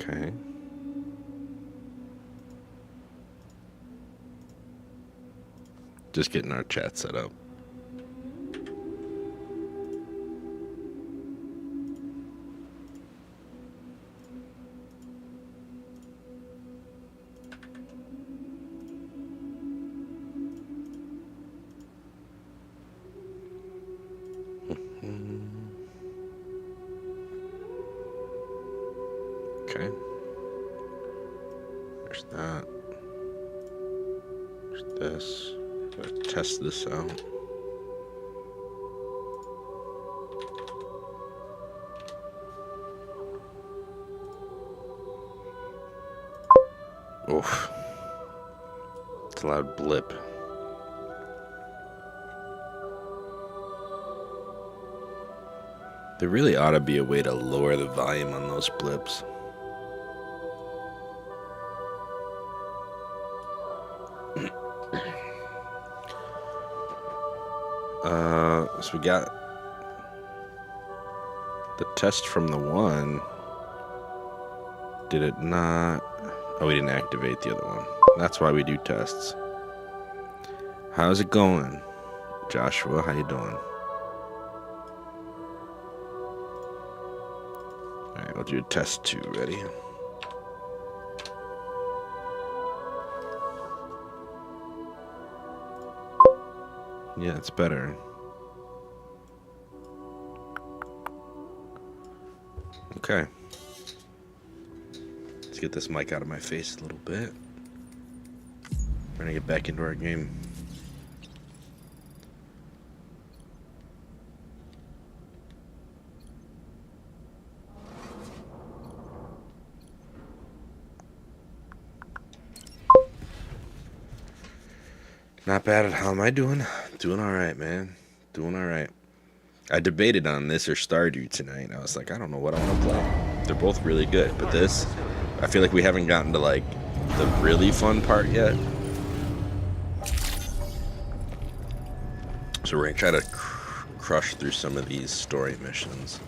Okay. Just getting our chat set up. Okay. There's that. There's this. Gotta test this out. Oof. It's a loud blip. There really ought to be a way to lower the volume on those blips. So we got the test from the one. Did it not? Oh, we didn't activate the other one. That's why we do tests. How's it going, Joshua? How you doing? All right, we'll do test 2. Ready? Yeah, it's better. Okay. Let's get this mic out of my face a little bit. We're gonna get back into our game. Not bad. How am I doing? Doing all right, man. Doing all right. I debated on this or Stardew tonight. I was like, I don't know what I want to play. They're both really good, but this, I feel like we haven't gotten to like the really fun part yet. So we're gonna try to crush through some of these story missions.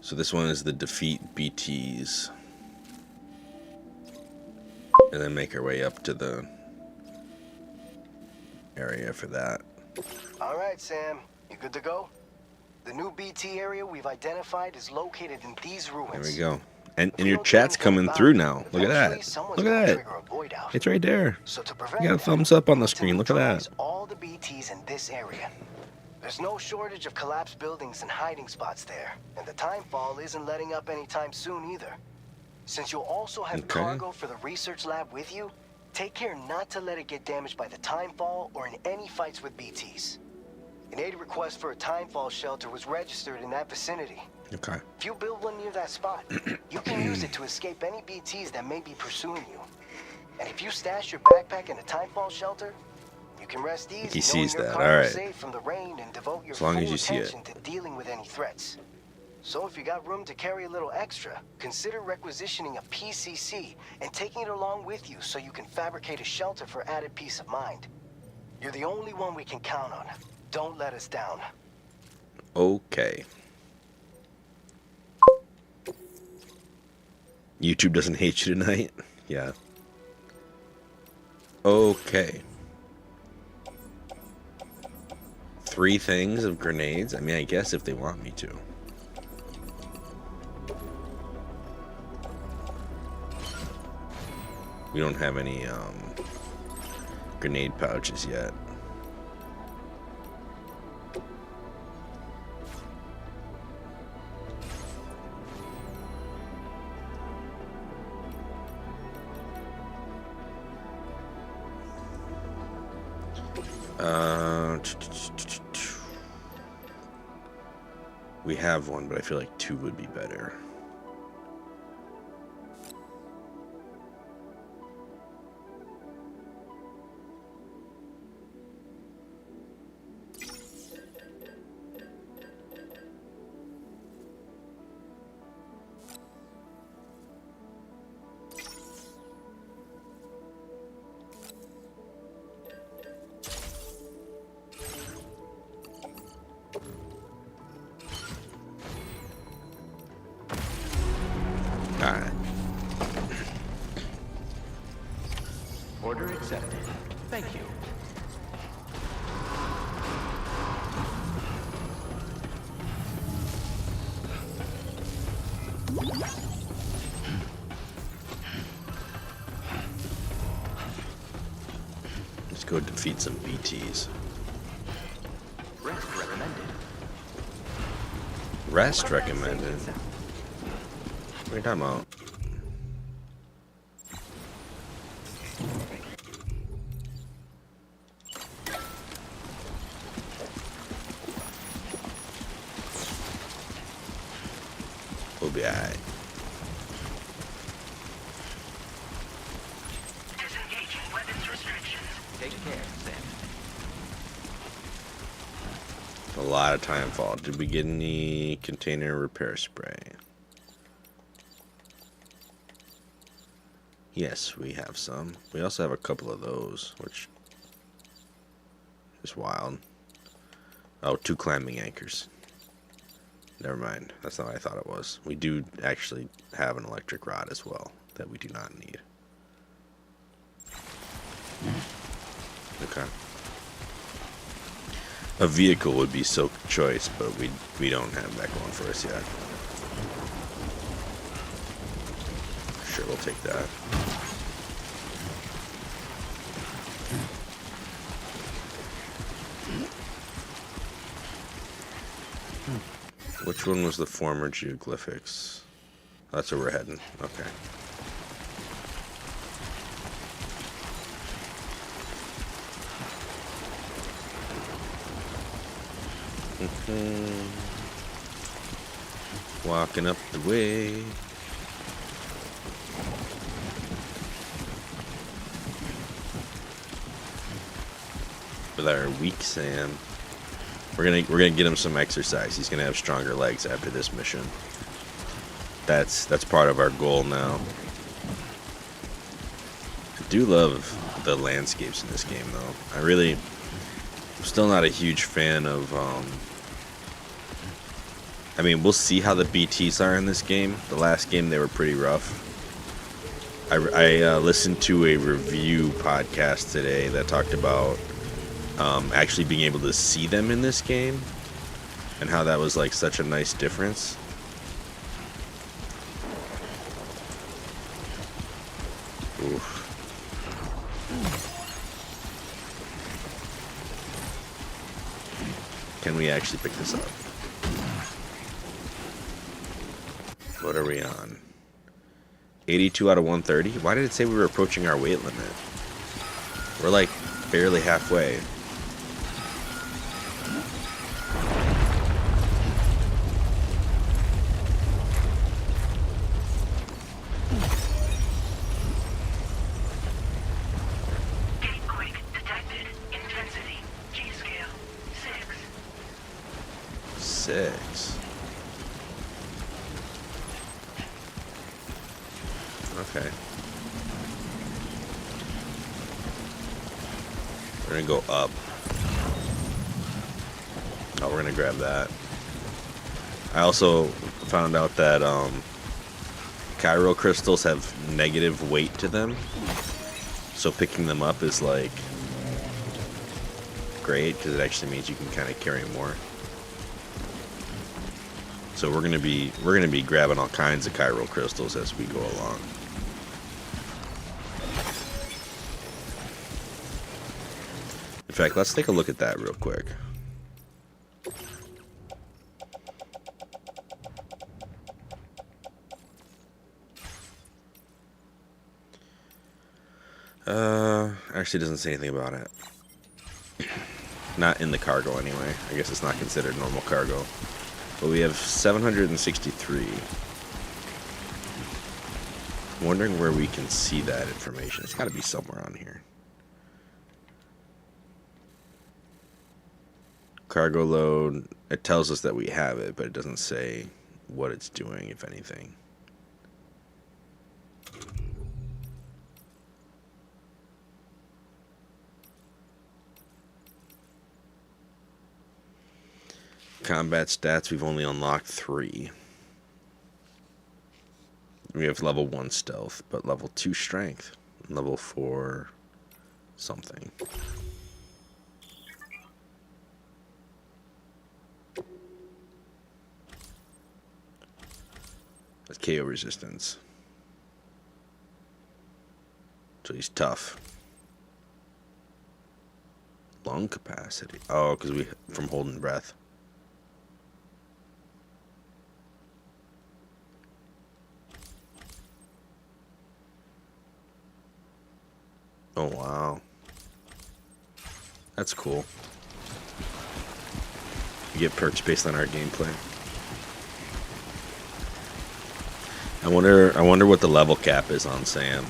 So this one is the defeat BTs. And then make our way up to the area for that. All right, Sam. You good to go? The new BT area we've identified is located in these ruins. There we go. And your chat's coming through now. Look at that. Look at that. It's right there. So to You got a thumbs up on the screen. Look at that. All the BTs in this area. There's no shortage of collapsed buildings and hiding spots there, and the timefall isn't letting up anytime soon either. Since you'll also have cargo for the research lab with you, take care not to let it get damaged by the timefall or in any fights with BTs. An aid request for a timefall shelter was registered in that vicinity. Okay. If you build one near that spot, you can use it to escape any BTs that may be pursuing you. And if you stash your backpack in a timefall shelter, you can rest easy. He sees that. All right. right. Safe from the rain and devote your as long full as you see it. attention to dealing with any threats. So if you got room to carry a little extra, consider requisitioning a PCC and taking it along with you so you can fabricate a shelter for added peace of mind. You're the only one we can count on. Don't let us down. Okay. YouTube doesn't hate you tonight? Yeah. Okay. 3 things of grenades? I mean, I guess if they want me to. We don't have any grenade pouches yet. We have one, but I feel like 2 would be better. go defeat some BTs. Rest recommended. Rest recommended? What are you talking about? We'll be alright. Disengaging weapons restrictions. Take care, Sam. A lot of time fall. Did we get any container repair spray? Yes, we have some. We also have a couple of those, which is wild. Oh, 2 climbing anchors. Never mind. That's not what I thought it was. We do actually have an electric rod as well that we do not need. Okay. A vehicle would be so choice, but we don't have that going for us yet. Sure, we'll take that. Which one was the former geoglyphics? That's where we're heading. Okay. Walking up the way. With our weak Sam. We're gonna get him some exercise. He's gonna have stronger legs after this mission. That's part of our goal now. I do love the landscapes in this game though. I'm still not a huge fan of I mean, we'll see how the BTs are in this game. The last game they were pretty rough. I listened to a review podcast today that talked about actually being able to see them in this game and how that was like such a nice difference. Oof. Can we actually pick this up? What are we on? 82 out of 130? Why did it say we were approaching our weight limit? We're like barely halfway. Gatequake detected. Intensity. G-scale. 6. 6. Okay. We're gonna go up. Oh, we're gonna grab that. I also found out that Chiral crystals have negative weight to them, so picking them up is like great because it actually means you can kind of carry more. So we're gonna be grabbing all kinds of chiral crystals as we go along. In fact, let's take a look at that real quick. Actually doesn't say anything about it. Not in the cargo anyway. I guess it's not considered normal cargo. But we have 763. I'm wondering where we can see that information. It's got to be somewhere on here. Cargo load. It tells us that we have it, but it doesn't say what it's doing, if anything. Combat stats, we've only unlocked 3. We have level 1 stealth, but level 2 strength, level 4 something. That's KO resistance. So he's tough. lung capacity. Oh, because we from holding breath. Oh wow, that's cool. You get perks based on our gameplay. I wonder what the level cap is on Sam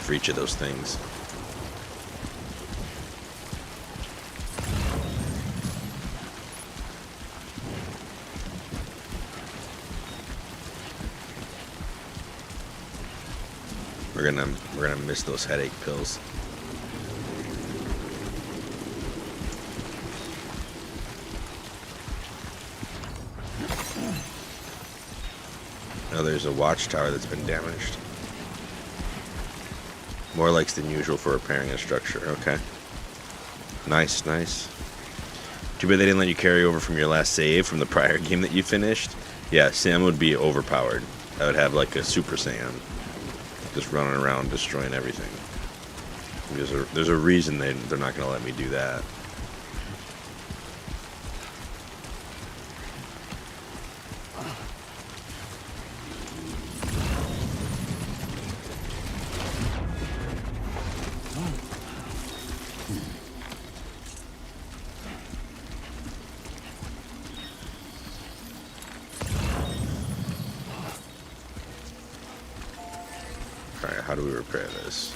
for each of those things. We're gonna miss those headache pills. Oh, there's a watchtower that's been damaged. More likes than usual for repairing a structure. Okay. Nice, nice. Too bad they didn't let you carry over from your last save from the prior game that you finished. Yeah, Sam would be overpowered. I would have like a Super Saiyan. Just running around destroying everything. There's a reason they're not going to let me do that. Alright, how do we repair this?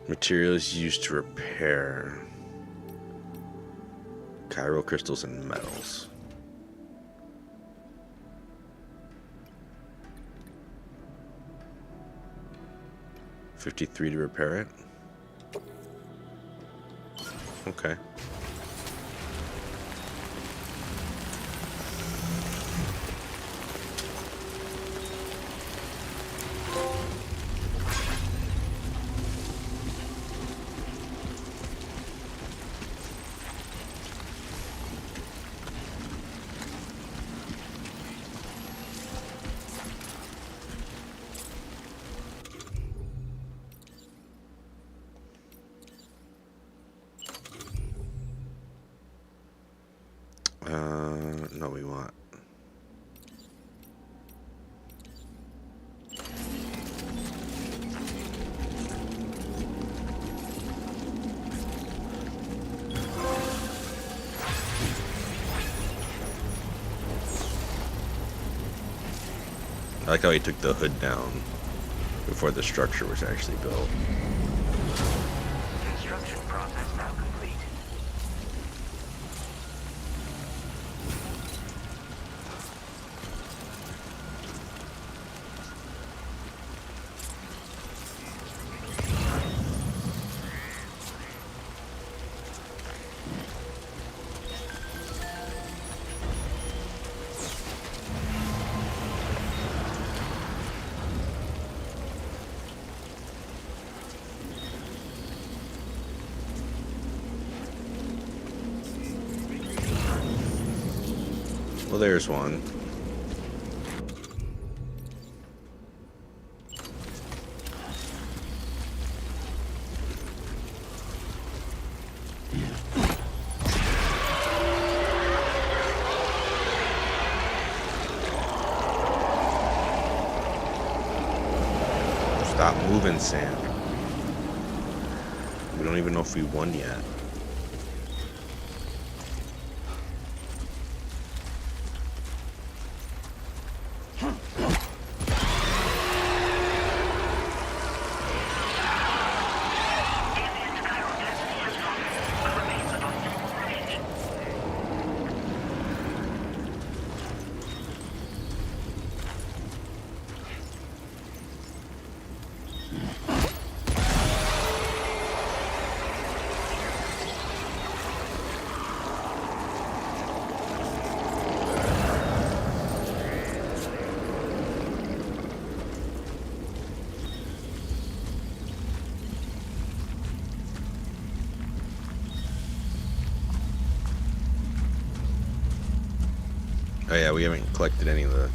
Materials used to repair. Chiral crystals and metals. $53 to repair it? Okay. No, we want. I like how he took the hood down before the structure was actually built. Construction process now complete. Well, there's one. Stop moving, Sam. We don't even know if we won yet. Oh yeah, we haven't collected any of the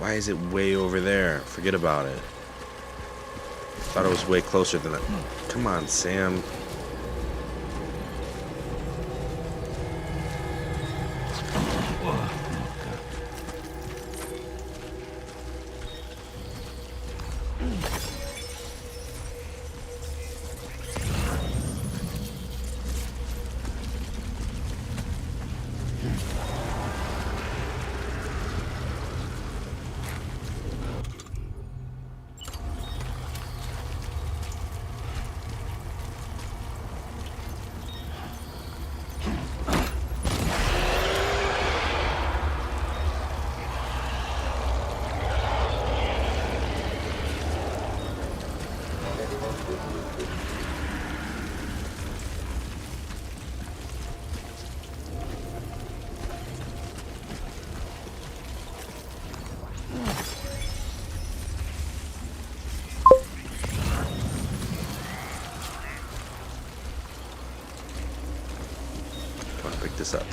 Why is it way over there? Forget about it. Thought it was way closer than that. Come on, Sam. Pick this up.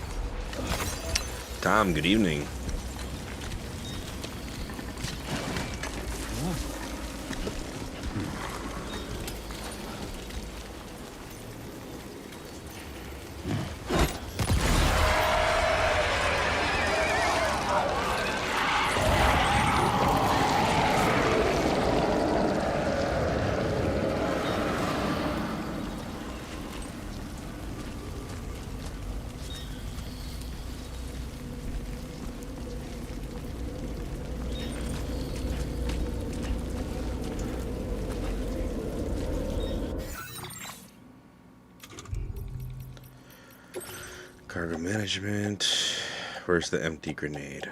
Tom, good evening. Cargo management. Where's the empty grenade?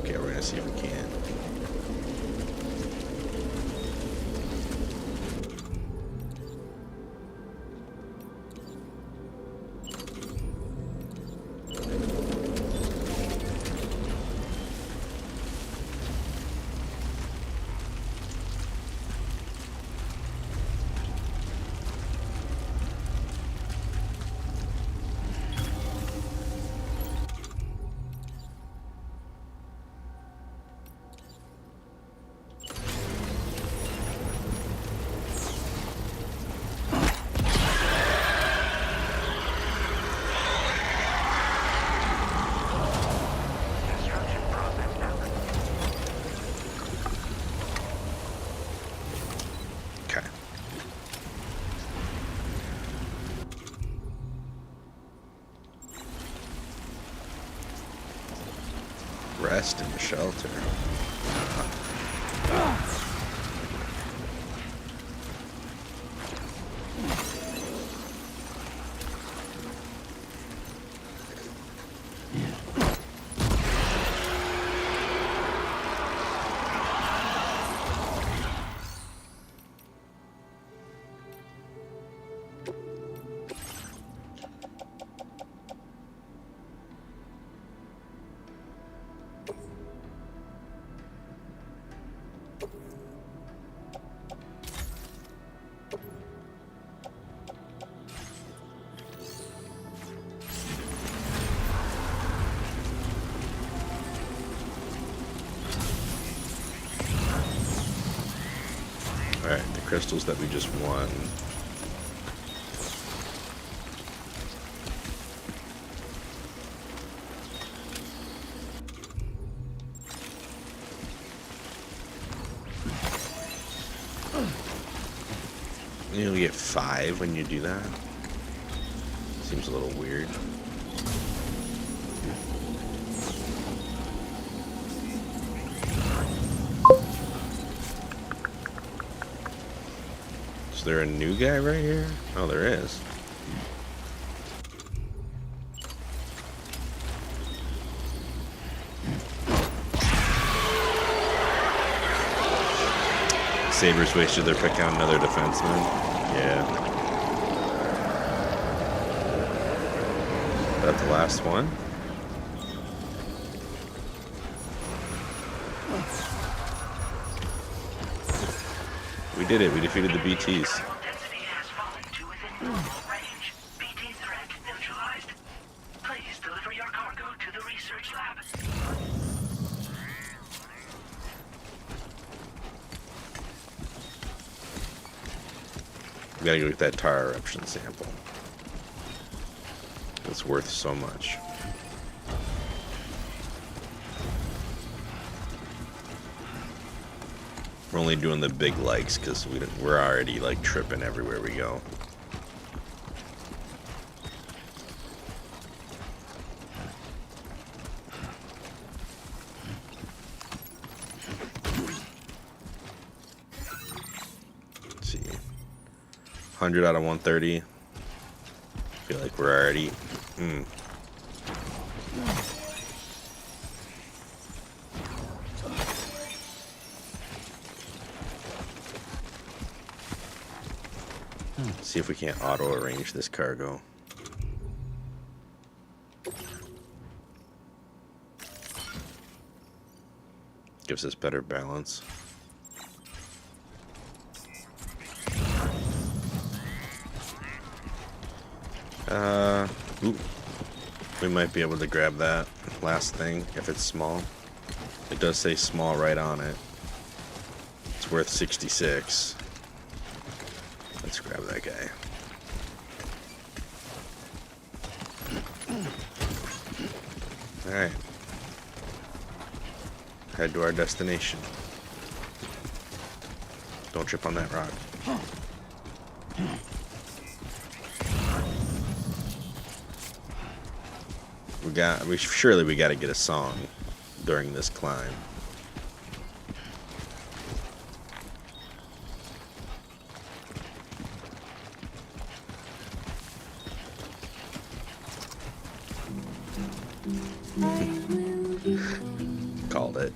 Okay, we're gonna see if we can. Construction process now. Okay. Rest in the shelter. Alright, the crystals that we just won. You'll get 5 when you do that. Seems a little weird. Is there a new guy right here? Oh, there is. Sabres wasted their pick on another defenseman. Yeah. That the last one? did it. We defeated the BTs. Viral density has fallen to within normal range. BT threat neutralized. Please deliver your cargo to the research lab. We gotta go get that tar eruption sample. It's worth so much. We're only doing the big likes because we're already like tripping everywhere we go. Let's see. 100 out of 130. Feel like we're already. See if we can't auto arrange this cargo. Gives us better balance. Ooh. We might be able to grab that last thing if it's small. It does say small right on it. It's worth 66. Let's grab that guy. Alright. Head to our destination. Don't trip on that rock. Surely we gotta get a song during this climb. Called it.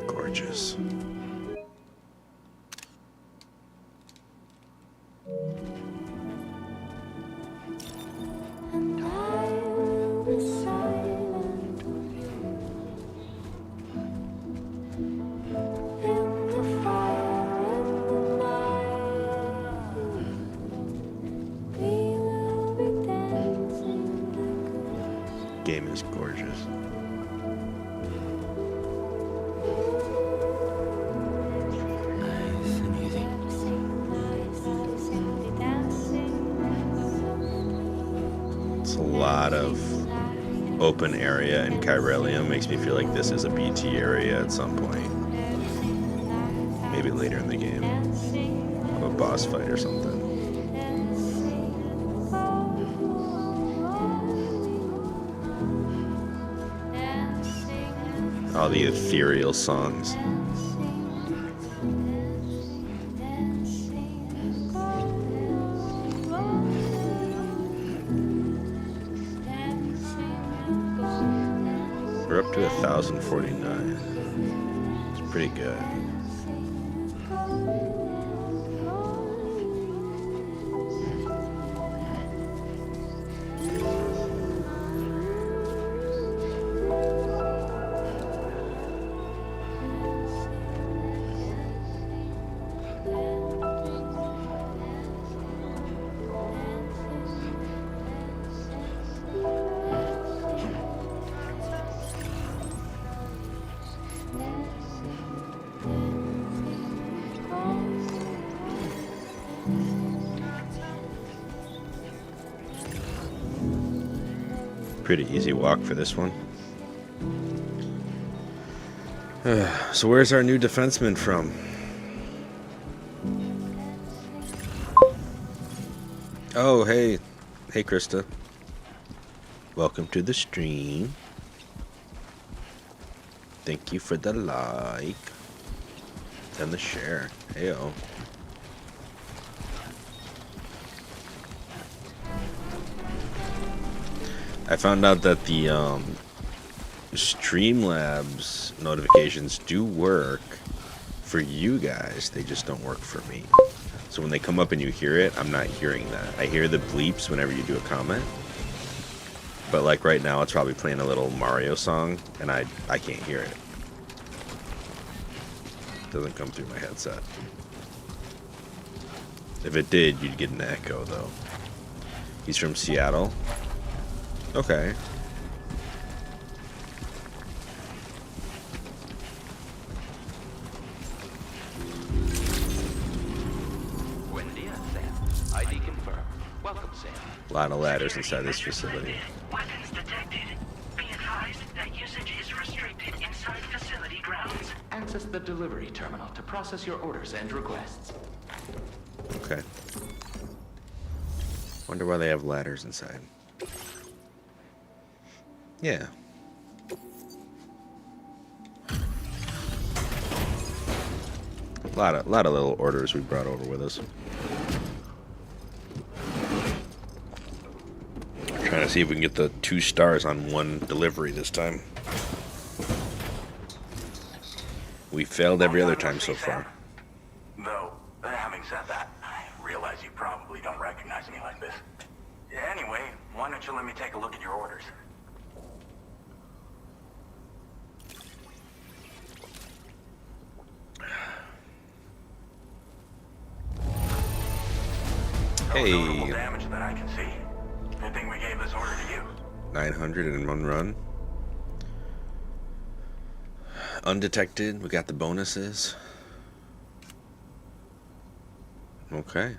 Gorgeous. Game is gorgeous. Nice and easy. It's a lot of open area in Chiralium. Makes me feel like this is a BT area at some point. Maybe later in the game. A boss fight or something. All the ethereal songs. We're up to 1,049. It's pretty good. Pretty easy walk for this one. So where's our new defenseman from? Oh, hey. Hey, Krista. Welcome to the stream. Thank you for the like and the share. Heyo. I found out that the Streamlabs notifications do work for you guys. They just don't work for me. So when they come up and you hear it, I'm not hearing that. I hear the bleeps whenever you do a comment. But like right now, it's probably playing a little Mario song, and I can't hear it. It doesn't come through my headset. If it did, you'd get an echo, though. He's from Seattle? Okay. Buen dia, Sam. ID confirmed. Welcome, Sam. A lot of ladders inside this facility. Weapons detected. Be advised that usage is restricted inside facility grounds. Access the delivery terminal to process your orders and requests. Okay. Wonder why they have ladders inside. Yeah. A lot of little orders we brought over with us. Trying to see if we can get the 2 stars on one delivery this time. We failed every other time so far. Though, having said that, I realize you probably don't recognize me like this. Anyway, why don't you let me take a look at your orders? Hey. No notable damage that I can see. Good thing we gave this order to you. 900 in one run. Undetected. We got the bonuses. Okay.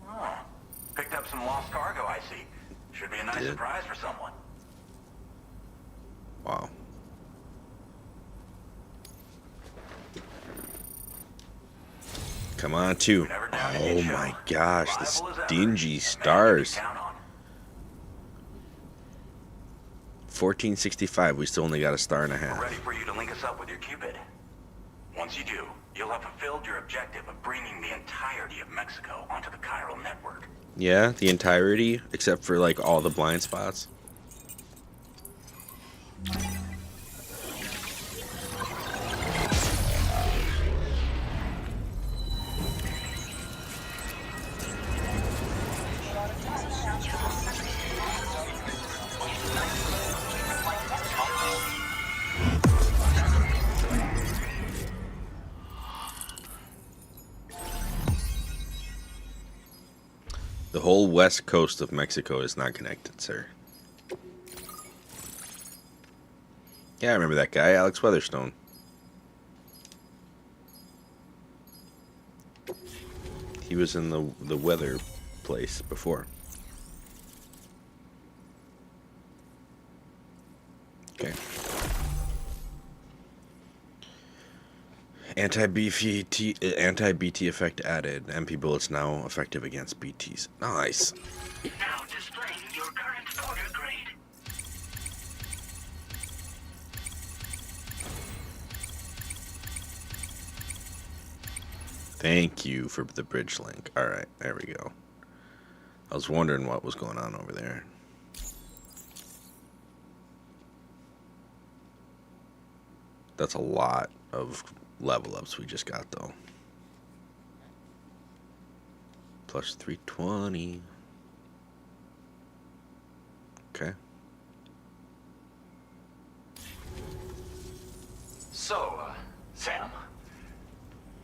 Oh, picked up some lost cargo, I see. Should be a nice Did. surprise for someone. Wow. Come on, 2. Never doubted Oh you'd show. my gosh, the Reliable as ever. stingy Man you can stars. count on. 1465. We still only got a star and a We're half. ready for you to link us up with your Cupid. Once you do, you'll have fulfilled your objective of bringing the entirety of Mexico onto the chiral network. Yeah, the entirety, except for like all the blind spots. The whole west coast of Mexico is not connected, sir. Yeah, I remember that guy, Alex Weatherstone. He was in the weather place before. Okay. Anti-BT effect added. MP bullets now effective against BTs. Nice. Now displaying your current order grade. Thank you for the bridge link. All right, there we go. I was wondering what was going on over there. That's a lot of level ups we just got, though. Plus 320. Okay. So, Sam,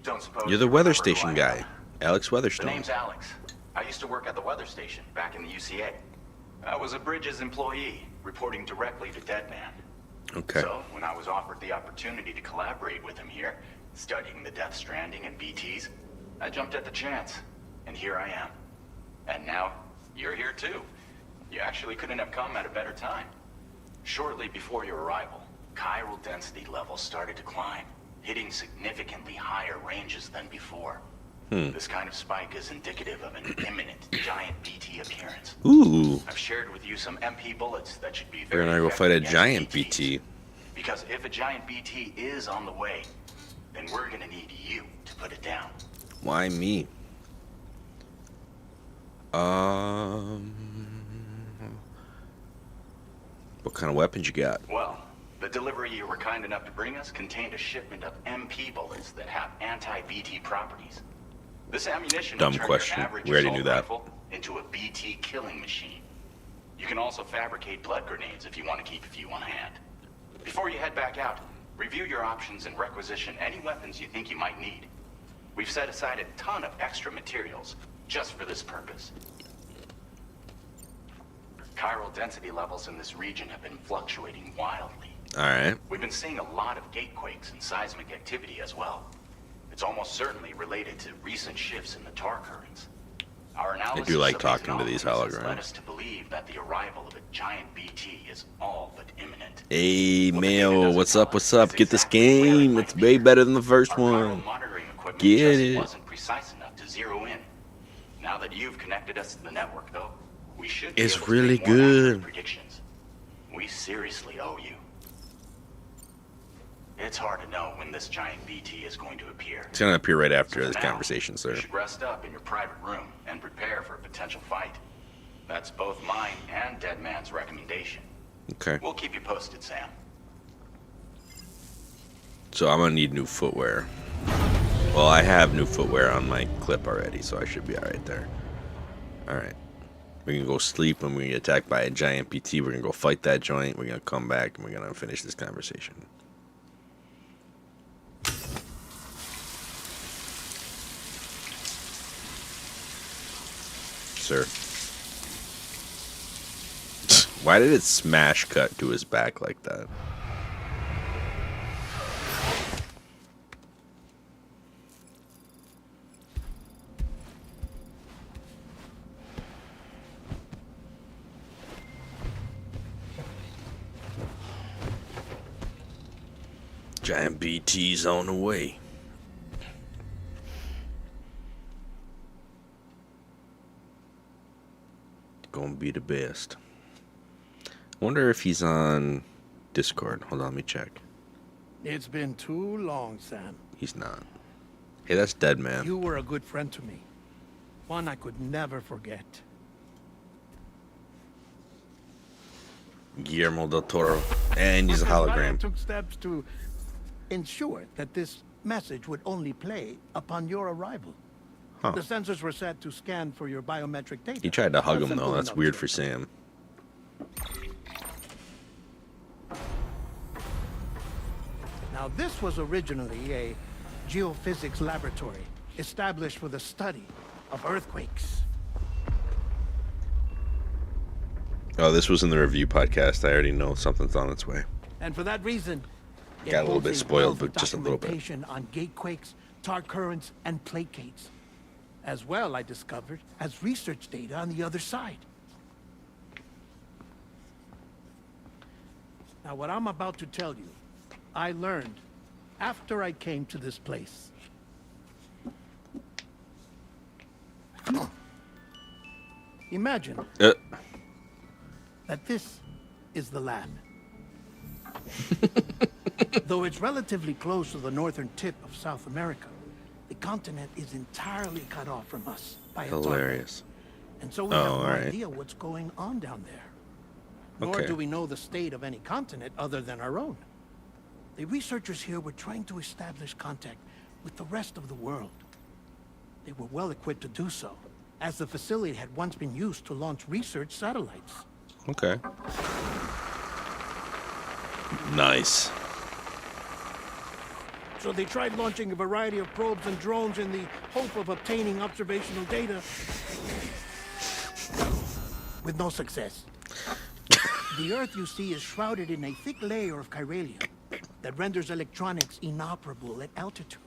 don't suppose You're the you weather remember who station I guy, am? Alex The Weatherstone. name's Alex. I used to work at the weather station back in the UCA. I was a Bridges employee, reporting directly to Deadman. Okay. So, when I was offered the opportunity to collaborate with him here, studying the Death Stranding and BTs, I jumped at the chance. And here I am. And now, you're here too. You actually couldn't have come at a better time. Shortly before your arrival, chiral density levels started to climb, hitting significantly higher ranges than before. This kind of spike is indicative of an imminent giant BT appearance. Ooh. I've shared with you some MP bullets that should be We're very gonna go fight a effective giant against BTs. BT. Because if a giant BT is on the way, then we're gonna need you to put it down. Why me? What kind of weapons you got? Well, the The delivery you were kind enough to bring us contained a shipment of MP bullets that have anti-BT properties. This ammunition Dumb will turn question. your average We already assault knew that. rifle into a BT killing machine. You can also fabricate blood grenades if you want to keep a few on hand. Before you head back out, review your options and requisition any weapons you think you might need. We've set aside a ton of extra materials just for this purpose. Chiral density levels in this region have been fluctuating wildly. All right. We've been seeing a lot of gatequakes and seismic activity as well. It's almost certainly related to recent shifts in the tar currents. Our analysis do like of talking to these anomalies has holograms. led us to believe that the arrival of a giant BT is all but imminent. Hey, What the data Mayo, doesn't what's tell up? us What's up? is Get this exactly where it game. might It's be. way better than the first Our chiral one. monitoring equipment Get just it. wasn't precise enough to zero in. Now that you've connected us to the network, though, we should be It's able to really make more accurate good. predictions. We seriously owe you. It's hard to know when this giant BT is going to appear. It's gonna appear right after So this now, conversation, sir. You should rest up in your private room and prepare for a potential fight. That's both mine and Dead Man's recommendation. Okay. We'll keep you posted, Sam. So I'm gonna need new footwear. Well, I have new footwear on my clip already, so I should be alright there. Alright. We can go sleep when we get attacked by a giant PT. We're gonna go fight that joint. We're gonna come back and we're gonna finish this conversation. Sir. Why did it smash cut to his back like that? Giant BT's on the way. Gonna be the best. Wonder if he's on Discord. Hold on, let me check. It's been too long, Sam. He's not. Hey, that's Dead Man. You were a good friend to me. One I could never forget. Guillermo del Toro. And he's a I hologram. took steps to ensure that this message would only play upon your arrival. Huh. The sensors were set to scan for your biometric data. He tried to hug A him, though. simple That's enough weird trick. for Sam. Now, this was originally a geophysics laboratory established for the study of earthquakes. Oh, this was in the review podcast. I already know something's on its way. And for that reason, it Got a little holds bit spoiled, wealth of but just a little bit. documentation on gatequakes, tar currents, and placates. As well, I discovered, as research data on the other side. Now, what I'm about to tell you, I learned after I came to this place. Imagine that this is the lab. Though it's relatively close to the northern tip of South America, the continent is entirely cut off from us by its Hilarious. orbit. And so we have no alright. idea what's going on down there. Nor Okay. do we know the state of any continent other than our own. The researchers here were trying to establish contact with the rest of the world. They were well equipped to do so, as the facility had once been used to launch research satellites. Okay. Nice. So they tried launching a variety of probes and drones in the hope of obtaining observational data. With no success. The Earth, you see, is shrouded in a thick layer of chiralium that renders electronics inoperable at altitude.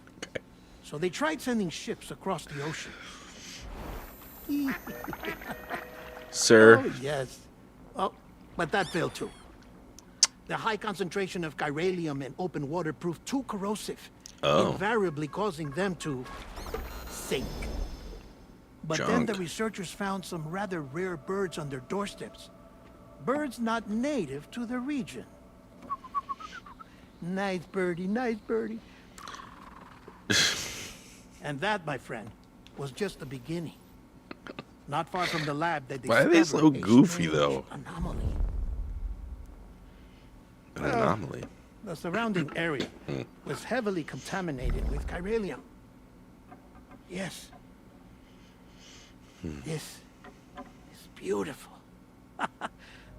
So they tried sending ships across the ocean. Sir. Oh, yes. Oh, but that failed too. The high concentration of chiralium in open water proved too corrosive, invariably causing them to sink. But then the Junk. researchers found some rather rare birds on their doorsteps. Birds not native to the region. Nice birdie, nice birdie. And that, my friend, was just the beginning. Not far from the lab, they Why are they discovered so a goofy, strange though? anomaly. An anomaly. The surrounding area was heavily contaminated with chiralium. Yes. This is beautiful.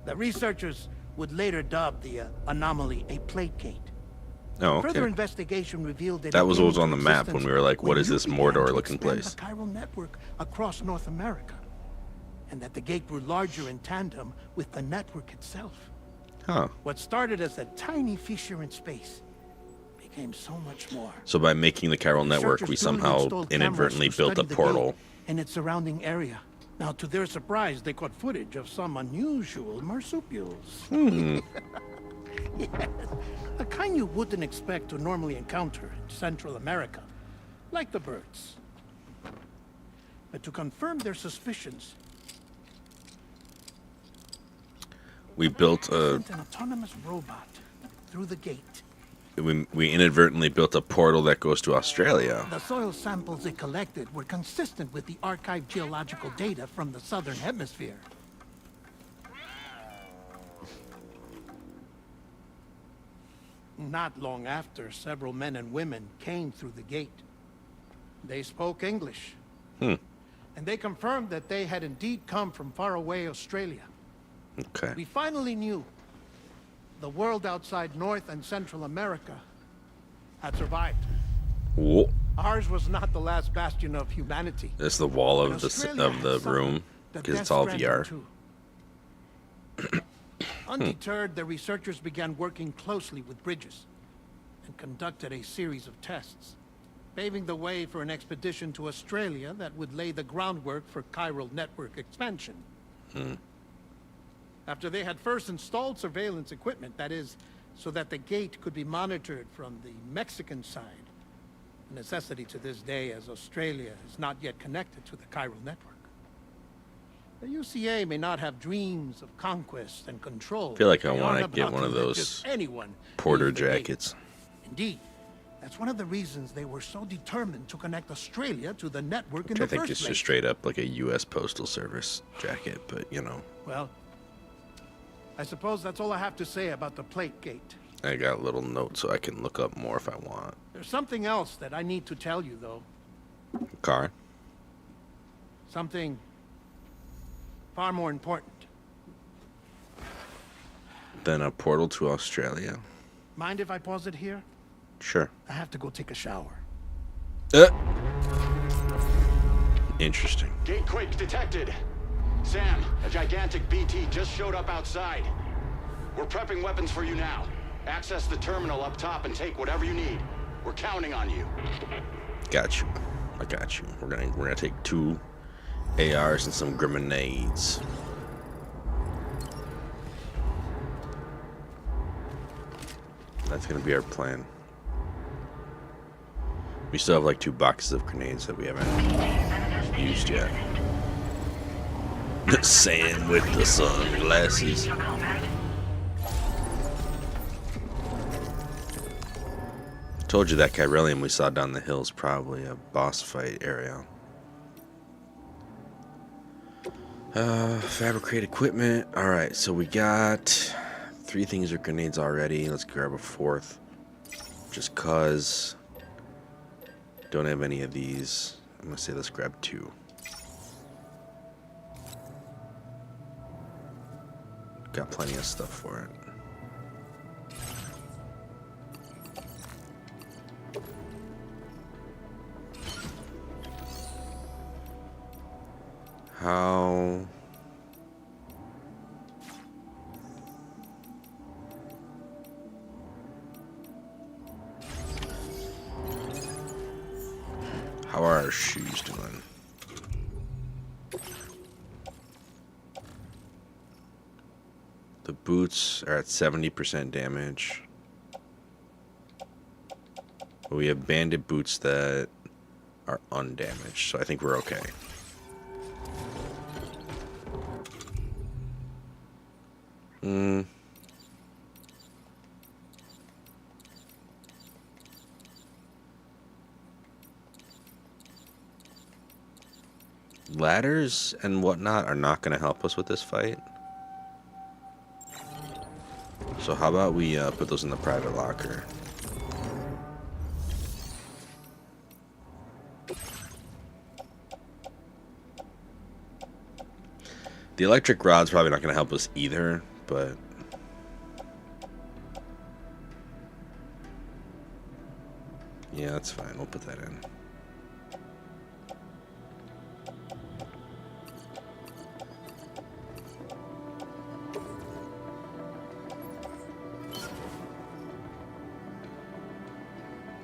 The researchers would later dub the anomaly a plate gate. Oh, Further okay. investigation revealed that That it was came what was on the into map when existence we were like, what when is you this began Mordor to looking expand place? the chiral network across North America, and that the gate grew larger in tandem with the network itself. Huh. What started as a tiny fissure in space became so much more. So by making the chiral network, we Researchers duly somehow installed cameras inadvertently to built a study the portal. gate and its surrounding area. Now, to their surprise, they caught footage of some unusual marsupials. Yes, a kind you wouldn't expect to normally encounter in Central America, like the birds. But to confirm their suspicions, We built they a. sent an autonomous robot through the gate. We inadvertently built a portal that goes to Australia. The soil samples it collected were consistent with the archived geological data from the southern hemisphere. Not long after, several men and women came through the gate. They spoke English. And they confirmed that they had indeed come from faraway Australia. Okay. We finally knew the world outside North and Central America had survived. Whoa. Ours was not the last bastion of humanity. That's the wall But of the Australia of the had suffered room the because death it's all stranding VR. too. Undeterred, the researchers began working closely with Bridges and conducted a series of tests, paving the way for an expedition to Australia that would lay the groundwork for chiral network expansion. After they had first installed surveillance equipment, that is, so that the gate could be monitored from the Mexican side, a necessity to this day as Australia is not yet connected to the chiral network. The UCA may not have dreams of conquest and control. I feel like I They want to aren't get about one of let those just anyone porter use the gate. jackets. Indeed, that's one of the reasons they were so determined to connect Australia to the network in Which I the think first is place. just straight up like a U.S. Postal Service jacket, but you know. Well, I suppose that's all I have to say about the plate gate. I got a little note so I can look up more if I want. There's something else that I need to tell you, though. Car? Something far more important. Then a portal to Australia? Mind if I pause it here? Sure. I have to go take a shower. Interesting. Gate quake detected. Sam, a gigantic BT just showed up outside. We're prepping weapons for you now. Access the terminal up top and take whatever you need. We're counting on you. Got you. I got you. We're gonna take 2 ARs and some grenades. That's gonna be our plan. We still have like 2 boxes of grenades that we haven't used yet. Sam with the sunglasses. Told you that chiralium we saw down the hill is probably a boss fight area. Fabricate equipment. Alright, so we got 3 things of grenades already. Let's grab a 4th. Just cause. Don't have any of these. I'm gonna say let's grab 2. Got plenty of stuff for it. How... How are our shoes doing? The boots are at 70% damage. But we have bandit boots that are undamaged, so I think we're okay. Ladders and whatnot are not going to help us with this fight. So how about we put those in the private locker? The electric rod's probably not going to help us either, but yeah, that's fine. We'll put that in.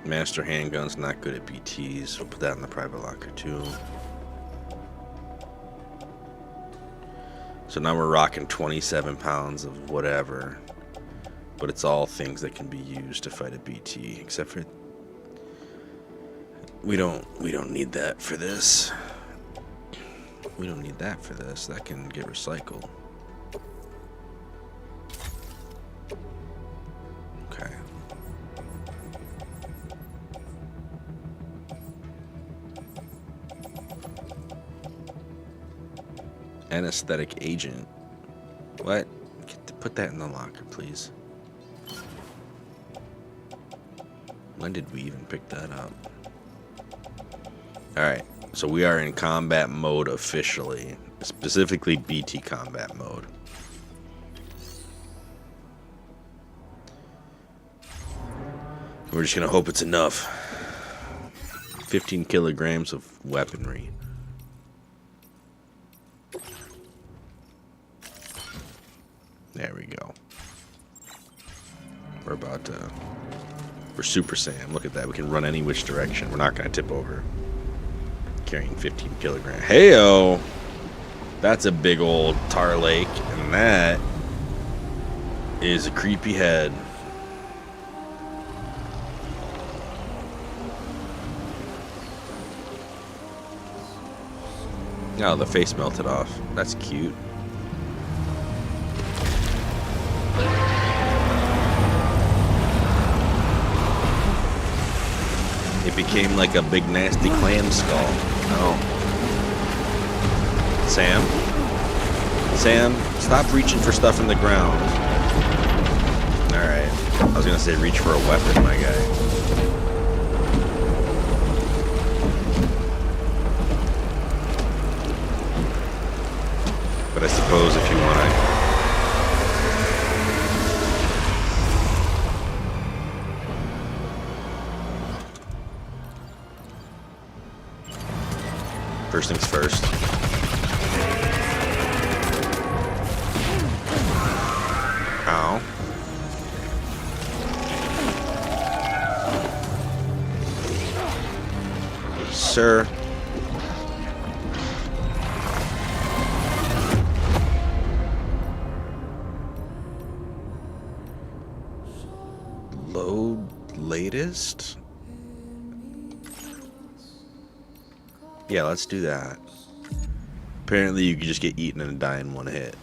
Master handgun's not good at BTs. We'll put that in the private locker too. So now we're rocking 27 pounds of whatever, but it's all things that can be used to fight a BT, except for we don't need that for this. We don't need that for this. That can get recycled. Okay. Anesthetic agent. What? Put that in the locker, please. When did we even pick that up? Alright, so we are in combat mode officially. Specifically BT combat mode. We're just gonna hope it's enough. 15 kilograms of weaponry. There we go. We're Super Saiyan. Look at that. We can run any which direction. We're not going to tip over. Carrying 15 kilograms. Heyo! That's a big old tar lake. And that is a creepy head. Oh, the face melted off. That's cute. It became like a big nasty clam skull. Oh. Sam? Sam, stop reaching for stuff in the ground. Alright. I was gonna say reach for a weapon, my guy. But I suppose if you wanna... First things first. Ow. Sir. Load latest? Yeah, let's do that. Apparently you can just get eaten and die in one hit.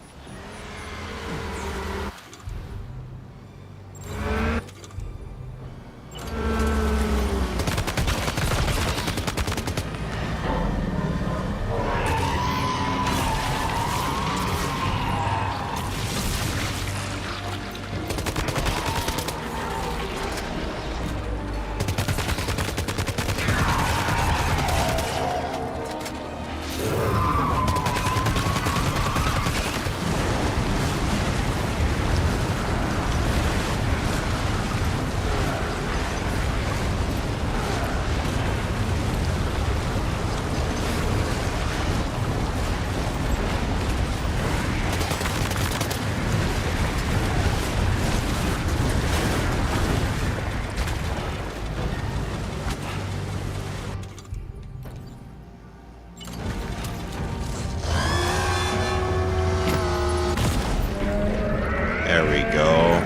There we go.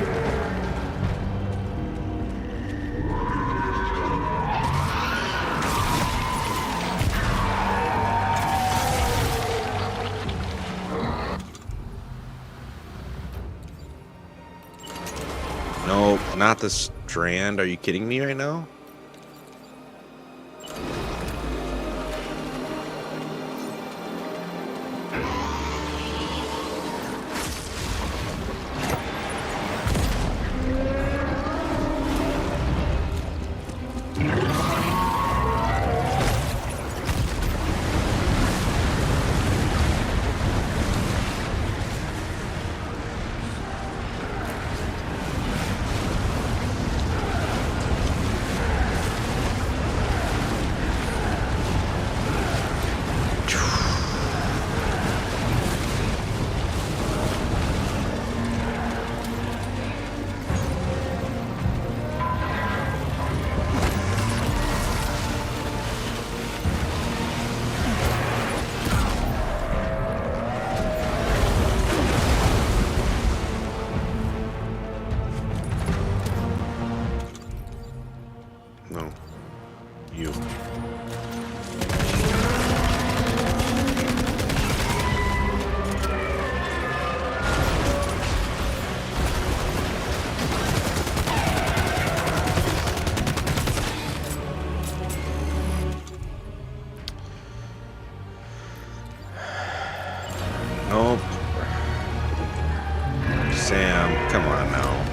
Nope, not the Strand. Are you kidding me right now? Sam, come on now.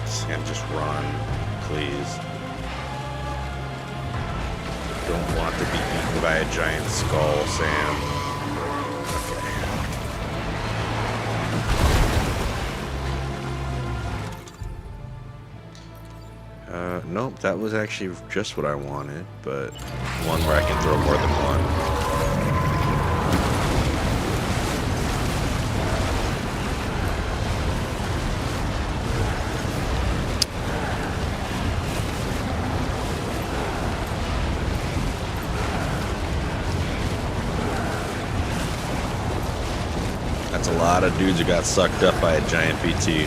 Sam, just run, please. Don't want to be eaten by a giant skull, Sam. Okay. Nope, that was actually just what I wanted, but one where I can throw more than one. That's a lot of dudes who got sucked up by a giant BT.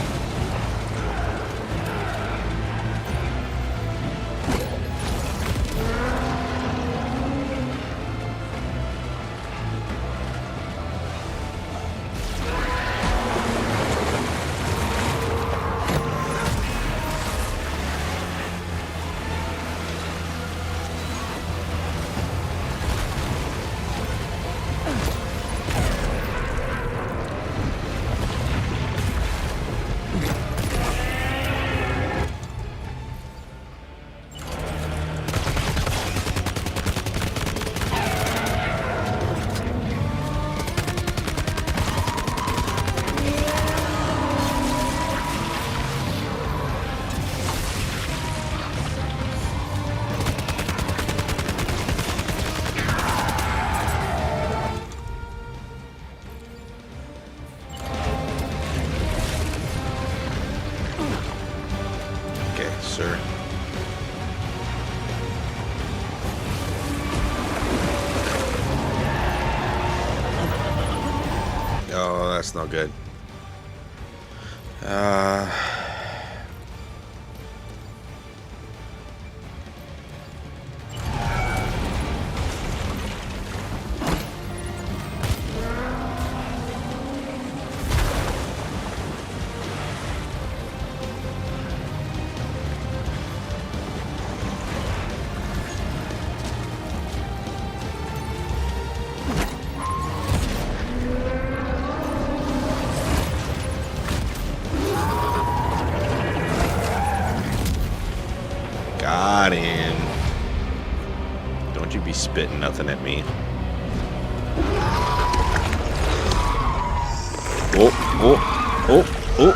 Sir. Oh, that's not good. Got him. Don't you be spitting nothing at me. Oh, oh, oh, oh.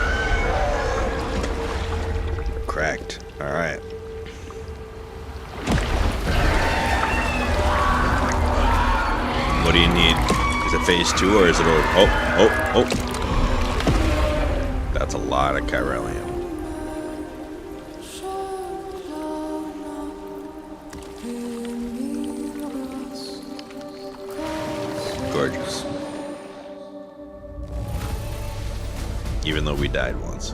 Cracked. All right. What do you need? Is it phase 2 or is it over? Oh, oh, oh. That's a lot of chiralium. Gorgeous. Even though we died once.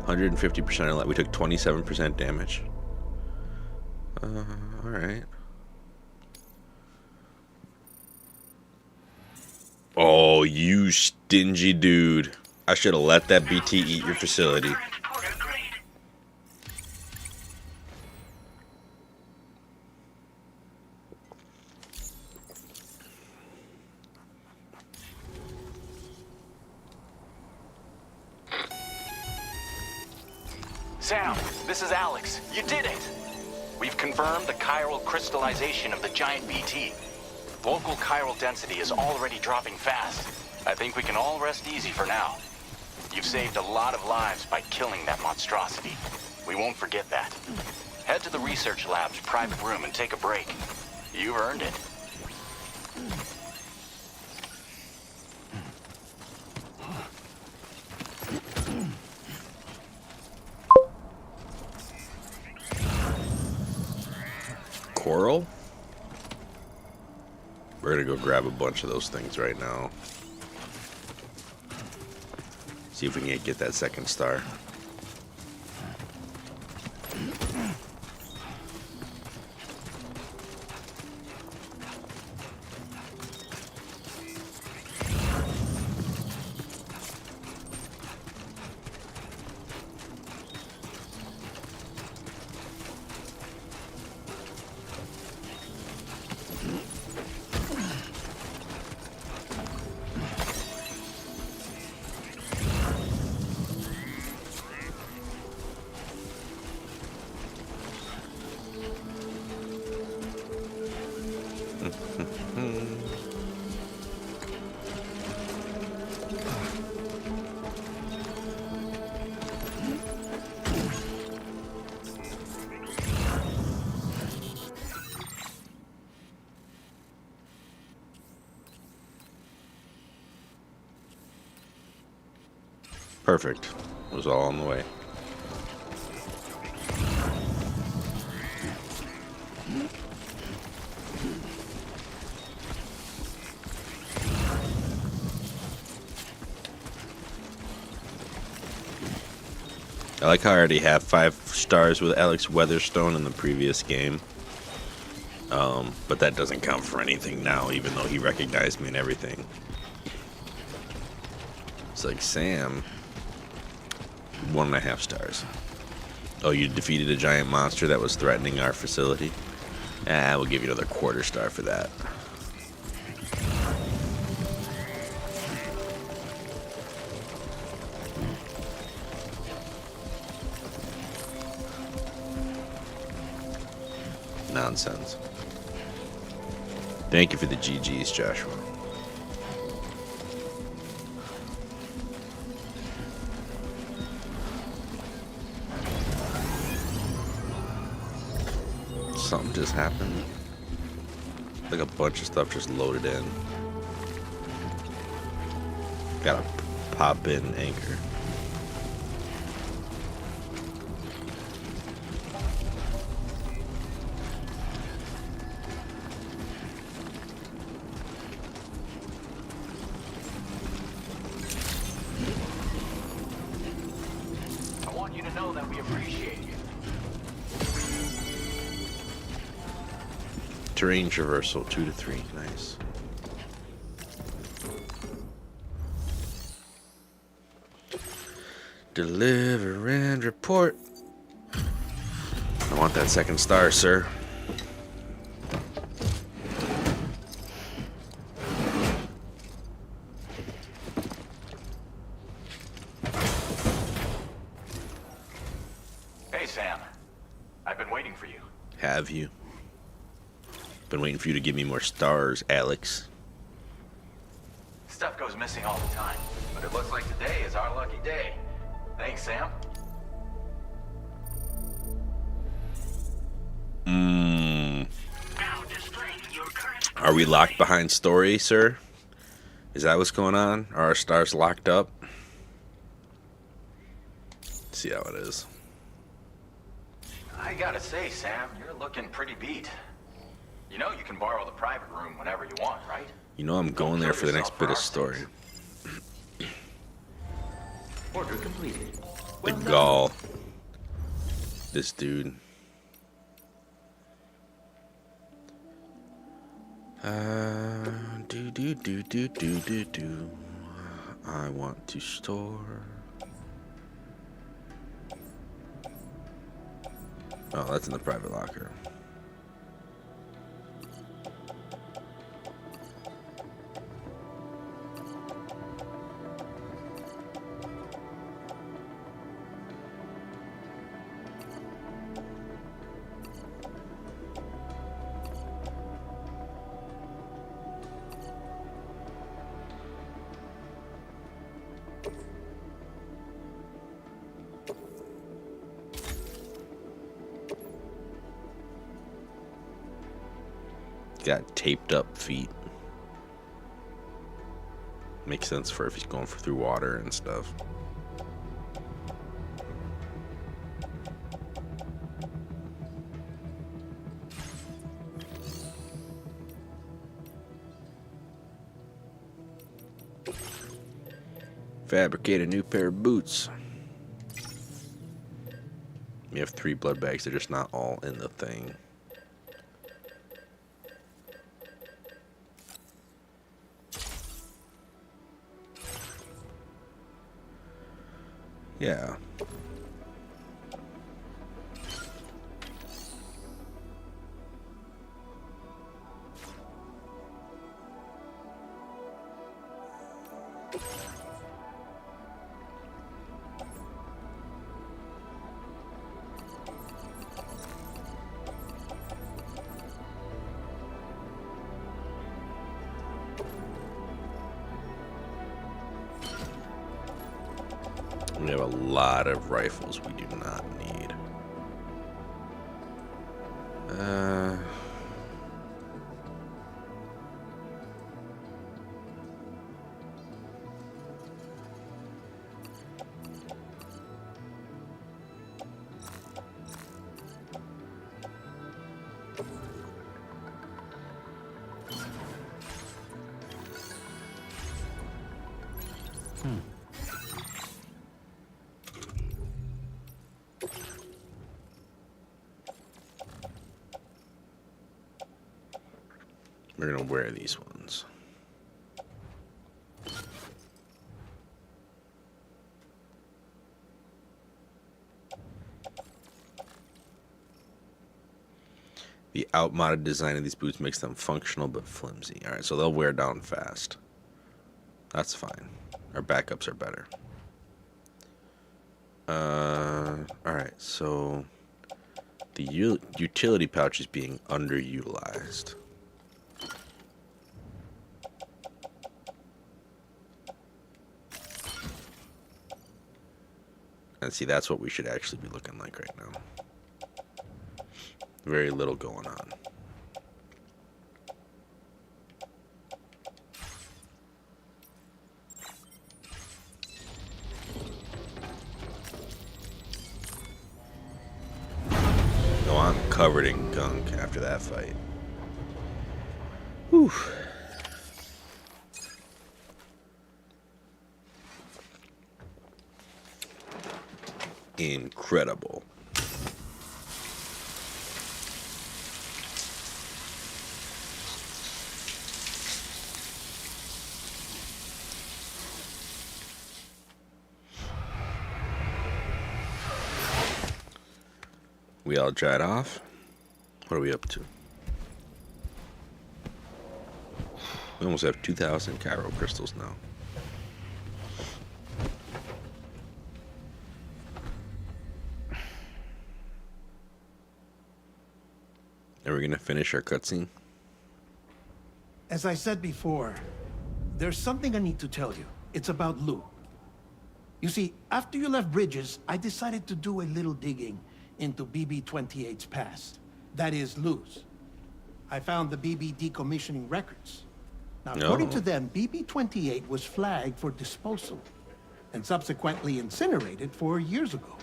150% of life. We took 27% damage. Alright. Oh, you stingy dude. I should have let that BT eat your facility. Sam, this is Alex. You did it! We've confirmed the chiral crystallization of the giant BT. Local chiral density is already dropping fast. I think we can all rest easy for now. You've saved a lot of lives by killing that monstrosity. We won't forget that. Head to the research lab's private room and take a break. You've earned it. coral? We're gonna go grab a bunch of those things right now. See if we can get that second star. Perfect. It was all on the way. I like how I already have 5 stars with Alex Weatherstone in the previous game. But that doesn't count for anything now, even though he recognized me and everything. It's like, Sam, 1.5 stars. Oh, you defeated a giant monster that was threatening our facility? We'll give you another 1/4 star for that. Nonsense. Thank you for the GGs, Joshua. Something just happened. Like a bunch of stuff just loaded in. Gotta pop in anchor. I want you to know that we appreciate you. Terrain traversal 2 to 3. Nice. Deliver and report. I want that second star, sir. Hey, Sam. I've been waiting for you. Have you? Been waiting for you to give me more stars, Alex. Stuff goes missing all the time, but it looks like today is our lucky day. Thanks, Sam. Now displaying your current. Are we locked behind story, sir? Is that what's going on? Are our stars locked up? Let's see how it is. I gotta say, Sam, you're looking pretty beat. You know you can borrow the private room whenever you want, right? You know I'm going there for the next bit of story. Order completed. The gall. This dude. Do. I want to store. Oh, that's in the private locker. Got taped up feet. Makes sense for if he's going through water and stuff. Fabricate a new pair of boots. We have 3 blood bags. They're just not all in the thing. Yeah. We have a lot of rifles we do not need. We're gonna wear these ones. The outmoded design of these boots makes them functional but flimsy. Alright, so they'll wear down fast. That's fine. Our backups are better. Alright, so the utility pouch is being underutilized. And see, that's what we should actually be looking like right now. Very little going on. No, I'm covered in gunk after that fight. Whew. Incredible. We all dried off. What are we up to? We almost have 2,000 Cairo crystals now. Are we gonna finish our cutscene? As I said before, there's something I need to tell you. It's about Lou. You see, after you left Bridges, I decided to do a little digging into BB-28's past. That is, Lou's. I found the BB decommissioning records. Now, according to them, BB-28 was flagged for disposal and subsequently incinerated 4 years ago,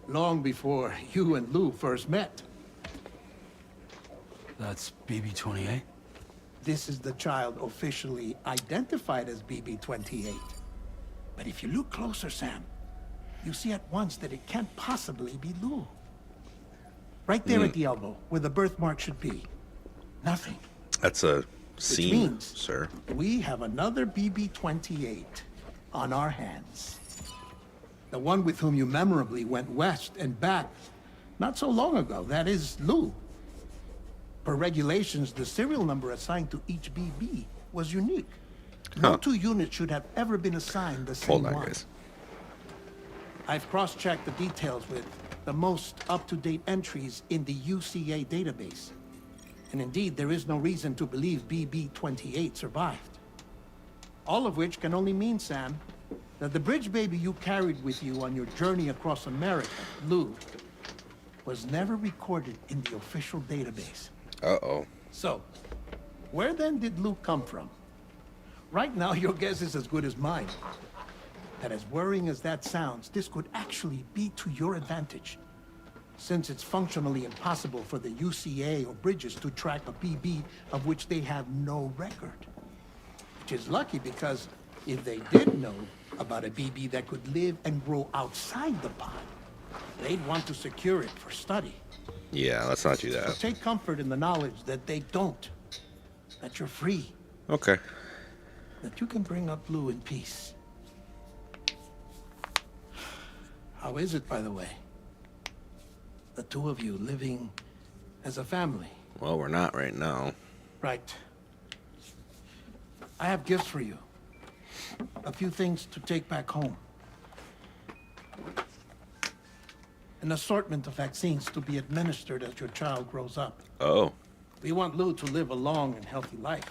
long before you and Lou first met. That's BB-28? This is the child officially identified as BB-28. But if you look closer, Sam, you see at once that it can't possibly be Lou. Right there at the elbow, where the birthmark should be. Nothing. That's a Which scene, means sir. we have another BB-28 on our hands. The one with whom you memorably went west and back not so long ago. That is Lou. Per regulations, the serial number assigned to each BB was unique. No two units should have ever been assigned the same Hold on, one. guys. I've cross-checked the details with the most up-to-date entries in the UCA database. And indeed, there is no reason to believe BB-28 survived. All of which can only mean, Sam, that the bridge baby you carried with you on your journey across America, Lou, was never recorded in the official database. Uh-oh. So, where then did Lou come from? Right now, your guess is as good as mine. That as worrying as that sounds, this could actually be to your advantage, since it's functionally impossible for the UCA or Bridges to track a BB of which they have no record. Which is lucky because If they did know about a BB that could live and grow outside the pod, they'd want to secure it for study. Yeah, let's not do So that. take comfort in the knowledge that they don't. That you're free. Okay. That you can bring up Blue in peace. How is it, by the way? The two of you living as a family. Well, we're not right now. Right. I have gifts for you. A few things to take back home. An assortment of vaccines to be administered as your child grows up. Oh. We want Lou to live a long and healthy life.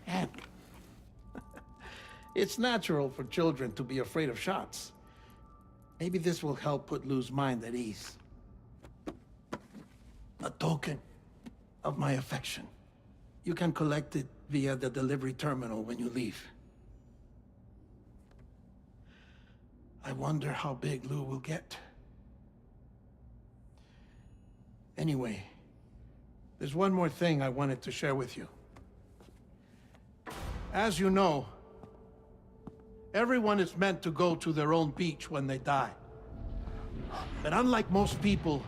And it's natural for children to be afraid of shots. Maybe this will help put Lou's mind at ease. A token of my affection. You can collect it via the delivery terminal when you leave. I wonder how big Lou will get. Anyway, there's one more thing I wanted to share with you. As you know, everyone is meant to go to their own beach when they die. But unlike most people,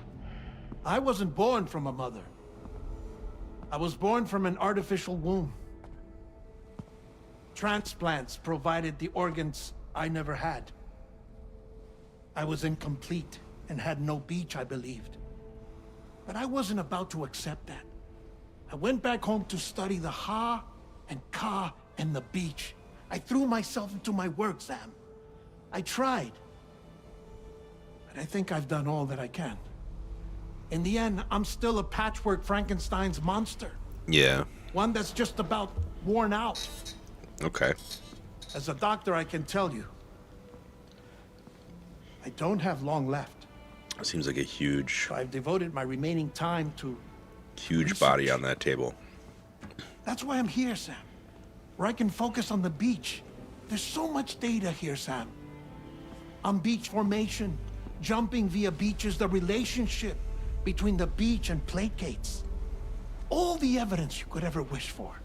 I wasn't born from a mother. I was born from an artificial womb. Transplants provided the organs I never had. I was incomplete and had no beach, I believed. But I wasn't about to accept that. I went back home to study the Ha and Ka and the beach. I threw myself into my work, Sam. I tried. But I think I've done all that I can. In the end, I'm still a patchwork Frankenstein's monster. Yeah. One that's just about worn out. Okay. As a doctor, I can tell you, I don't have long left. Seems like a huge, So I've devoted my remaining time to huge body research. on that table. That's why I'm here, Sam. Where I can focus on the beach. There's so much data here, Sam. On beach formation, jumping via beaches, the relationship between the beach and placates. All the evidence you could ever wish for.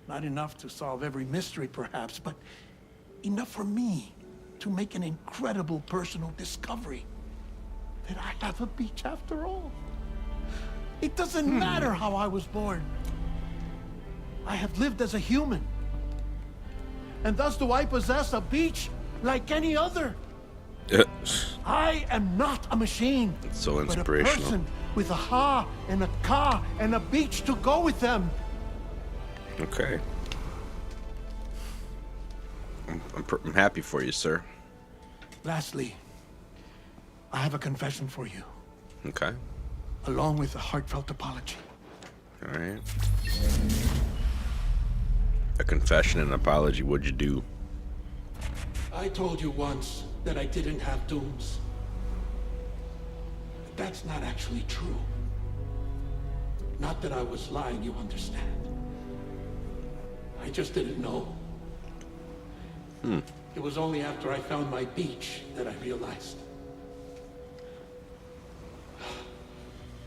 Not enough to solve every mystery, perhaps, but enough for me to make an incredible personal discovery. That I have a beach after all. It doesn't matter how I was born. I have lived as a human. And thus do I possess a beach like any other. I am not a machine. It's so but a inspirational. person with a Ha and a Ka and a beach to go with them. Okay. I'm happy for you, sir. Lastly, I have a confession for you, Okay. along with a heartfelt apology. All right. A confession and an apology. What'd you do? I told you once that I didn't have dooms. But that's not actually true. Not that I was lying, you understand. I just didn't know. It was only after I found my beach that I realized.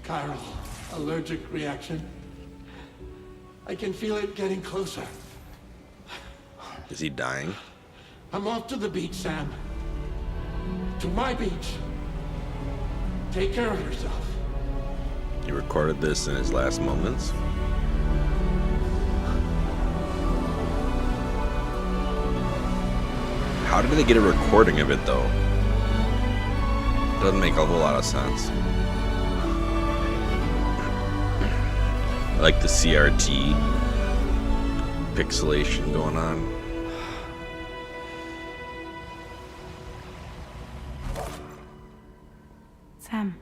Chiral, allergic reaction. I can feel it getting closer. Is he dying? I'm off to the beach, Sam. To my beach. Take care of yourself. He recorded this in his last moments. How did they get a recording of it, though? Doesn't make a whole lot of sense. I like the CRT pixelation going on. Sam,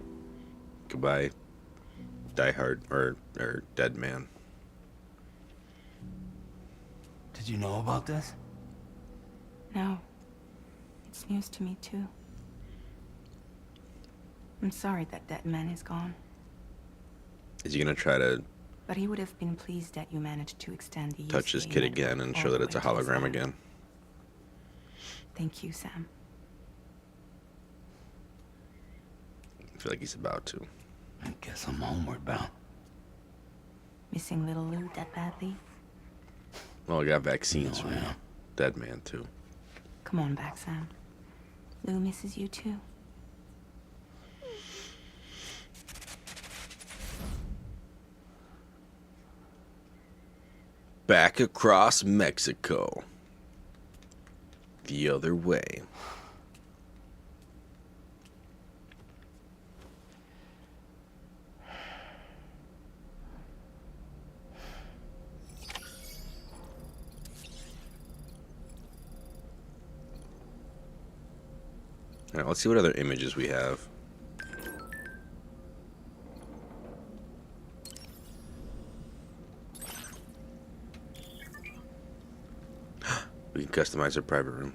Goodbye, Die Hard or Dead Man. Did you know about this? no. It's news to me, too. I'm sorry that that man is gone, Is he gonna try to but he would have been pleased that you managed to extend the touch his UCA kid network again and all show the that it's a way to his hologram lab. again? Thank you, Sam. I feel like he's about to. I guess I'm homeward bound. Missing little Lou that badly? Well, I got vaccines Oh, from yeah. Dead Man too. Come on back, Sam. Lou misses you too. Back across Mexico. The other way. All right, let's see what other images we have. We can customize our private room.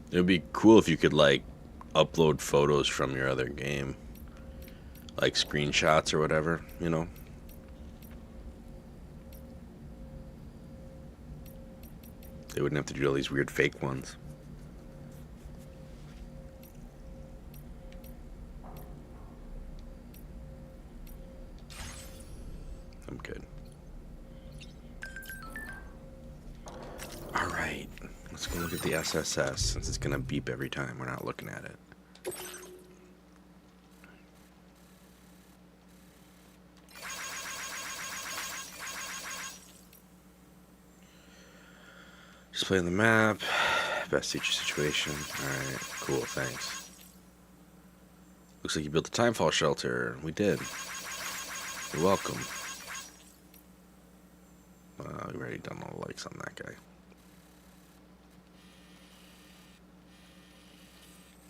It would be cool if you could like upload photos from your other game, like screenshots or whatever, you know. They wouldn't have to do all these weird fake ones. I'm good. All right, let's go look at the SSS since it's gonna beep every time we're not looking at it. Display on the map. Best teacher situation. Alright, cool, thanks. Looks like you built a timefall shelter. We did. You're welcome. We've already done all the likes on that guy.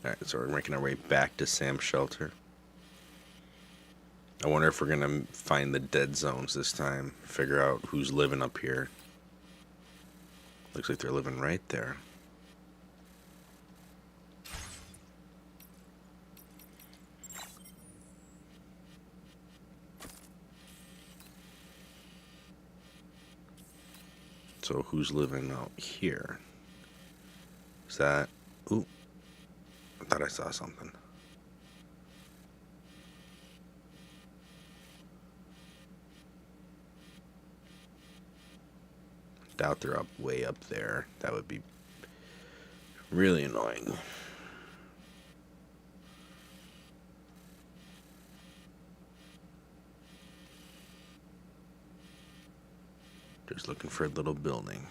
Alright, so we're making our way back to Sam's shelter. I wonder if we're gonna find the dead zones this time. Figure out who's living up here. Looks like they're living right there. So who's living out here? Is that... Ooh. I thought I saw something. Doubt they're way up there. That would be really annoying. Just looking for a little building.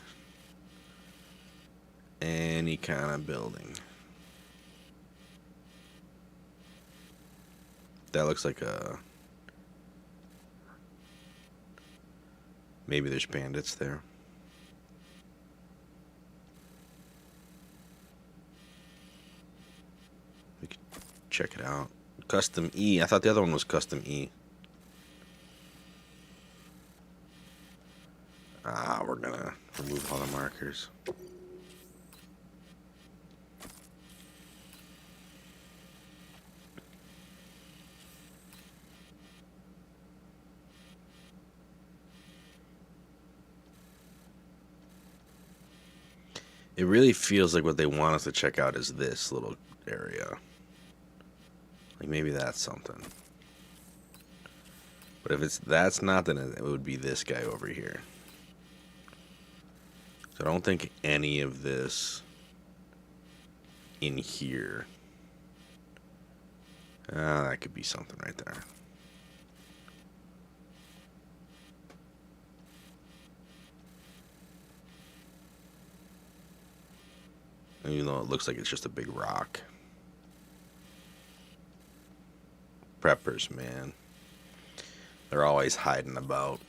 Any kind of building. That looks like a... Maybe there's bandits there. We could check it out. Custom E. I thought the other one was custom E. We're gonna remove all the markers. It really feels like what they want us to check out is this little area. Like maybe that's something. But if that's not, then it would be this guy over here. So I don't think any of this in here. That could be something right there. Even though it looks like it's just a big rock. Preppers, man. They're always hiding about.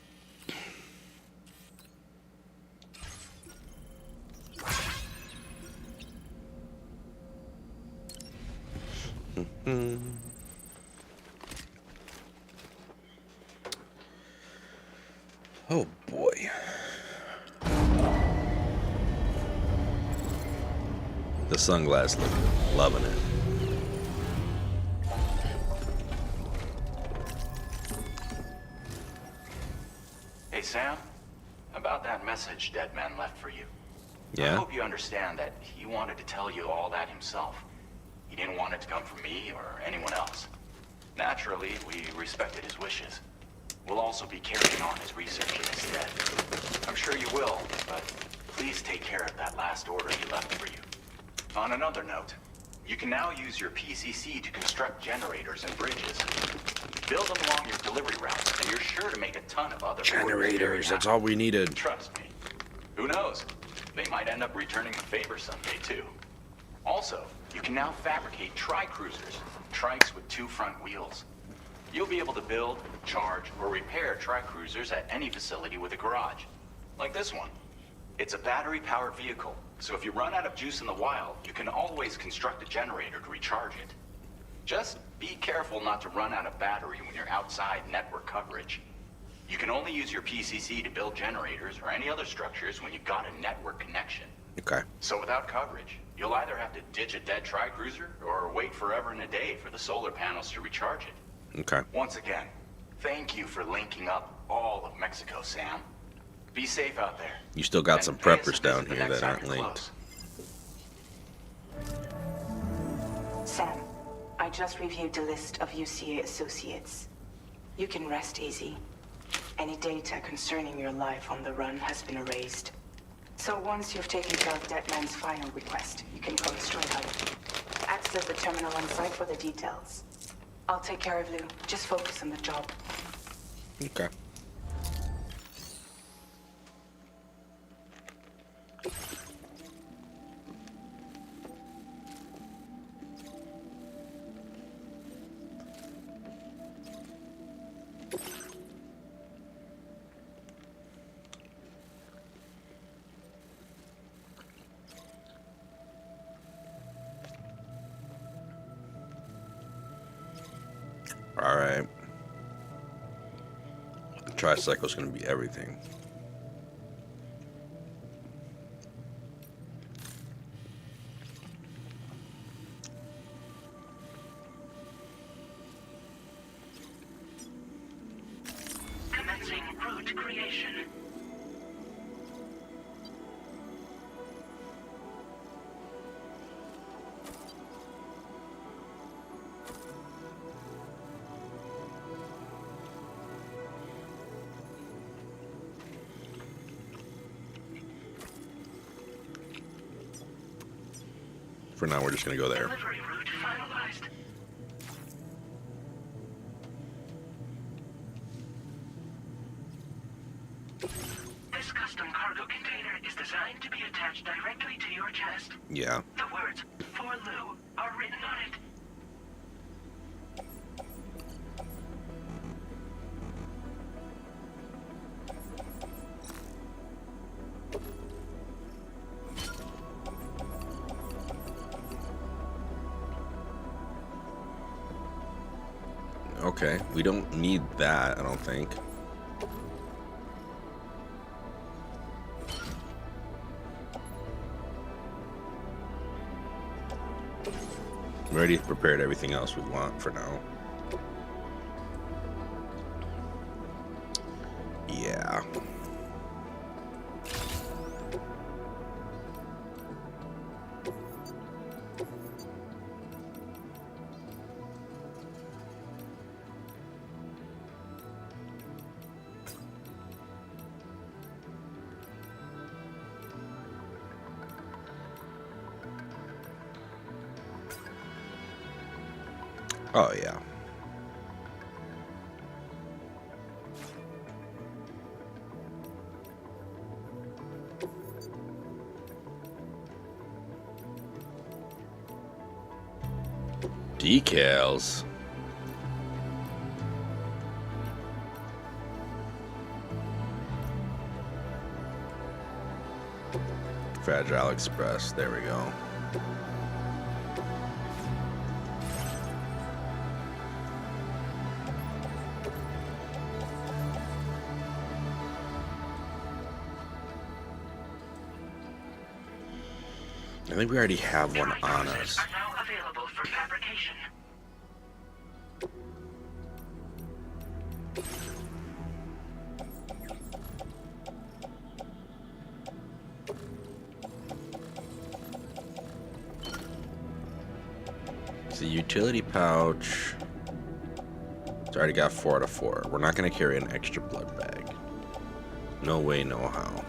Oh boy. The sunglass look, loving it. Hey, Sam. About that message Deadman left for you. I Yeah? hope you understand that he wanted to tell you all that himself. He didn't want it to come from me or anyone else. Naturally, we respected his wishes. We'll also be carrying on his research instead. I'm sure you will, but please take care of that last order he left for you. On another note, you can now use your PCC to construct generators and bridges. Build them along your delivery routes, and you're sure to make a ton of other Generators, that's all we needed. Trust me. Who knows? They might end up returning the favor someday, too. Also, you can now fabricate tri-cruisers, trikes with 2 front wheels. You'll be able to build, charge, or repair tri-cruisers at any facility with a garage. Like this one. It's a battery-powered vehicle, so if you run out of juice in the wild, you can always construct a generator to recharge it. Just be careful not to run out of battery when you're outside network coverage. You can only use your PCC to build generators or any other structures when you've got a network connection. Okay. So without coverage, you'll either have to ditch a dead tri-cruiser or wait forever and a day for the solar panels to recharge it. Okay. Once again, thank you for linking up all of Mexico, Sam. Be safe out there. You still got And some pay us a preppers visit down the here next that time aren't you're linked. close. Sam, I just reviewed the list of UCA associates. You can rest easy. Any data concerning your life on the run has been erased. So once you've taken care of Deadman's final request, you can go straight out. Access the terminal on site for the details. I'll take care of Lou. Just focus on the job. Okay. All right. The tricycle's gonna be everything. Commencing route creation. For now, we're just gonna go there. Delivery route finalized. This custom cargo container is designed to be attached directly to your chest. Yeah. The words, "For Lou," are written on it. Okay. We don't need that, I don't think. We already prepared everything else we want for now. Yeah. Oh, yeah. Decals. Fragile Express. There we go. I think we already have one on us. Are now available for fabrication. It's a utility pouch. It's already got 4 out of 4. We're not gonna carry an extra blood bag. No way, no how.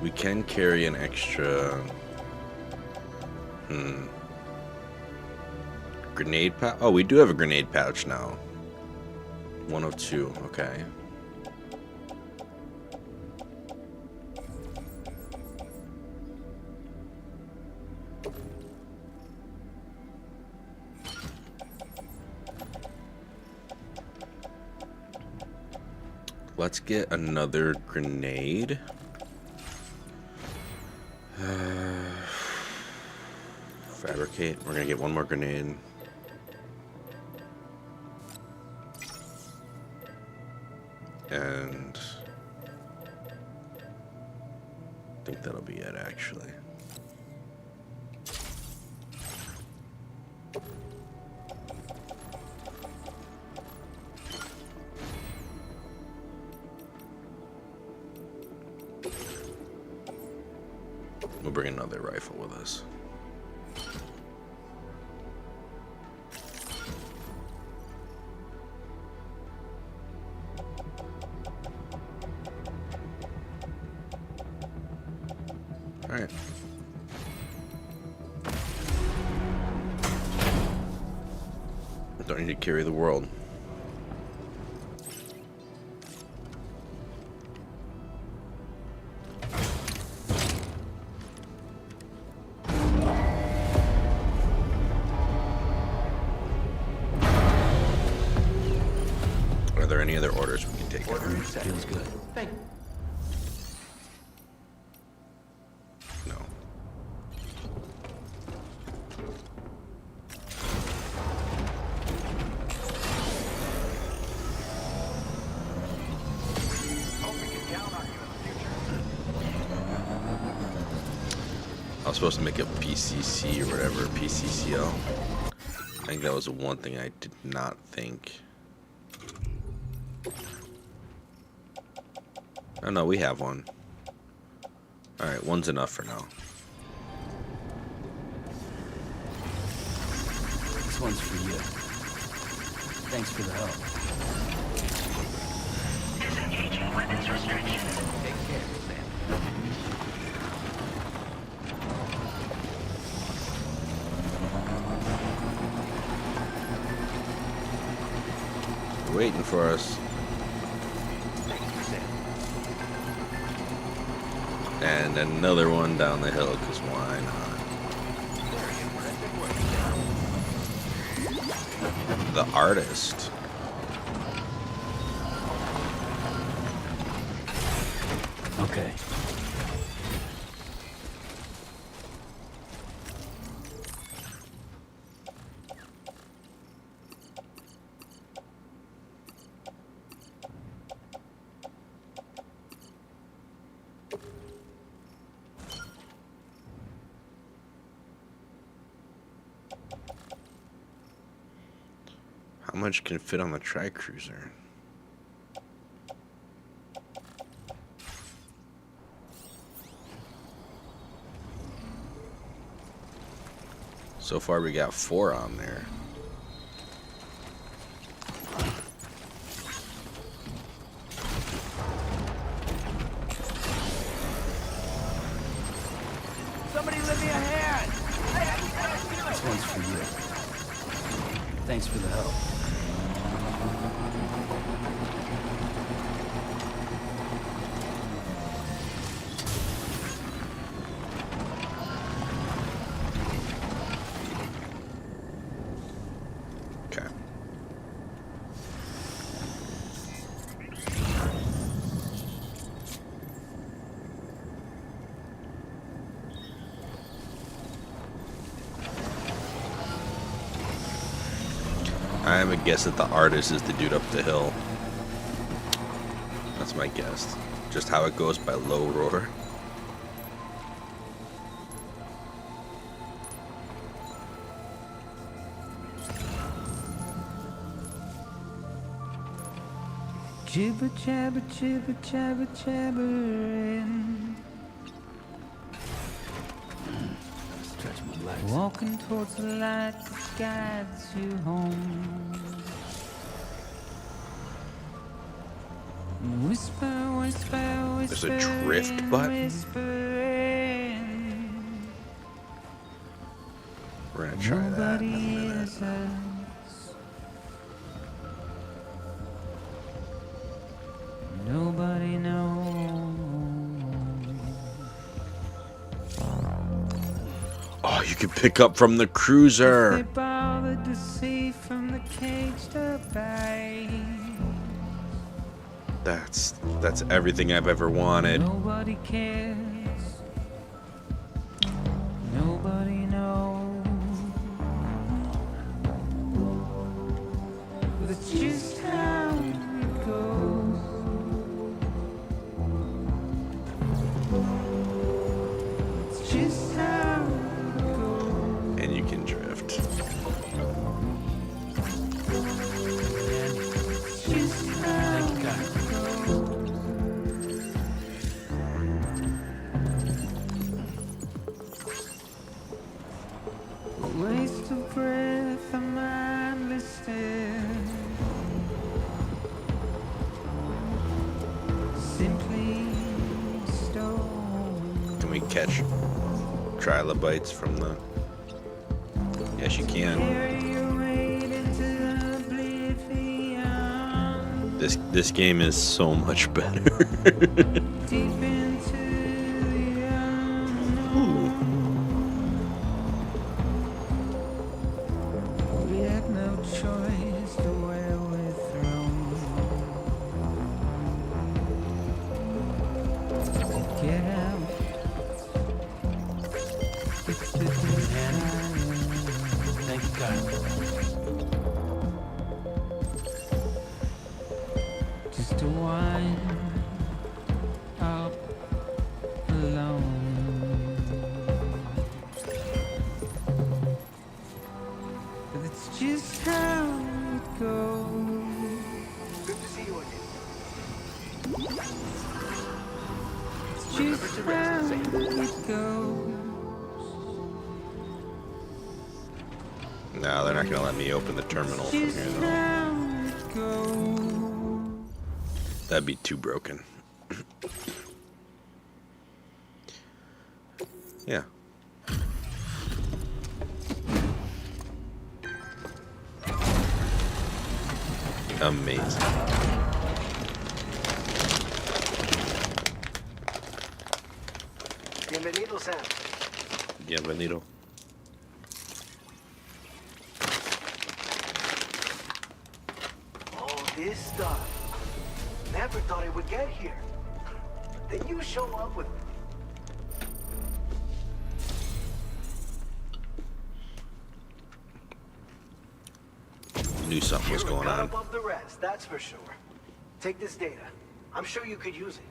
We can carry an extra... Grenade pouch? Oh, we do have a grenade pouch now. 1 of 2, okay. Let's get another grenade. Fabricate. We're gonna get 1 more grenade. And I think that'll be it, actually. We'll bring another rifle with us. All right. Don't need to carry the world. Are there any other orders we can take? Feels good. Thank you. No. I was supposed to make a PCC or whatever, PCCL. I think that was the one thing I did not think. Oh no, we have one. Alright, 1's enough for now. This one's for you. Thanks for the help. Disengaging weapons restrictions. Take care, Sam. They're waiting for us. And another one down the hill, because why not? The artist. Okay. How much can fit on the tri-cruiser? So far we got 4 on there. Somebody lend me a hand! This one's for you. Thanks for the help. Okay. I have a guess that the artist is the dude up the hill. That's my guess. Just how it goes by low roar. Jibber jabber jibber jabber jabbering. Stretch my legs. Walking towards the light that guides you home. Whisper, whisper, whisper. There's a drift button. Whispering. We're gonna try that in a minute. Nobody us. Nobody knows. Oh, you can pick up from the cruiser. They bothered to see from the caged up eyes. That's everything I've ever wanted. Nobody cares. Nobody knows. That's just how it goes. It's just how it goes. And you can drift. It's just how it goes. Waste of breath, a mindless stare. Simply stone. Can we catch trilobites from the... Yes, you can. Carry your weight into oblivion. This game is so much better. Deep into the unknown. We had no choice to where we're thrown. Get out. It's the design. Thank you, God. Just to wind up alone. But it's just how it goes. Good to see you again. It's just how it goes. No, they're not gonna let me open the terminal from Just here though. how it goes. That'd be too broken. Yeah. Amazing. Bienvenido, Sam. Bienvenido. All this stuff. Never thought it would get here. Then you show up with... Knew something was You're going a cut on. above the rest, that's for sure. Take this data. I'm sure you could use it.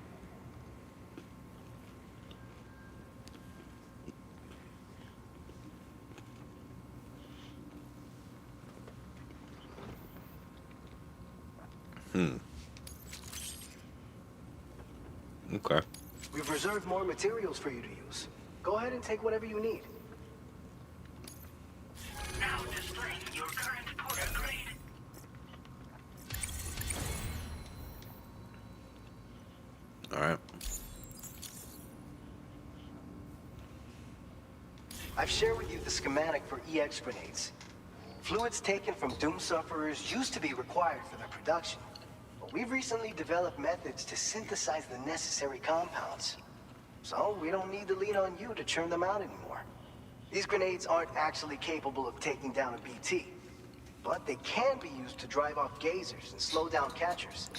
Okay. We've reserved more materials for you to use. Go ahead and take whatever you need. Now displaying your current porter grade. All right. I've shared with you the schematic for EX grenades. Fluids taken from Doom sufferers used to be required for their production. But we've recently developed methods to synthesize the necessary compounds. So we don't need to lean on you to churn them out anymore. These grenades aren't actually capable of taking down a BT, but they can be used to drive off gazers and slow down catchers.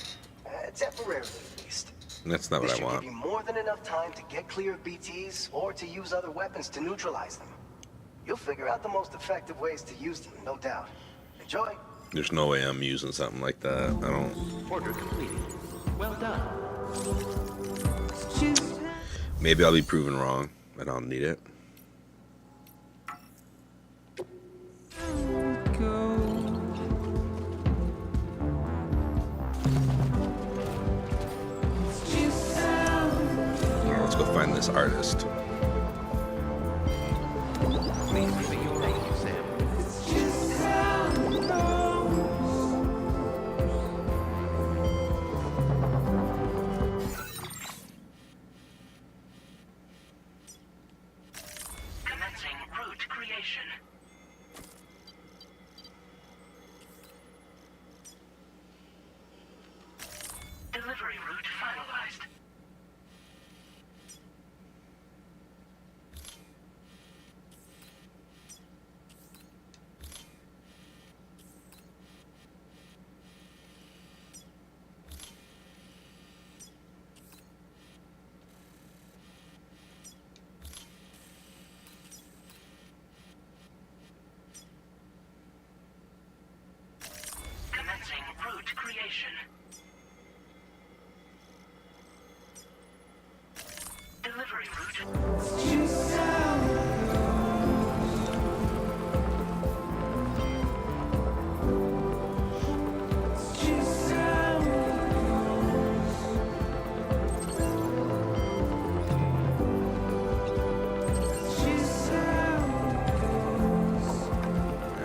Temporarily, at least. That's not what This I should want. give you more than enough time to get clear of BTs or to use other weapons to neutralize them. You'll figure out the most effective ways to use them, no doubt. Enjoy. There's no way I'm using something like that. I don't. Order completed. Well done. It's just Maybe I'll be proven wrong. I don't need it. how it goes. this artist. Please leave your thank you, Sam. Commencing route creation. Delivery route finalized. Commencing route creation. Delivery route.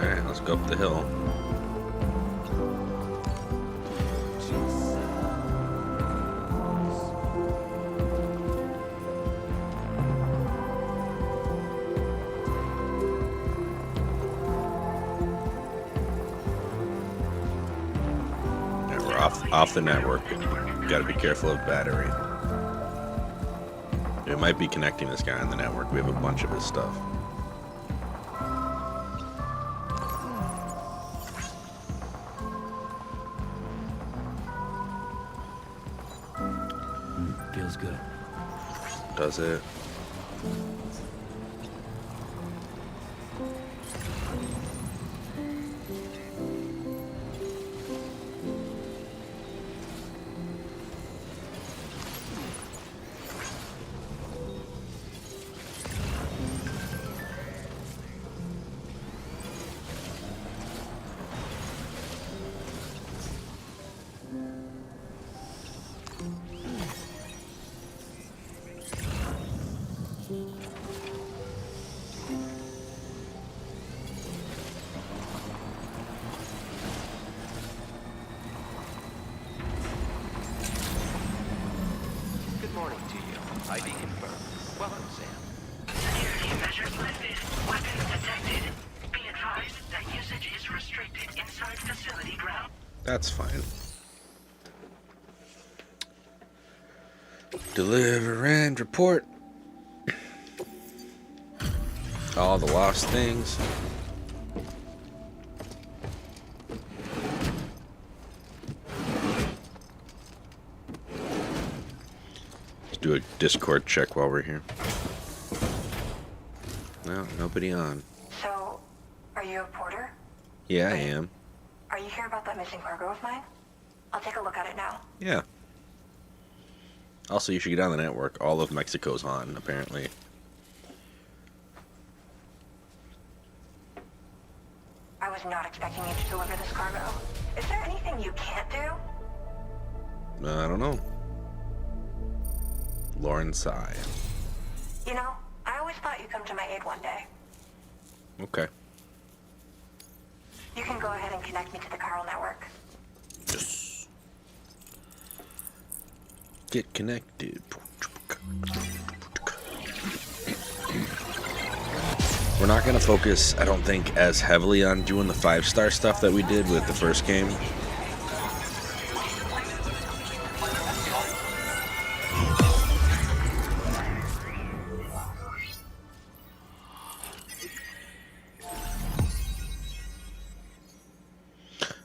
Alright, let's go up the hill. Yeah, we're off the network. Gotta be careful of battery. It might be connecting this guy on the network. We have a bunch of his stuff. Feels good. Does it? Good morning to you. ID confirmed. Welcome, Sam. Security measures lifted. Weapons detected. Be advised that usage is restricted inside facility ground. That's fine. Deliver and report. All the lost things. Let's do a Discord check while we're here. No, nobody on. So, are you a porter? Yeah, I am. Are you here about that missing cargo of mine? I'll take a look at it now. Yeah. Also, you should get on the network. All of Mexico's on, apparently. I was not expecting you to deliver this cargo. Is there anything you can't do? I don't know. Lauren Sai. You know, I always thought you'd come to my aid one day. Okay. You can go ahead and connect me to the chiral network. Yes. Get connected. We're not going to focus, I don't think, as heavily on doing the 5-star stuff that we did with the first game.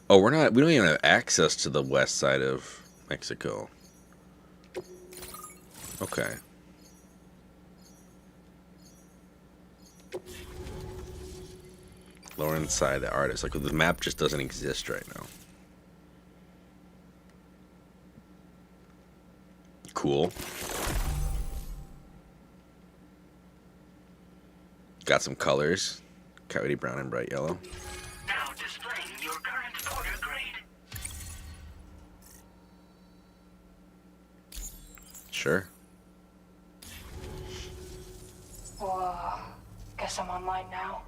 Oh, we don't even have access to the west side of Mexico. Okay. Lauren Sai, the artist. Like, the map just doesn't exist right now. Cool. Got some colors. Coyote brown and bright yellow. Now displaying your current porter grade. Sure. Whoa. Guess I'm online now.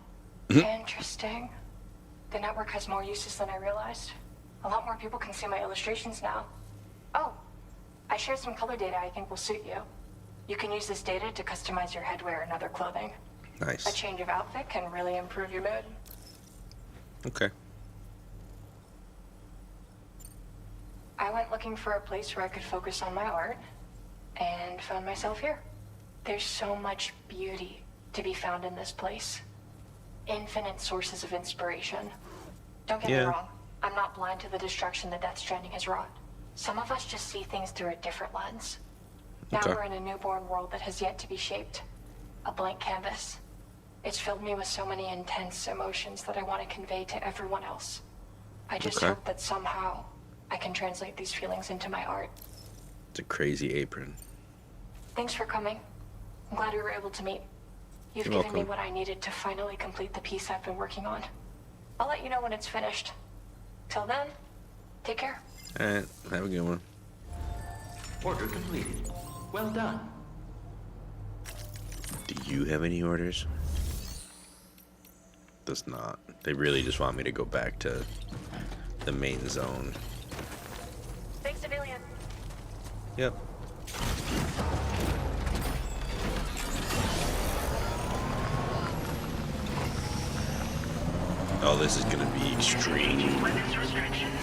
Interesting. The network has more uses than I realized. A lot more people can see my illustrations now. Oh, I shared some color data I think will suit you. You can use this data to customize your headwear and other clothing. Nice. A change of outfit can really improve your mood. Okay. I went looking for a place where I could focus on my art, and found myself here. There's so much beauty to be found in this place. Infinite sources of inspiration. Don't get me wrong, I'm not blind to the destruction that Death Stranding has wrought. Some of us just see things through a different lens. Now we're in a newborn world that has yet to be shaped. A blank canvas. It's filled me with so many intense emotions that I want to convey to everyone else. I just hope that somehow I can translate these feelings into my art. It's a crazy apron. Thanks for coming. I'm glad we were able to meet. You've given me what I needed to finally complete the piece I've been working on. I'll let you know when it's finished. Till then, take care. Alright, have a good one. Order completed. Well done. Do you have any orders? Does not. They really just want me to go back to the main zone. Thanks, civilian. Yep. Oh, this is gonna be extreme. Weapons restrictions.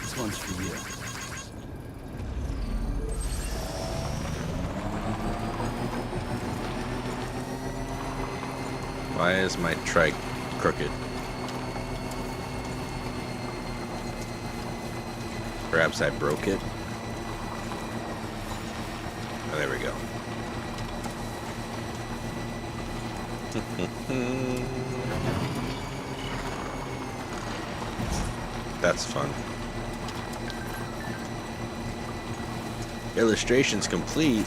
This one's for you. Why is my trike crooked? Perhaps I broke it? Oh, there we go. That's fun. Illustrations complete.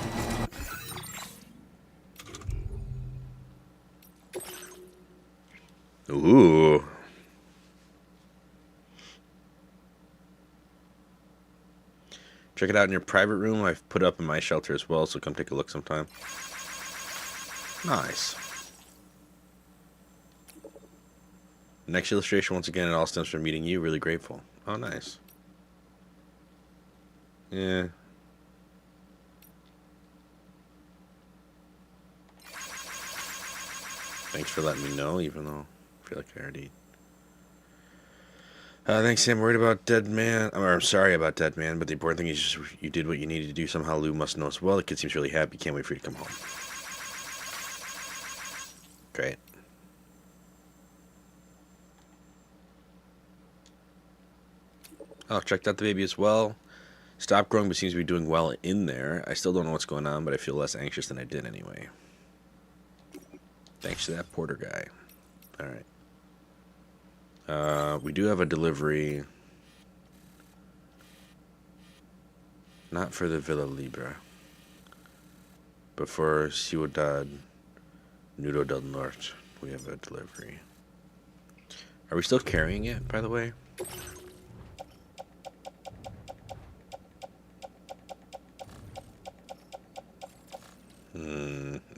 Ooh. Check it out in your private room. I've put up in my shelter as well, so come take a look sometime. Nice. Next illustration, once again, it all stems from meeting you. Really grateful. Oh, nice. Yeah. Thanks for letting me know, even though I feel like I already... thanks, Sam. Worried about Dead Man. I'm sorry about Dead Man, but the important thing is just you did what you needed to do. Somehow Lou must know as well. The kid seems really happy. Can't wait for you to come home. Great. Oh, checked out the baby as well. Stopped growing, but seems to be doing well in there. I still don't know what's going on, but I feel less anxious than I did anyway. Thanks to that porter guy. Alright. We do have a delivery. Not for the Villa Libra, but for Ciudad Nudo del Norte. We have a delivery. Are we still carrying it, by the way?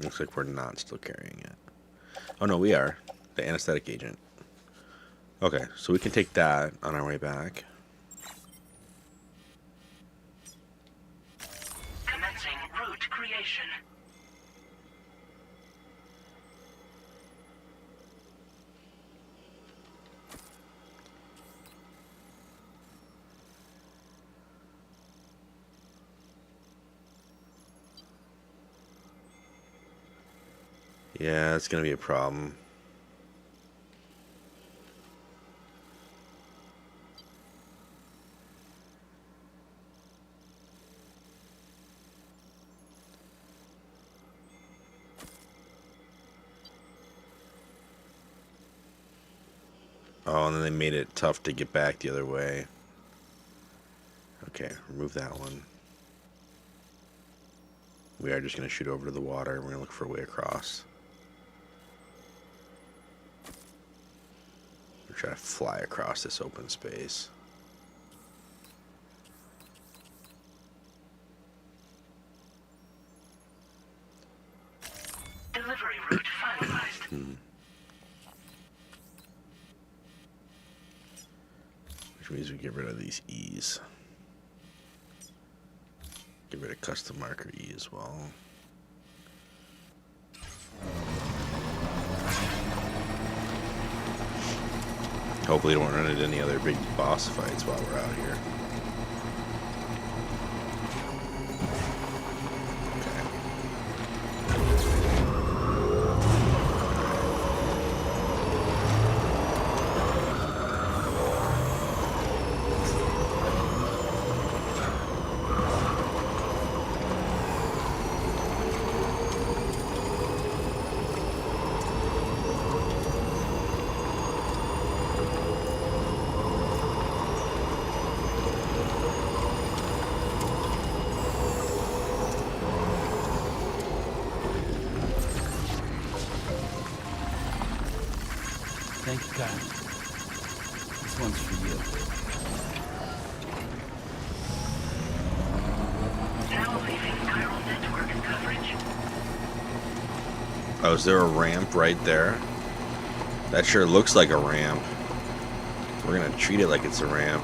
Looks like we're not still carrying it. Oh no, we are. The anesthetic agent. Okay, so we can take that on our way back. Commencing route creation. Yeah, it's gonna be a problem. Oh, and then they made it tough to get back the other way. Okay, remove that one. We are just going to shoot over to the water, and we're going to look for a way across. We're trying to fly across this open space. Delivery route finalized. Which means we get rid of these E's. Get rid of custom marker E as well. Hopefully don't run into any other big boss fights while we're out here. Thank you, God. This one's for you. Now leaving viral network coverage. Oh, is there a ramp right there? That sure looks like a ramp. We're gonna treat it like it's a ramp.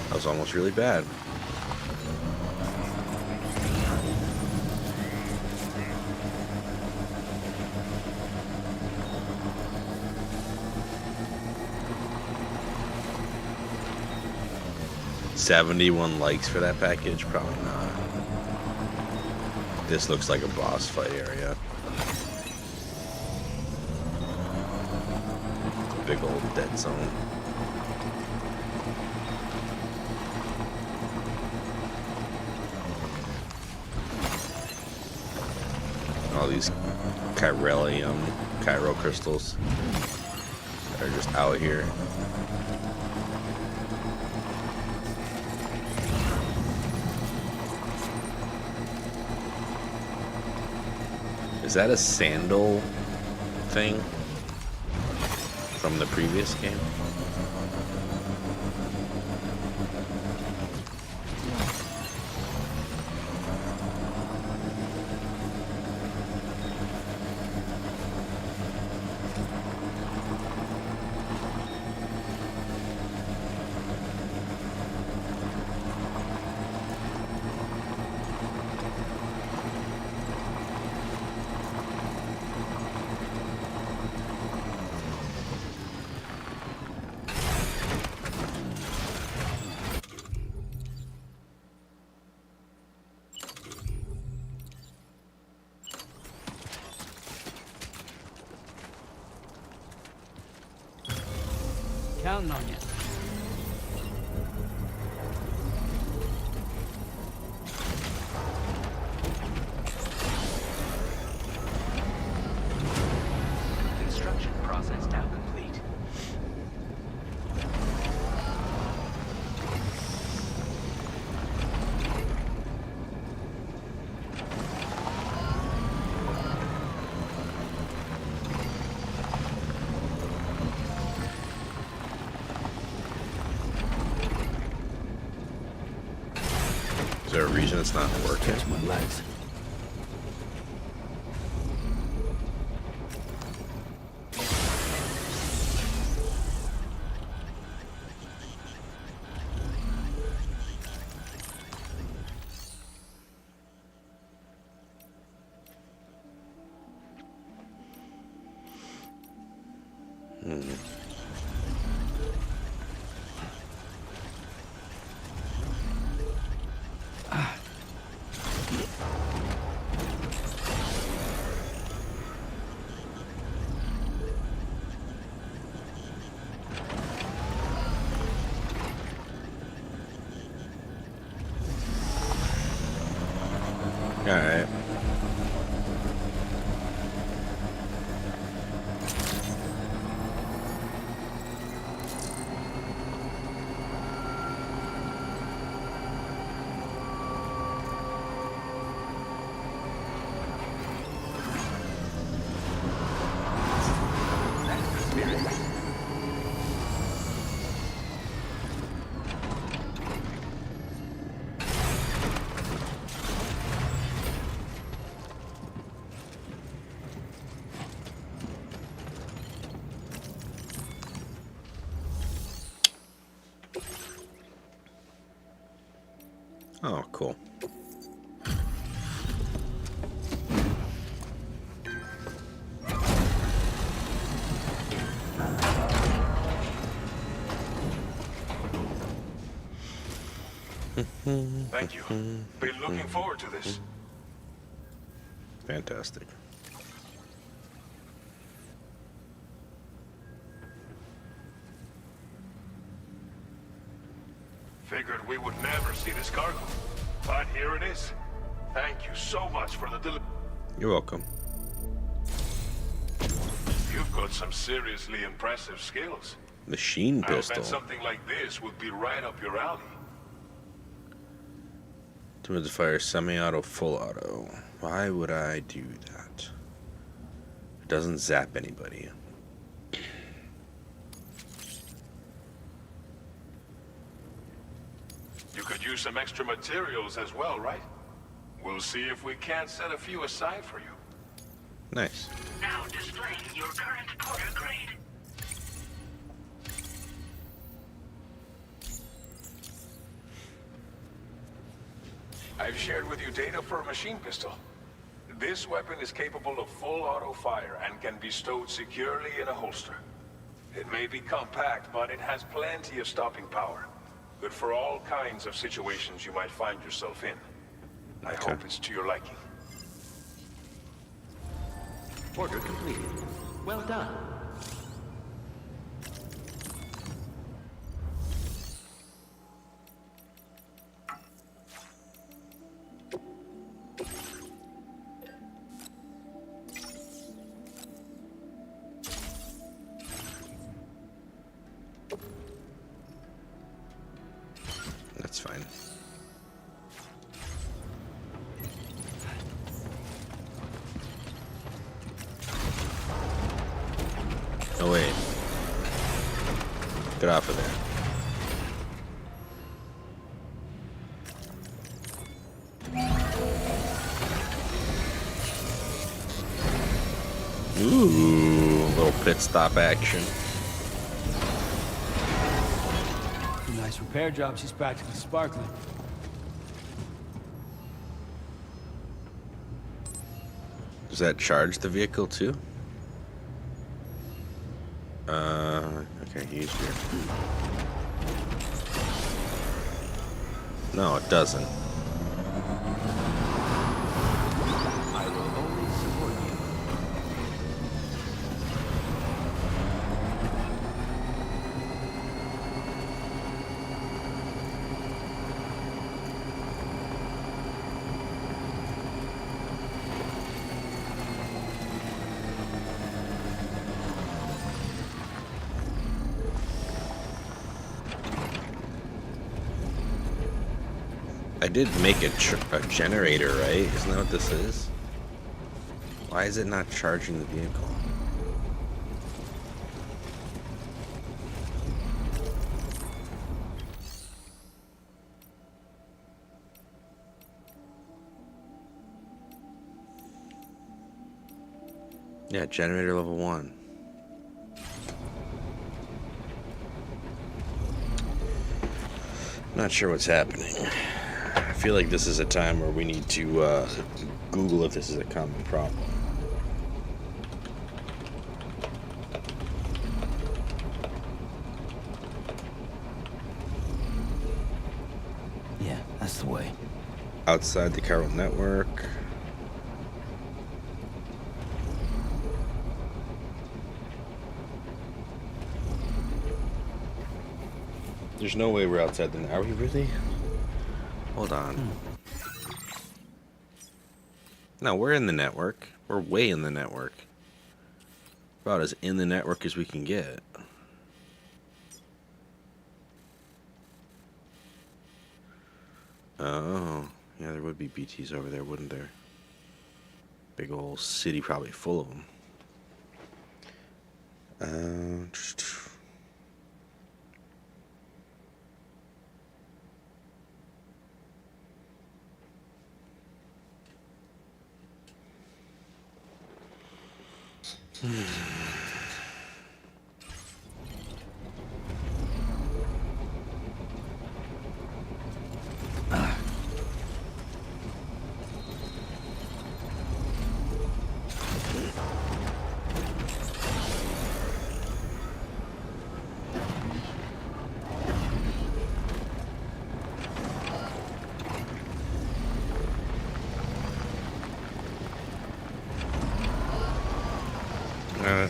That was almost really bad. $71 likes for that package? Probably not. This looks like a boss fight area. It's a big old dead zone. All these Cairo crystals that are just out here. Is that a sandal thing from the previous game? Counting on you. Construction process now complete. Is there a reason it's not working? Catch my legs. Oh, cool. Thank you. Been looking forward to this. Fantastic. Figured we would never see this cargo. But here it is. Thank you so much for the delivery. You're welcome. You've got some seriously impressive skills. Machine I pistol. bet something like this would be right up your alley. To fire semi-auto, full auto. Why would I do that? It doesn't zap anybody. You could use some extra materials as well, right? We'll see if we can't set a few aside for you. Nice. Now displaying your current Porter grade. I've shared with you data for a machine pistol. This weapon is capable of full auto fire and can be stowed securely in a holster. It may be compact, but it has plenty of stopping power. Good for all kinds of situations you might find yourself in. I hope it's to your liking. Order completed. Well done. That's fine. Oh wait. Get off of there. Ooh, little pit stop action. Nice repair job. She's practically sparkling. Does that charge the vehicle too? Okay, use your... No, it doesn't. I will only support you. I did make a generator, right? Isn't that what this is? Why is it not charging the vehicle? Yeah, generator level 1. Not sure what's happening. I feel like this is a time where we need to Google if this is a common problem. Yeah, that's the way. Outside the chiral network. There's no way we're outside the... Are we really? Hold on. No, we're in the network. We're way in the network. About as in the network as we can get. Oh. Yeah, there would be BTs over there, wouldn't there? Big old city probably full of them. Uh,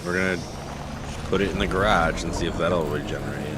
we're gonna put it in the garage and see if that'll regenerate it.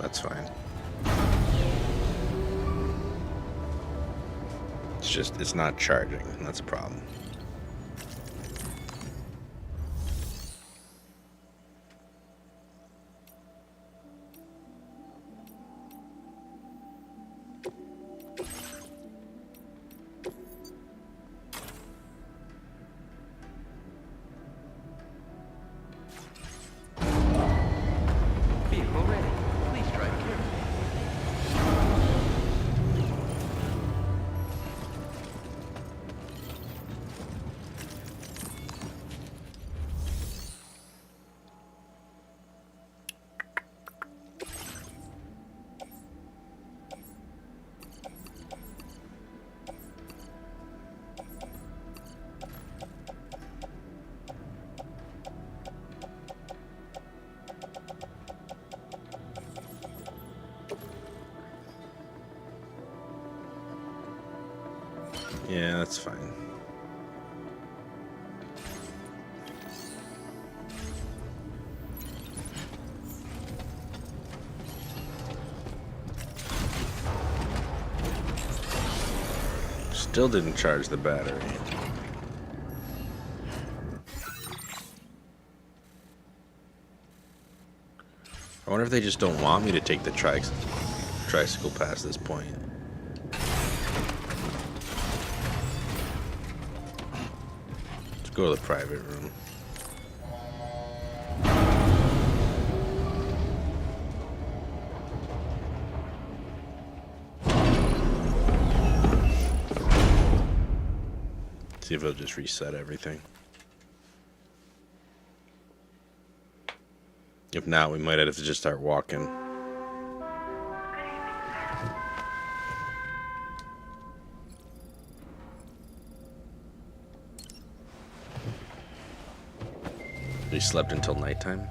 That's fine. It's just, it's not charging. That's a problem. Vehicle ready. Please drive carefully. Yeah, that's fine. Still didn't charge the battery. I wonder if they just don't want me to take the tricycle past this point. Let's go to the private room. See if it'll just reset everything. If not, we might have to just start walking. We slept until nighttime.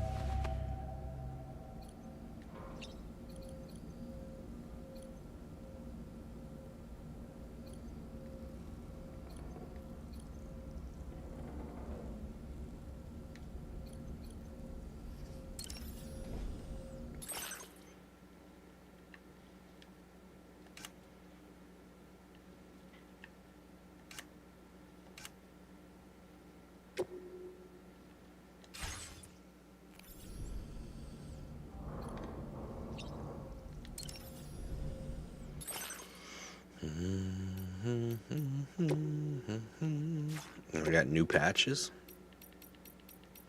We got new patches?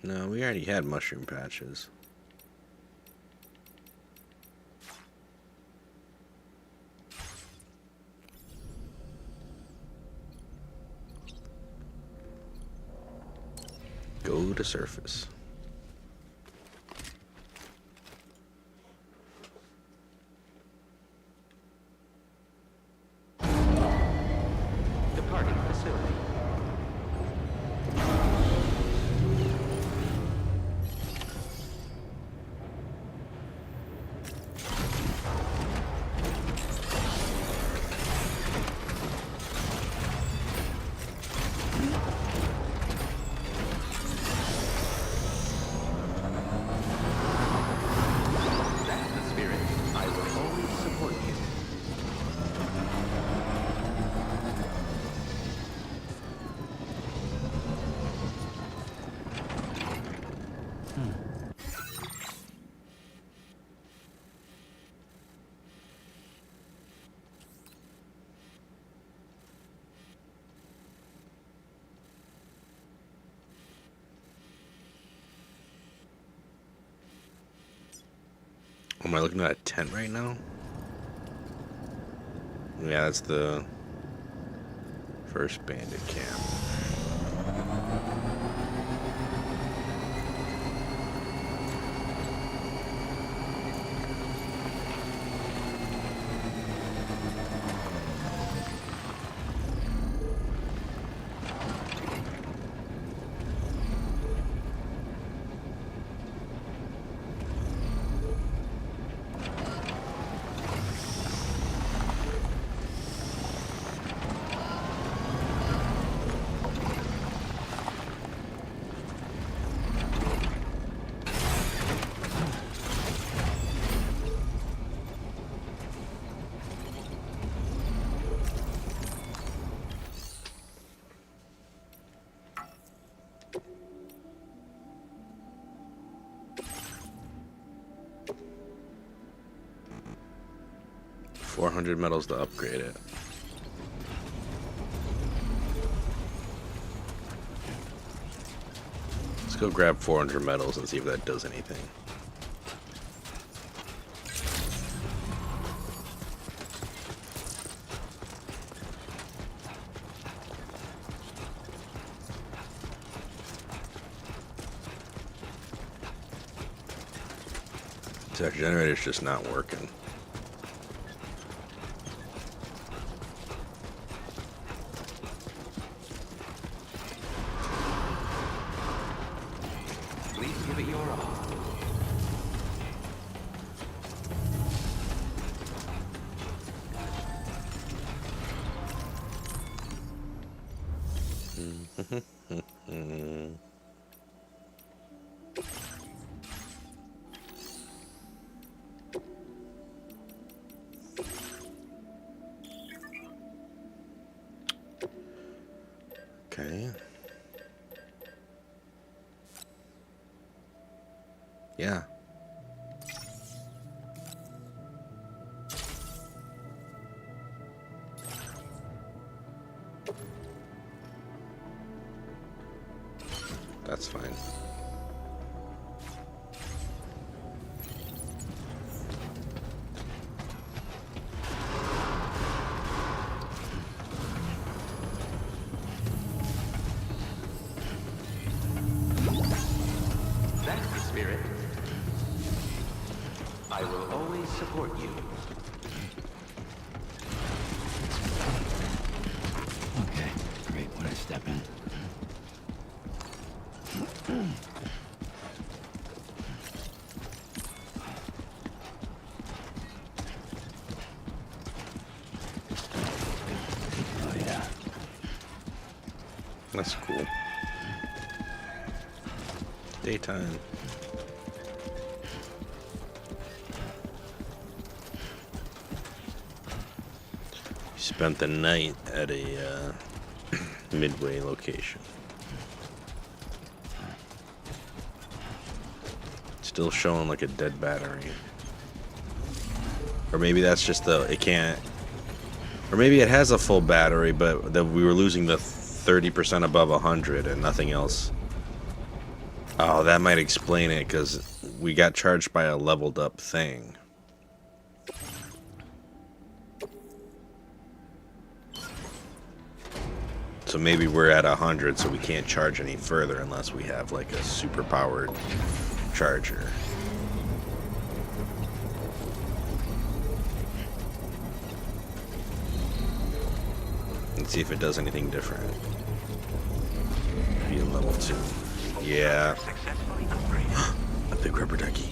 No, we already had mushroom patches. Low to surface. Departing facility. That's the spirit. I will always support you. Am I looking at a tent right now? Yeah, that's the first bandit camp. $400 medals to upgrade it. Let's go grab 400 medals and see if that does anything. That generator's just not working. Please give it your all. Okay. Yeah. That's fine. That's the spirit. I will always support you. Okay, great. When I step in. Oh yeah. That's cool. Daytime. Spent the night at a midway location. Still showing like a dead battery. Or maybe that's just it can't. Or maybe it has a full battery, but that we were losing the 30% above 100 and nothing else. Oh, that might explain it, because we got charged by a leveled up thing. So maybe we're at 100, so we can't charge any further unless we have like a super powered charger. Let's see if it does anything different. Be level 2. Yeah. A big rubber ducky.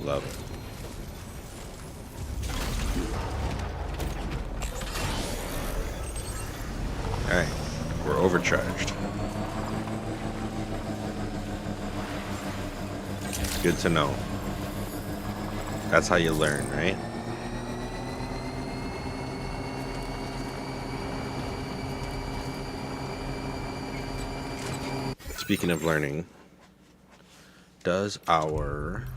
Love it. Alright, we're overcharged. Good to know. That's how you learn, right? Speaking of learning, does our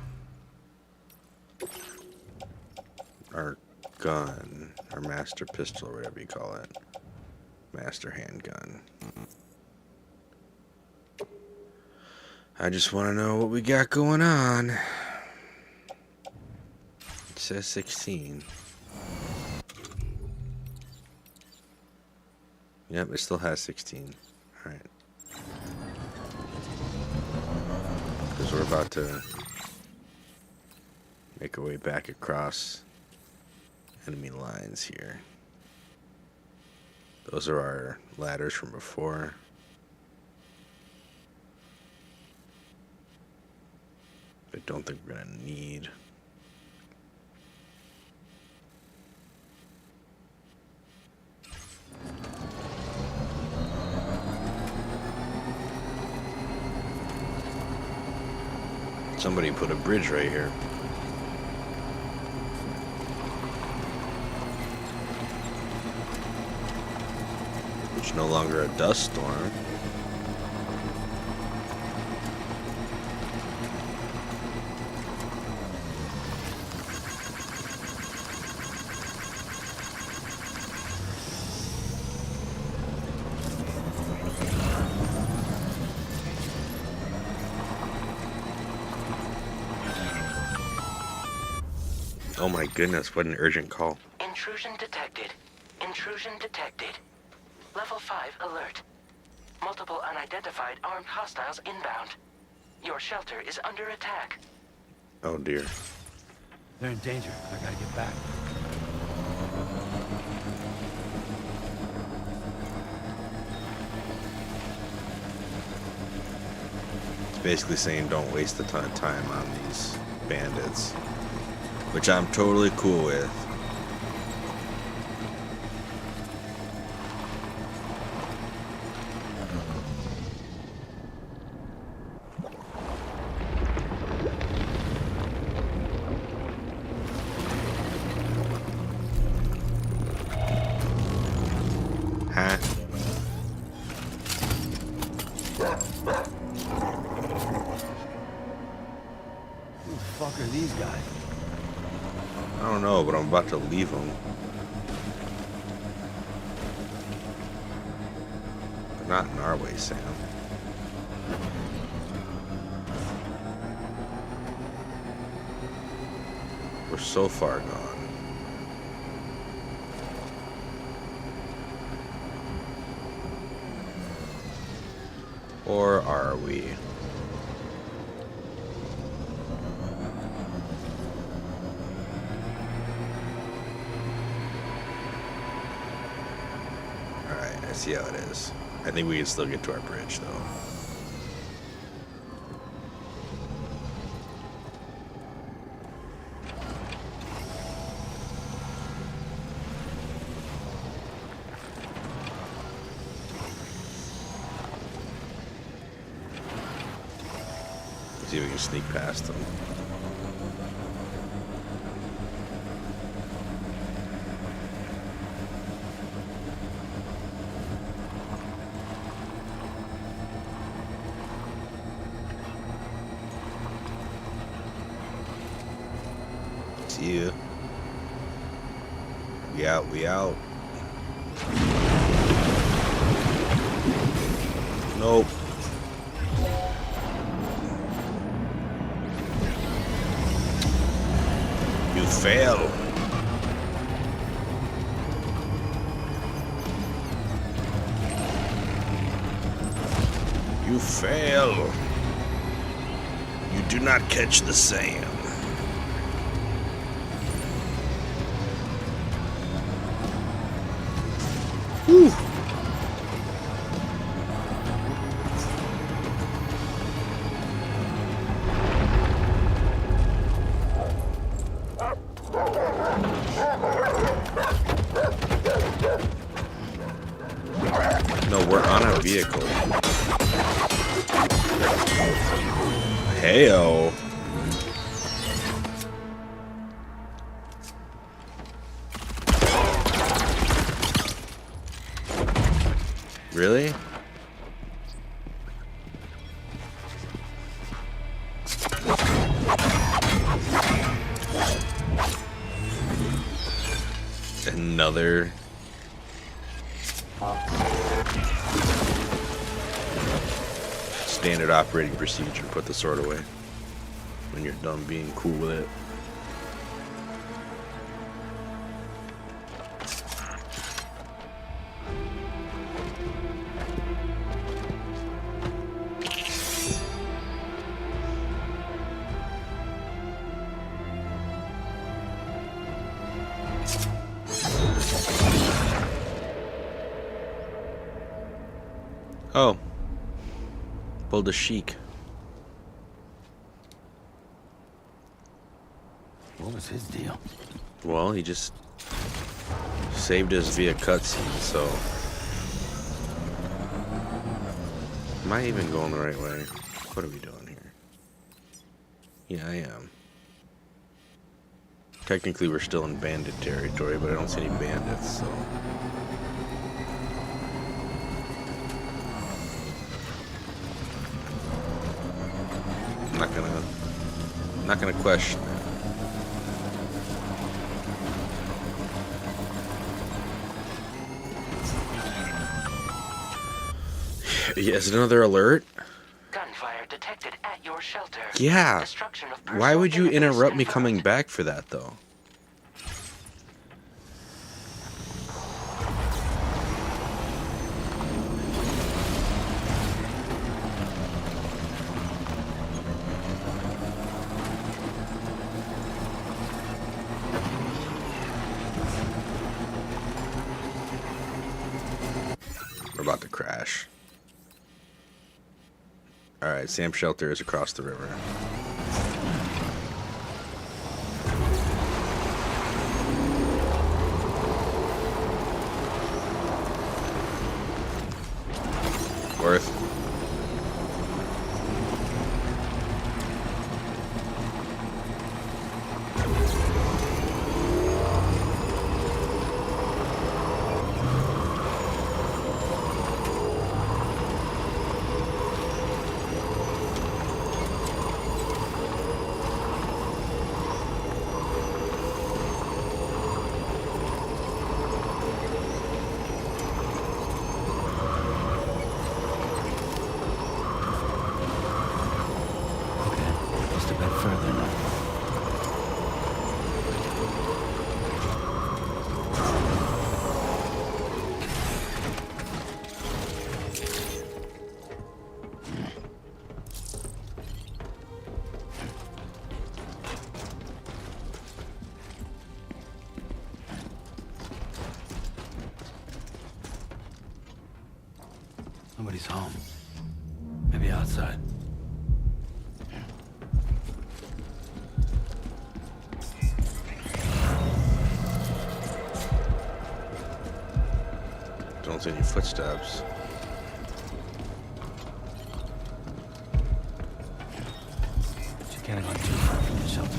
gun, our master pistol, or whatever you call it, master handgun. I just want to know what we got going on. It says 16. Yep, it still has 16. Alright. Because we're about to make our way back across enemy lines here. Those are our ladders from before. I don't think we're gonna need. Somebody put a bridge right here. It's no longer a dust storm. Oh my goodness, what an urgent call. Intrusion detected. Intrusion detected. Level 5 alert. Multiple unidentified armed hostiles inbound. Your shelter is under attack. Oh dear. They're in danger. I gotta get back. It's basically saying don't waste a ton of time on these bandits, which I'm totally cool with. Huh? Who the fuck are these guys? I don't know, but I'm about to leave them. They're not in our way, Sam. We're so far gone. Or are we? Alright, I see how it is. I think we can still get to our bridge, though. See if we can sneak past them. See ya. We out, we out. Nope. You fail. You fail. You do not catch the sand. Whew. No, we're on a vehicle. Heyo. Really? Another. Standard operating procedure. Put the sword away when you're done being cool with it. Oh. Pulled a chic. What was his deal? Well, he just saved us via cutscene, so. Am I even going the right way? What are we doing here? Yeah, I am. Technically, we're still in bandit territory, but I don't see any bandits, so. I'm not gonna question that. Yeah, is it another alert? Gunfire detected at your shelter. Yeah. Destruction of Why would you personal interrupt me effects coming back for that, though? We're about to crash. Alright, Sam's shelter is across the river. Worth. Just a bit further now. Nobody's home. Maybe outside. Don't see any footsteps. She can't have gone too far from the shelter.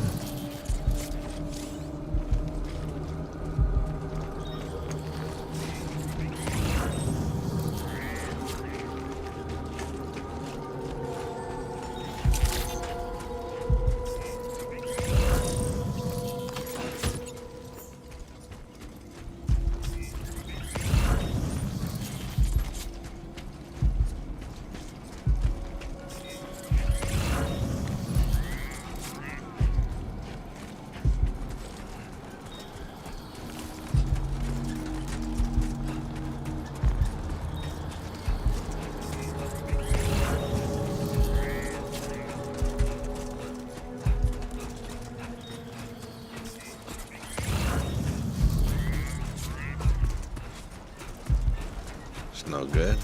It's no good.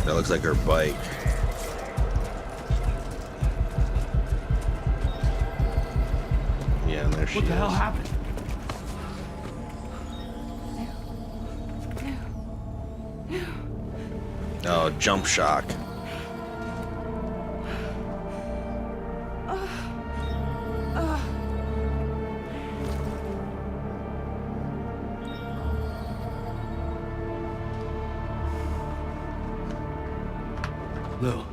That looks like her bike. Yeah, and there she is. What the hell happened? Oh, jump shock. Lil.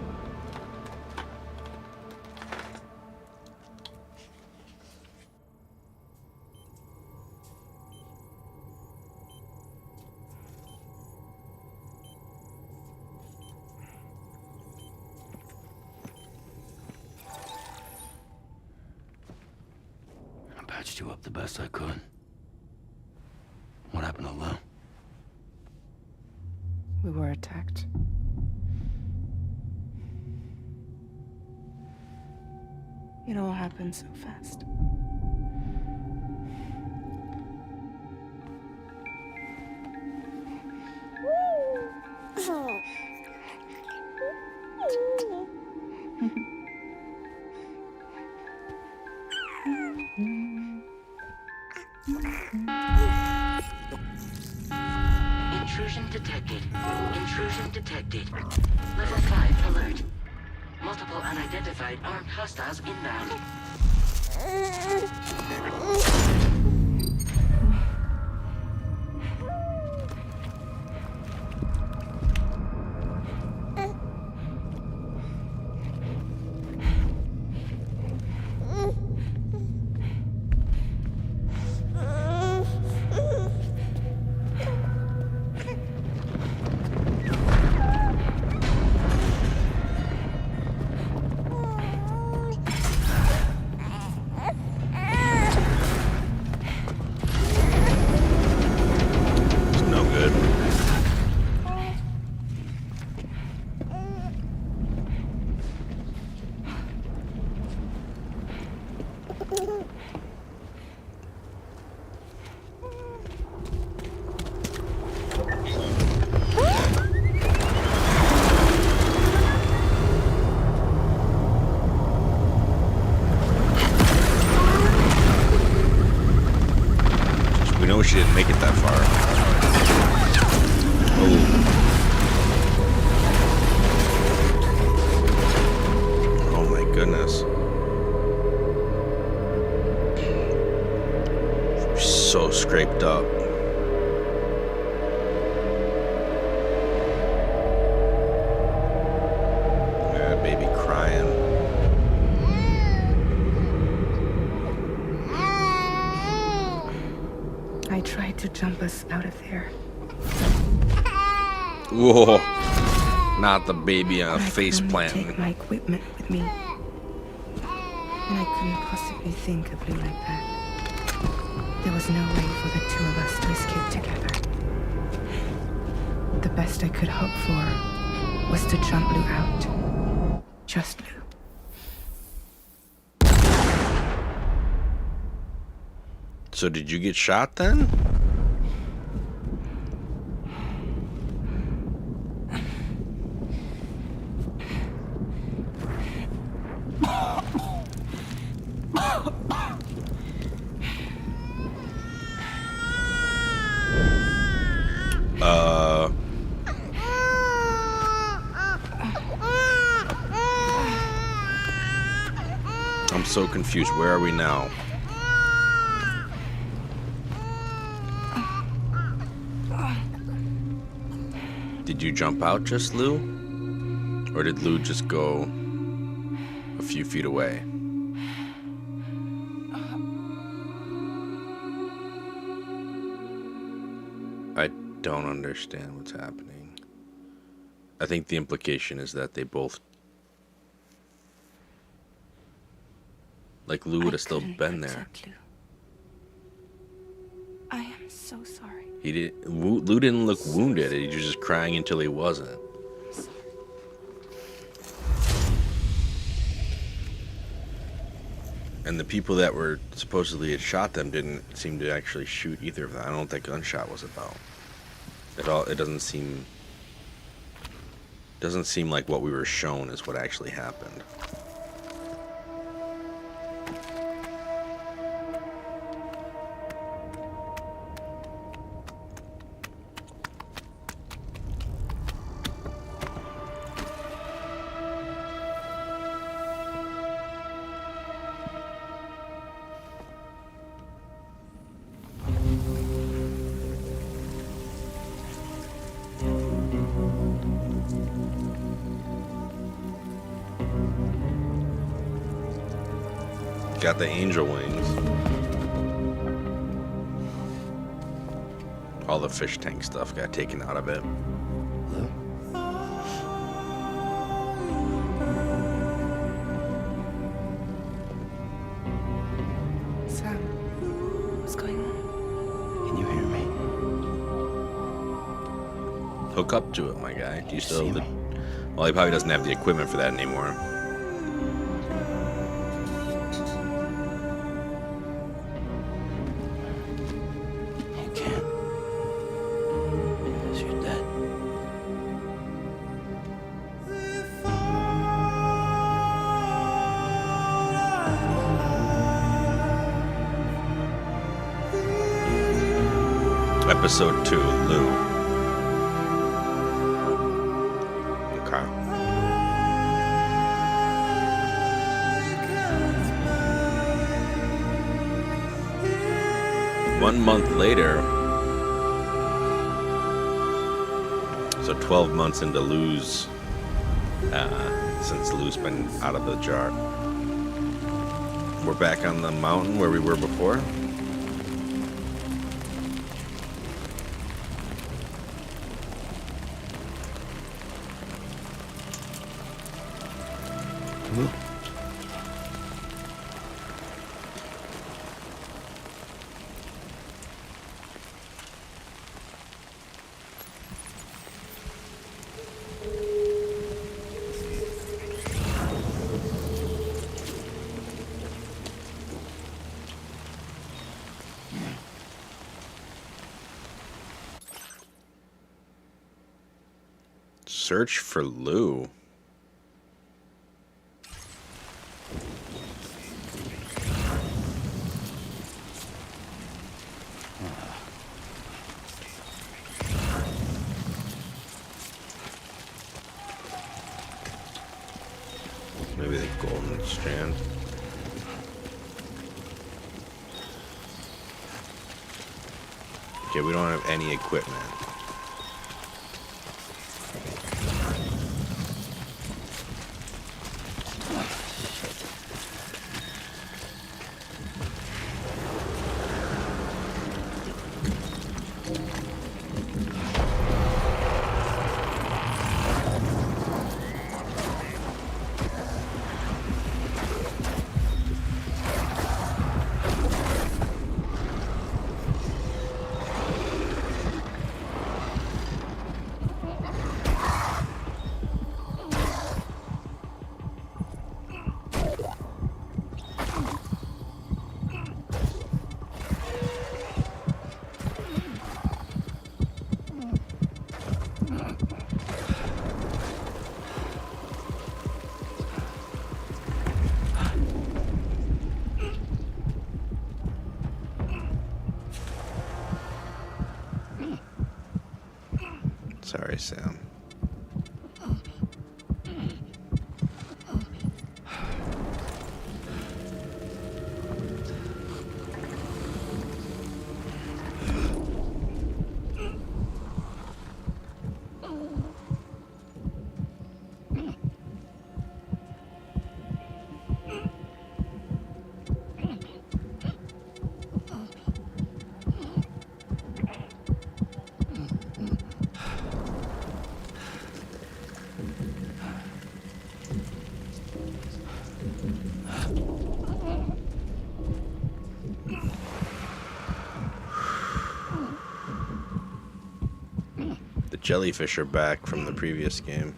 I patched you up the best I could. What happened to Lil? We were attacked. It all happened so fast. Intrusion detected. Intrusion detected. Level 5 alert. Multiple unidentified armed hostiles inbound. We know she didn't make it that far. Oh my goodness. So scraped up. Yeah, baby crying. I tried to jump us out of there. Whoa. Not the baby on face I planting. couldn't take my equipment with me. And I couldn't possibly think of Lou like that. There was no way for the two of us to escape together. The best I could hope for was to jump Lou out. Just Lou. So did you get shot then? I'm so confused. Where are we now? Did you jump out just, Lou? Or did Lou just go a few feet away? I don't understand what's happening. I think the implication is that they both... Like, Lou would have still been there. Lou. I am so sorry. Lou didn't look wounded. He was just crying until he wasn't. And the people that were supposedly had shot them didn't seem to actually shoot either of them. I don't think gunshot was about. It doesn't seem like what we were shown is what actually happened. Got the angel wings. All the fish tank stuff got taken out of it. Sam, what's going on? Can you hear me? Hook up to it, my guy. Do you still See have the... me? Well, he probably doesn't have the equipment for that anymore. You can't. Because you're dead. Episode 2, Lou. Okay. 1 month later, so 12 months into Lou's, since Lou's been out of the jar. We're back on the mountain where we were before. Lou? Search for Lou. Maybe the golden strand. Okay, we don't have any equipment. Sorry, Sam. The jellyfish are back from the previous game.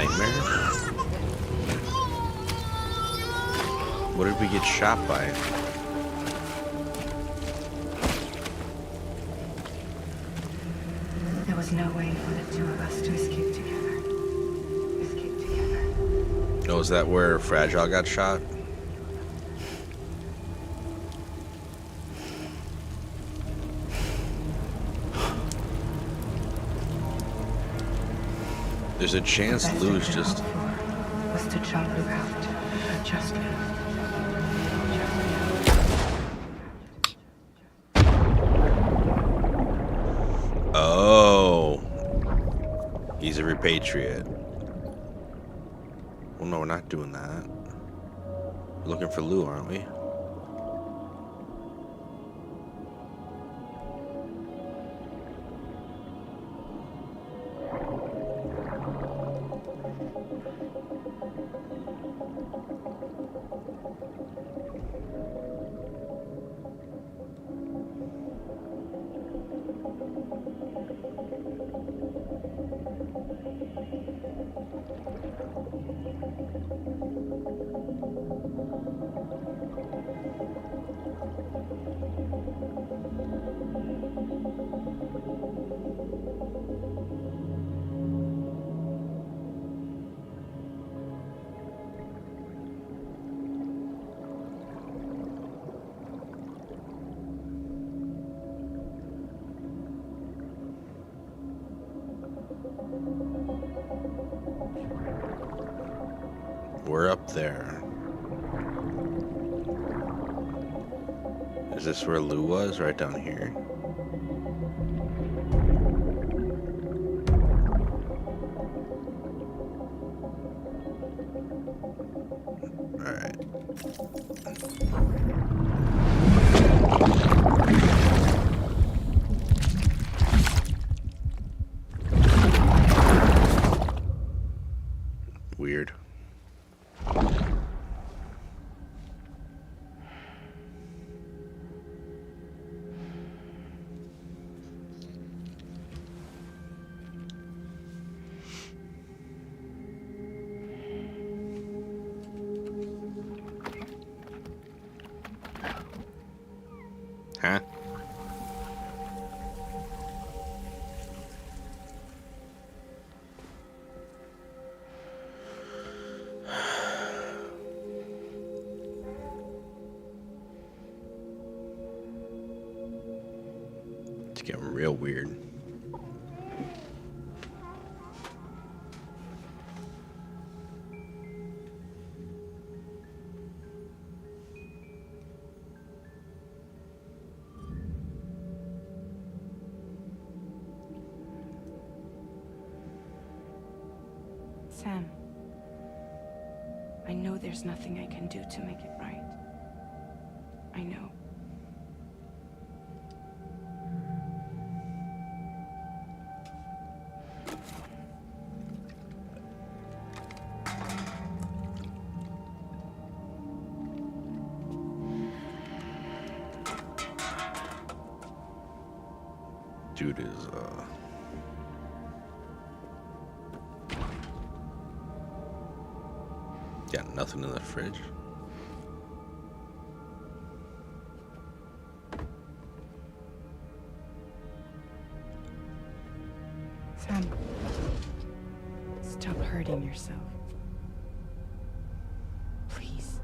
nightmare? What did we get shot by? There was no way for the two of us to escape together. Escape together. Oh, is that where Fragile got shot? There's a chance Lou's just... was to jump Lou out. Just Lou. Oh. He's a repatriate. Well, no, we're not doing that. We're looking for Lou, aren't we? We're up there. Is this where Lou was? Right down here? Alright. Weird. Huh? It's getting real weird. Sam, I know there's nothing I can do to make it right. I know. Dude is, got nothing in the fridge. Sam, stop hurting yourself. Please.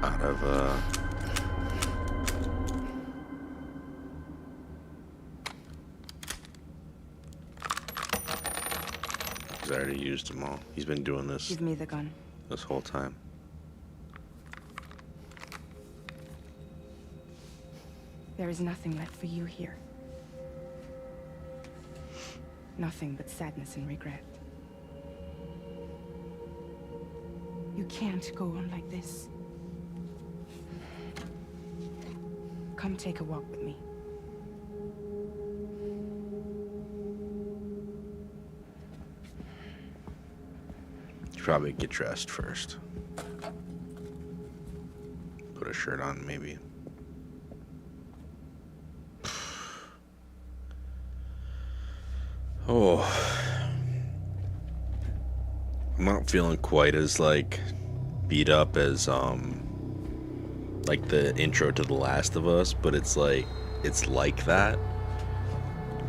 Out of, He's already used them all. He's been doing this Give me the gun. this whole time. There is nothing left for you here. Nothing but sadness and regret. You can't go on like this. Come take a walk with me. You probably get dressed first. Put a shirt on, maybe. Oh, I'm not feeling quite as like beat up as like the intro to The Last of Us, but it's like that.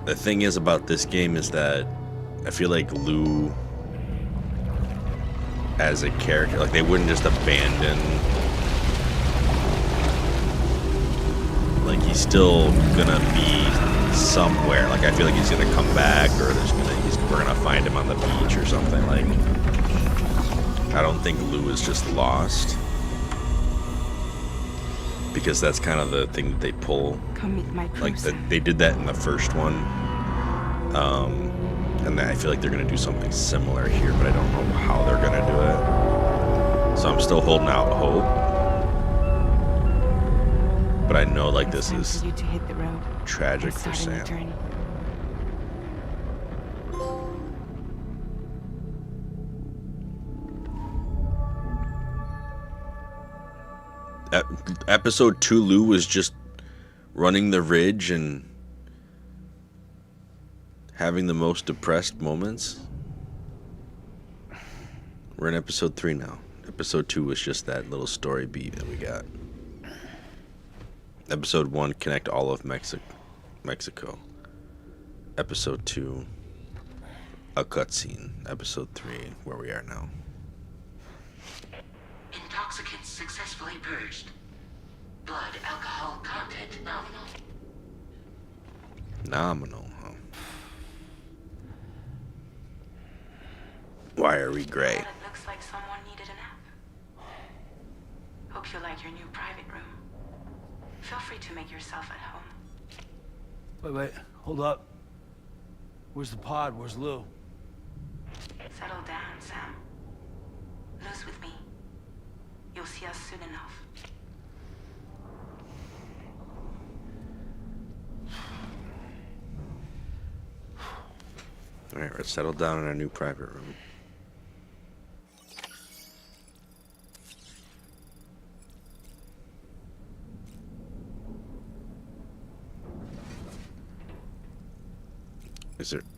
The thing is about this game is that I feel like Lou as a character, like they wouldn't just abandon, like he's still gonna be somewhere. Like I feel like he's gonna come back, or we're gonna find him on the beach or something. Like I don't think Lou is just lost, because that's kind of the thing that they pull. Like they did that in the first one, and I feel like they're gonna do something similar here, but I don't know how they're gonna do it. So I'm still holding out hope, but I know like this is tragic for Sam. Episode 2, Lou was just running the ridge and having the most depressed moments. We're in episode 3 now. Episode 2 was just that little story beat that we got. Episode 1, connect all of Mexico. Episode 2, a cutscene. Episode 3, where we are now. Intoxicants successfully purged. Blood alcohol content nominal. Nominal, huh? Why are we gray? Well, it looks like someone needed a nap. Hope you like your new private room. Feel free to make yourself at home. Wait, hold up. Where's the pod? Where's Lou? Settle down, Sam. Lou's with me. You'll see us soon enough. Alright, let's settle down in our new private room.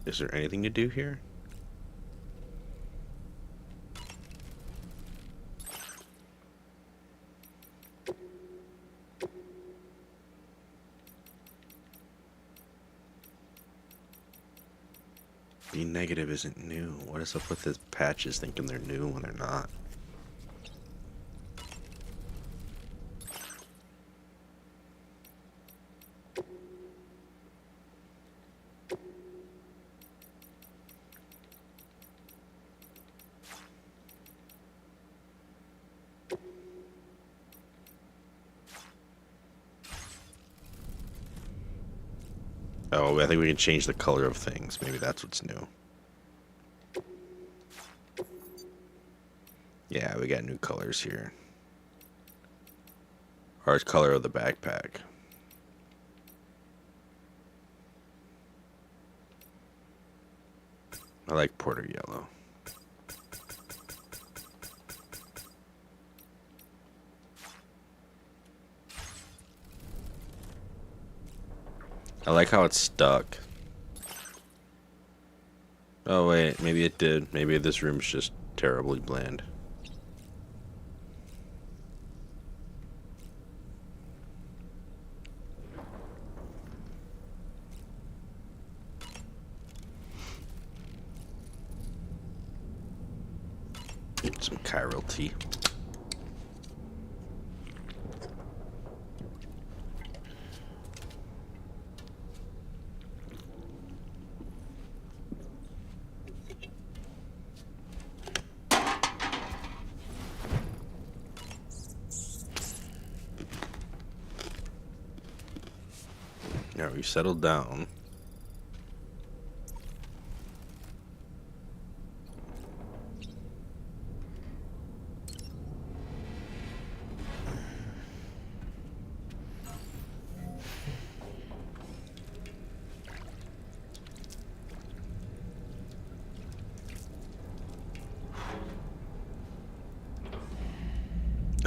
Is there anything to do here? Being negative isn't new. What is up with this patches thinking they're new when they're not? Oh, I think we can change the color of things. Maybe that's what's new. Yeah, we got new colors here. Or color of the backpack. I like porter yellow. I like how it's stuck. Oh wait, maybe it did. Maybe this room's just terribly bland. Some chiral tea. Now we settled down.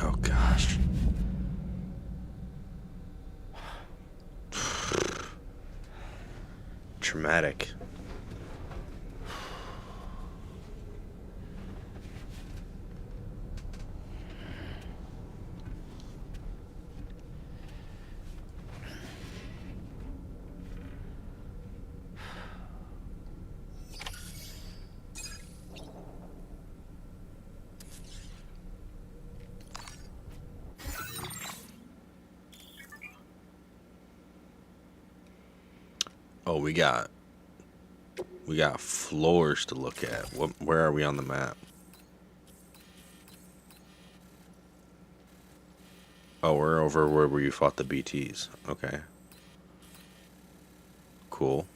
Oh gosh. Traumatic. we got floors to look at. Where are we on the map? Oh, we're over where you fought the BTs. Okay. Cool.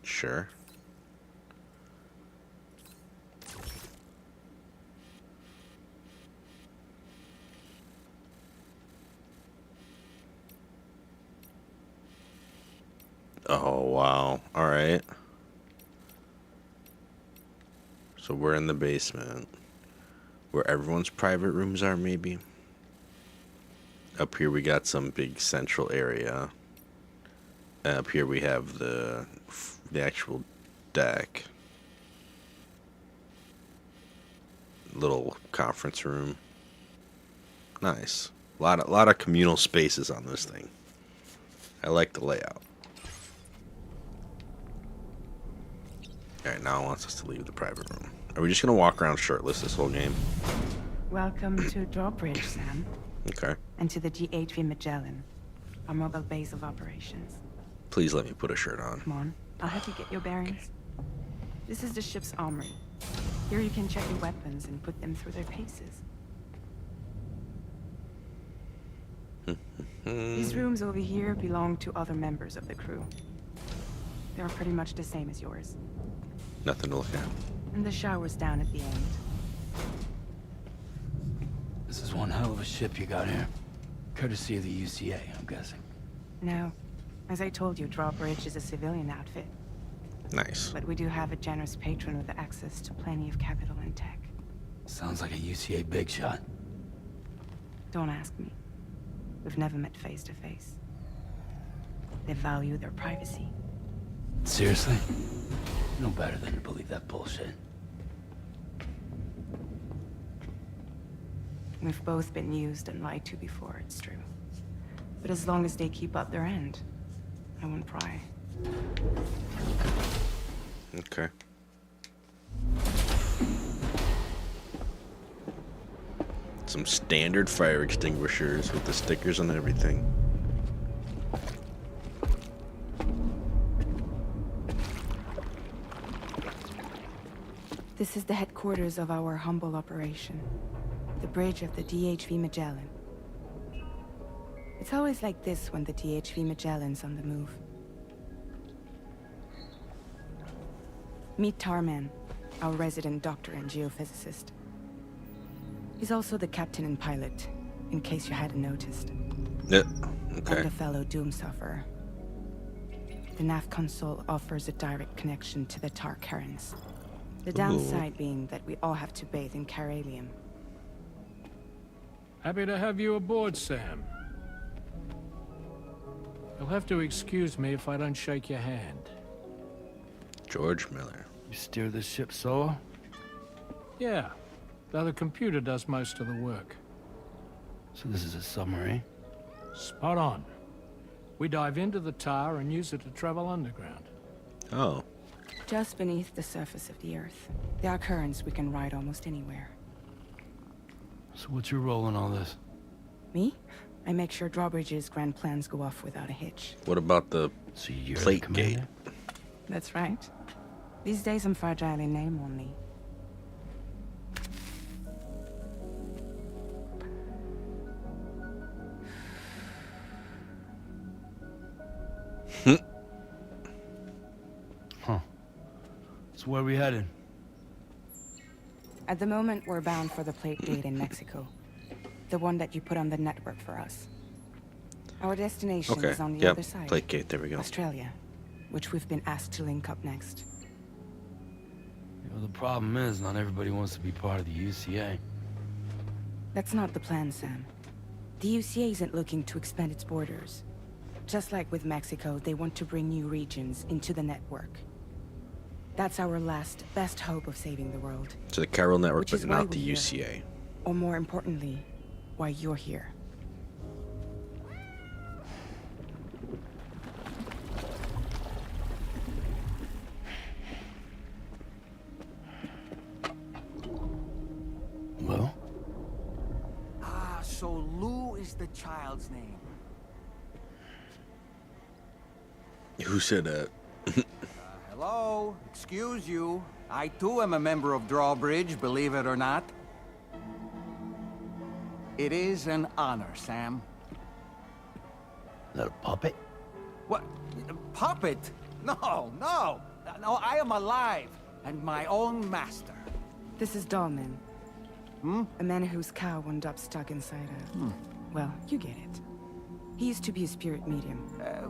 Sure. Oh, wow. All right. So we're in the basement. Where everyone's private rooms are, maybe. Up here we got some big central area. And up here we have the actual deck. Little conference room. Nice. A lot of communal spaces on this thing. I like the layout. Alright, now it wants us to leave the private room. Are we just gonna walk around shirtless this whole game? Welcome to Drawbridge, Sam. Okay. And to the GHV Magellan, our mobile base of operations. Please let me put a shirt on. Come on, I'll help you get your bearings. This is the ship's armory. Here you can check your weapons and put them through their paces. These rooms over here belong to other members of the crew. They're pretty much the same as yours. Nothing to look at. And the shower's down at the end. This is one hell of a ship you got here. Courtesy of the UCA, I'm guessing. No. As I told you, Drawbridge is a civilian outfit. Nice. But we do have a generous patron with access to plenty of capital and tech. Sounds like a UCA big shot. Don't ask me. We've never met face to face. They value their privacy. Seriously? No better than to believe that bullshit. We've both been used and lied to before, it's true. But as long as they keep up their end, I won't pry. Okay. Some standard fire extinguishers with the stickers and everything. This is the headquarters of our humble operation. The bridge of the DHV Magellan. It's always like this when the DHV Magellan's on the move. Meet Tarman, our resident doctor and geophysicist. He's also the captain and pilot, in case you hadn't noticed. Yeah, okay. And a fellow doom sufferer. The nav console offers a direct connection to the tar currents. The downside being that we all have to bathe in caralium. Happy to have you aboard, Sam. You'll have to excuse me if I don't shake your hand. George Miller. You steer this ship solo? Yeah, though the computer does most of the work. So this is a submarine? Spot on. We dive into the tar and use it to travel underground. Oh. Just beneath the surface of the Earth. There are currents we can ride almost anywhere. So what's your role in all this? Me? I make sure Drawbridge's grand plans go off without a hitch. What about the plate gate? That's right. These days I'm fragile in name only. Huh. So where are we headed? At the moment, we're bound for the plate gate in Mexico. The one that you put on the network for us. Our destination is on the other side. Plate gate, there we go. Australia, which we've been asked to link up next. You know, the problem is, not everybody wants to be part of the UCA. That's not the plan, Sam. The UCA isn't looking to expand its borders. Just like with Mexico, they want to bring new regions into the network. That's our last, best hope of saving the world. So the Carol Network, Which is but why not the we're UCA. here. Or more importantly, why you're here. Well? Ah, so Lou is the child's name. Who said that? Hello, excuse you. I too am a member of Drawbridge, believe it or not. It is an honor, Sam. Is that a puppet? What? A puppet? No, no. No, I am alive and my own master. This is Dahlman. A man whose cow wound up stuck inside a... Well, you get it. He used to be a spirit medium.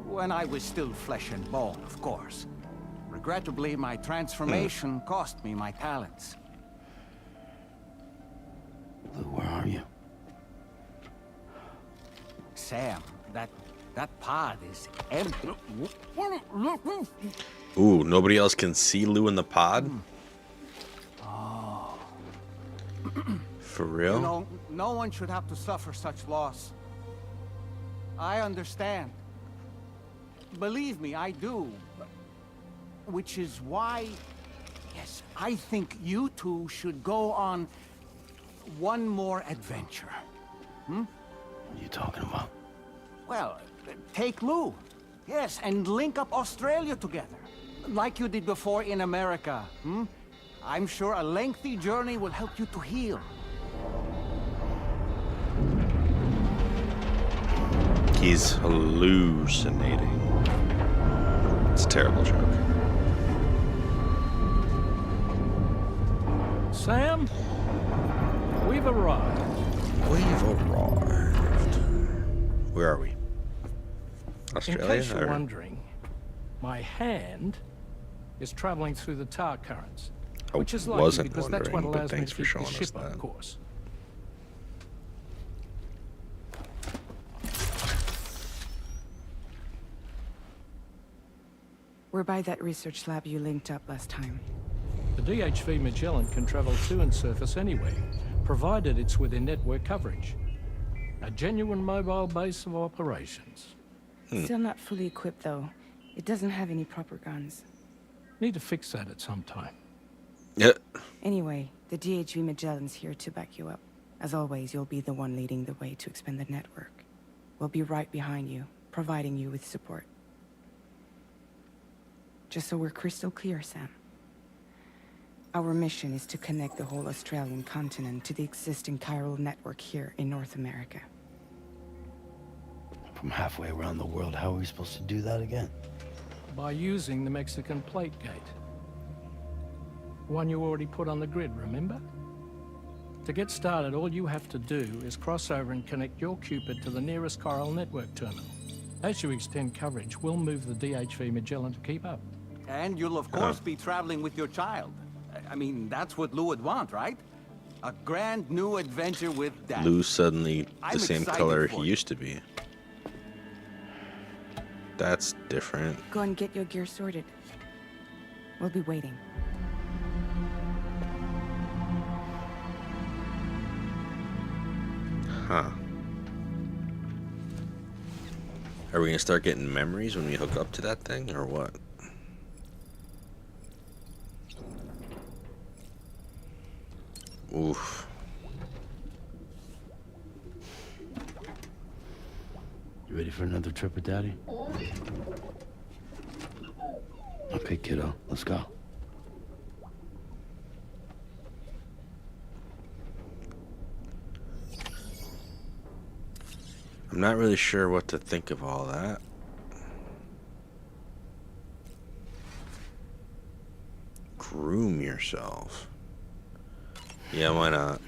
When I was still flesh and bone, of course. Regrettably, my transformation cost me my talents. Lou, where are you? Sam, that pod is empty. Ooh, nobody else can see Lou in the pod? Oh. For real? You know, no one should have to suffer such loss. I understand. Believe me, I do. Which is why, yes, I think you two should go on one more adventure. What are you talking about? Well, take Lou. Yes, and link up Australia together. Like you did before in America. I'm sure a lengthy journey will help you to heal. He's hallucinating. It's a terrible joke. Sam, we've arrived. We've arrived. Where are we? Australia? In case you're wondering, my hand is traveling through the tar currents, which is lucky because that's what allows me to keep the ship on course. We're by that research lab you linked up last time. The DHV Magellan can travel to and surface anywhere, provided it's within network coverage. A genuine mobile base of operations. Still not fully equipped, though. It doesn't have any proper guns. Need to fix that at some time. Yeah. Anyway, the DHV Magellan's here to back you up. As always, you'll be the one leading the way to expand the network. We'll be right behind you, providing you with support. Just so we're crystal clear, Sam. Our mission is to connect the whole Australian continent to the existing chiral network here in North America. From halfway around the world, how are we supposed to do that again? By using the Mexican plate gate. One you already put on the grid, remember? To get started, all you have to do is cross over and connect your Cupid to the nearest chiral network terminal. As you extend coverage, we'll move the DHV Magellan to keep up. And you'll of course be traveling with your child. I mean, that's what Lou would want, right? A grand new adventure with Dad. Lou's suddenly the I'm same excited color for he you. used to be. That's different. Go and get your gear sorted. We'll be waiting. Huh. Are we gonna start getting memories when we hook up to that thing, or what? Oof. You ready for another trip with Daddy? Okay, kiddo, let's go. I'm not really sure what to think of all that. Groom yourself. Yeah, why not?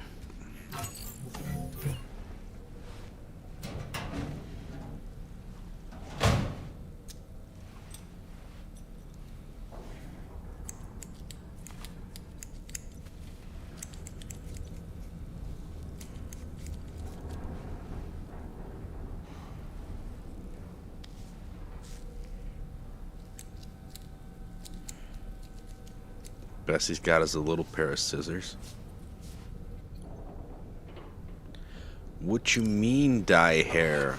Best he's got is a little pair of scissors. What you mean, dye hair?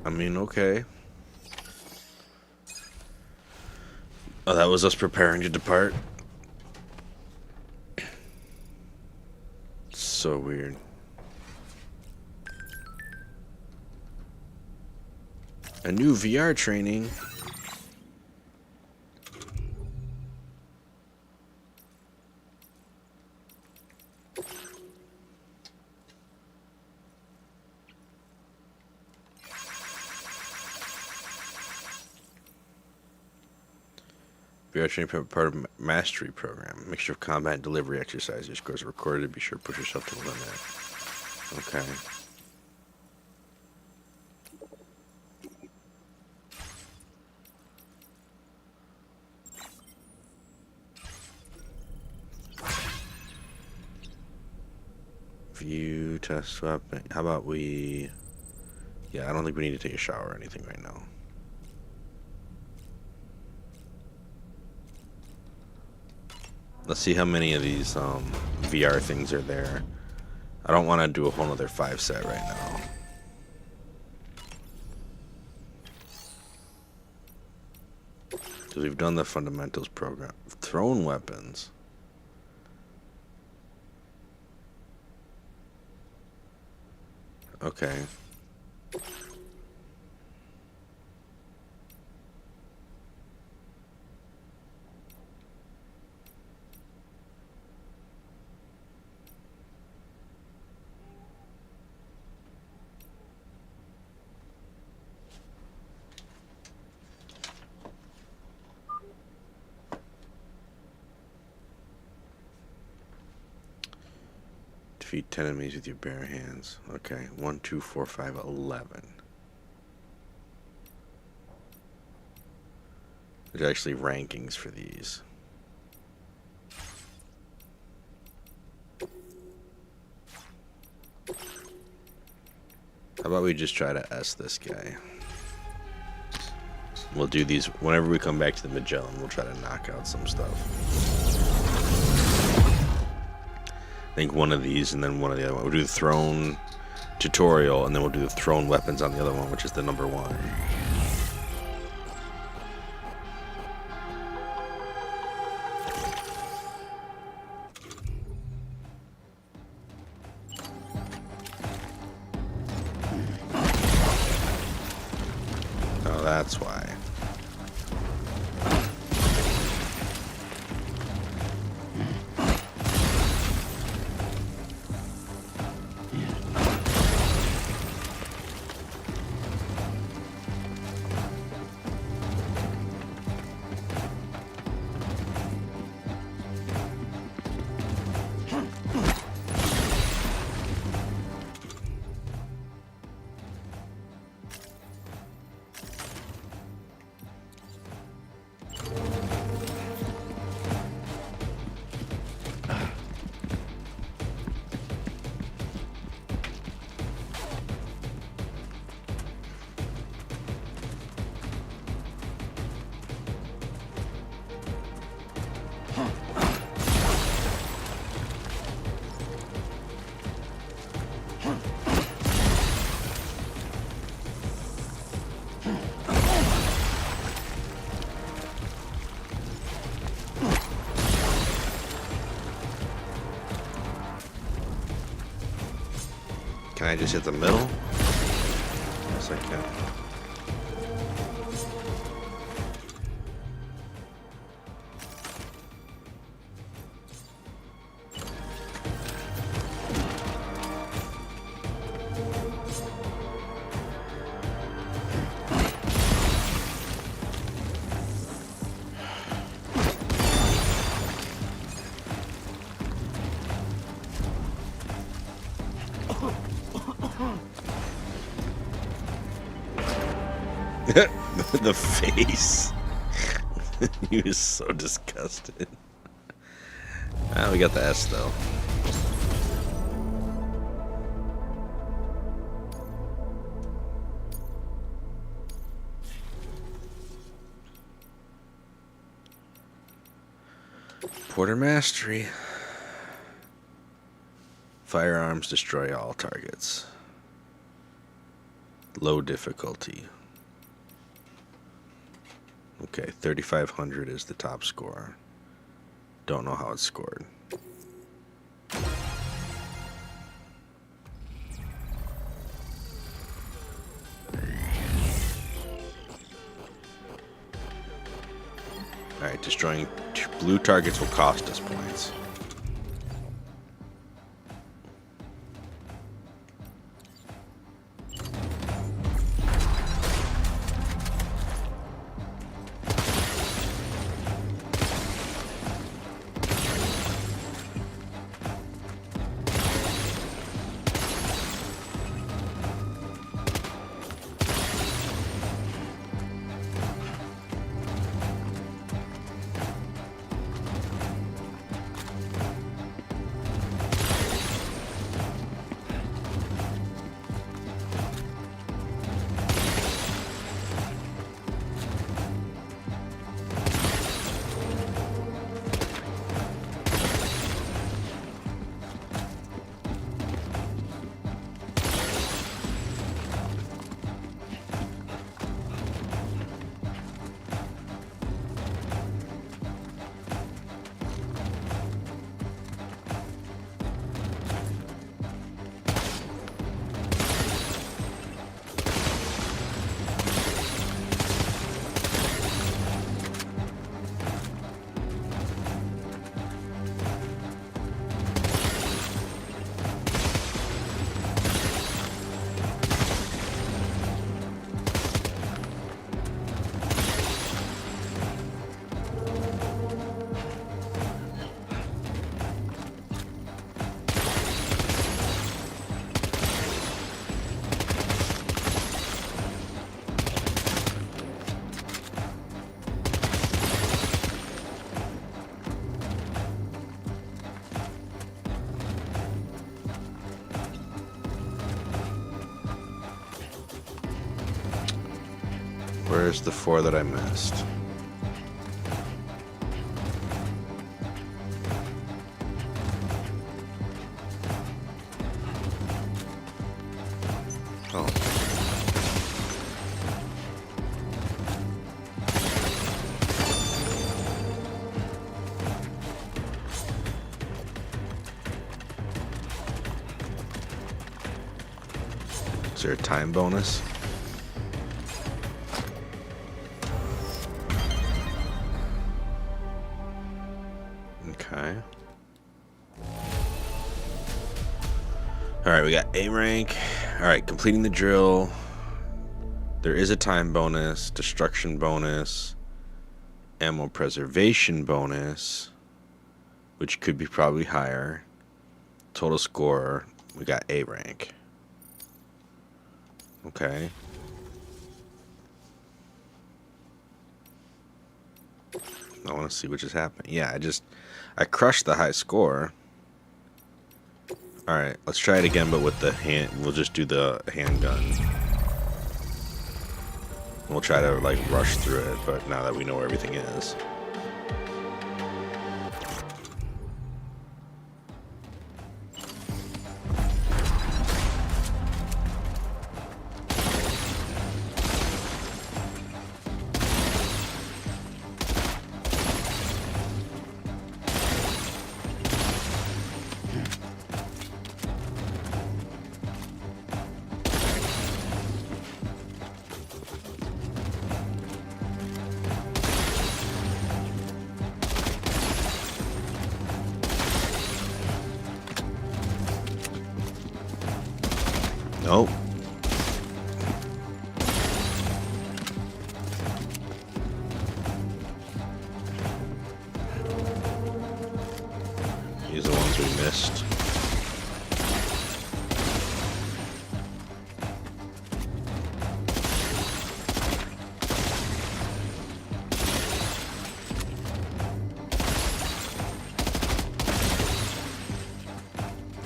I mean, okay. Oh, that was us preparing to depart. So weird. A new VR training. VR training part of mastery program. Mixture of combat and delivery exercises. Your scores are recorded. Be sure to push yourself to the limit. Okay. View, test weapon. How about we... Yeah, I don't think we need to take a shower or anything right now. Let's see how many of these VR things are there. I don't want to do a whole nother 5 set right now. Because we've done the fundamentals program. Thrown weapons. Okay. Defeat 10 enemies with your bare hands. Okay, 1, 2, 4, 5, 11. There's actually rankings for these. How about we just try to S this guy? We'll do these whenever we come back to the Magellan. We'll try to knock out some stuff. I think one of these and then one of the other one. We'll do the thrown tutorial and then we'll do the thrown weapons on the other one, which is the number 1. Oh, that's why. Can I just hit the middle? Yes, I can. The face. He was so disgusted. Ah, we got the S though. Porter Mastery. Firearms destroy all targets. Low difficulty. Okay, 3,500 is the top score. Don't know how it's scored. Alright, destroying blue targets will cost us points. Where's the 4 that I missed? Oh. Is there a time bonus? Okay. Alright, we got A rank. Alright, completing the drill. There is a time bonus, destruction bonus, ammo preservation bonus, which could be probably higher. Total score, we got A rank. Okay. I want to see what just happened. Yeah, I crushed the high score. Alright, let's try it again, but with the hand. We'll just do the handgun. We'll try to, like, rush through it, but now that we know where everything is. Nope. These are the ones we missed.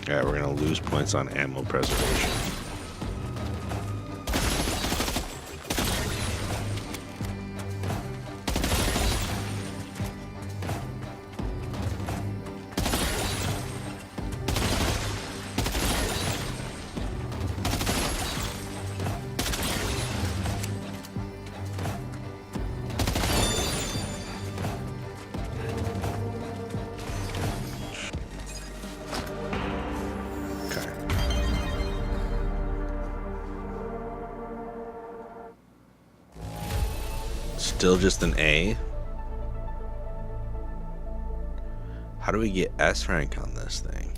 Alright, we're gonna lose points on ammo preservation. Still just an A? How do we get S rank on this thing?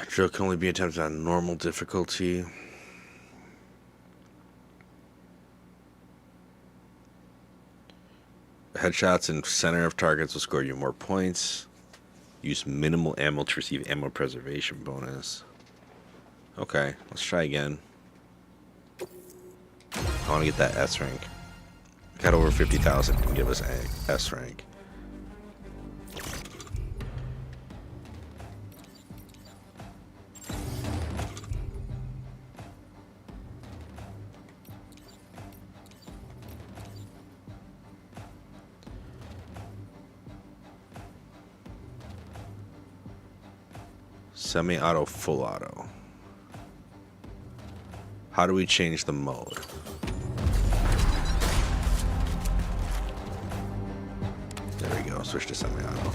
Drill can only be attempted on normal difficulty. Headshots in center of targets will score you more points. Use minimal ammo to receive ammo preservation bonus. Okay, let's try again. I want to get that S rank. Got over 50,000 and give us a S rank. Semi-auto, full auto. How do we change the mode? There we go, switch to semi-auto.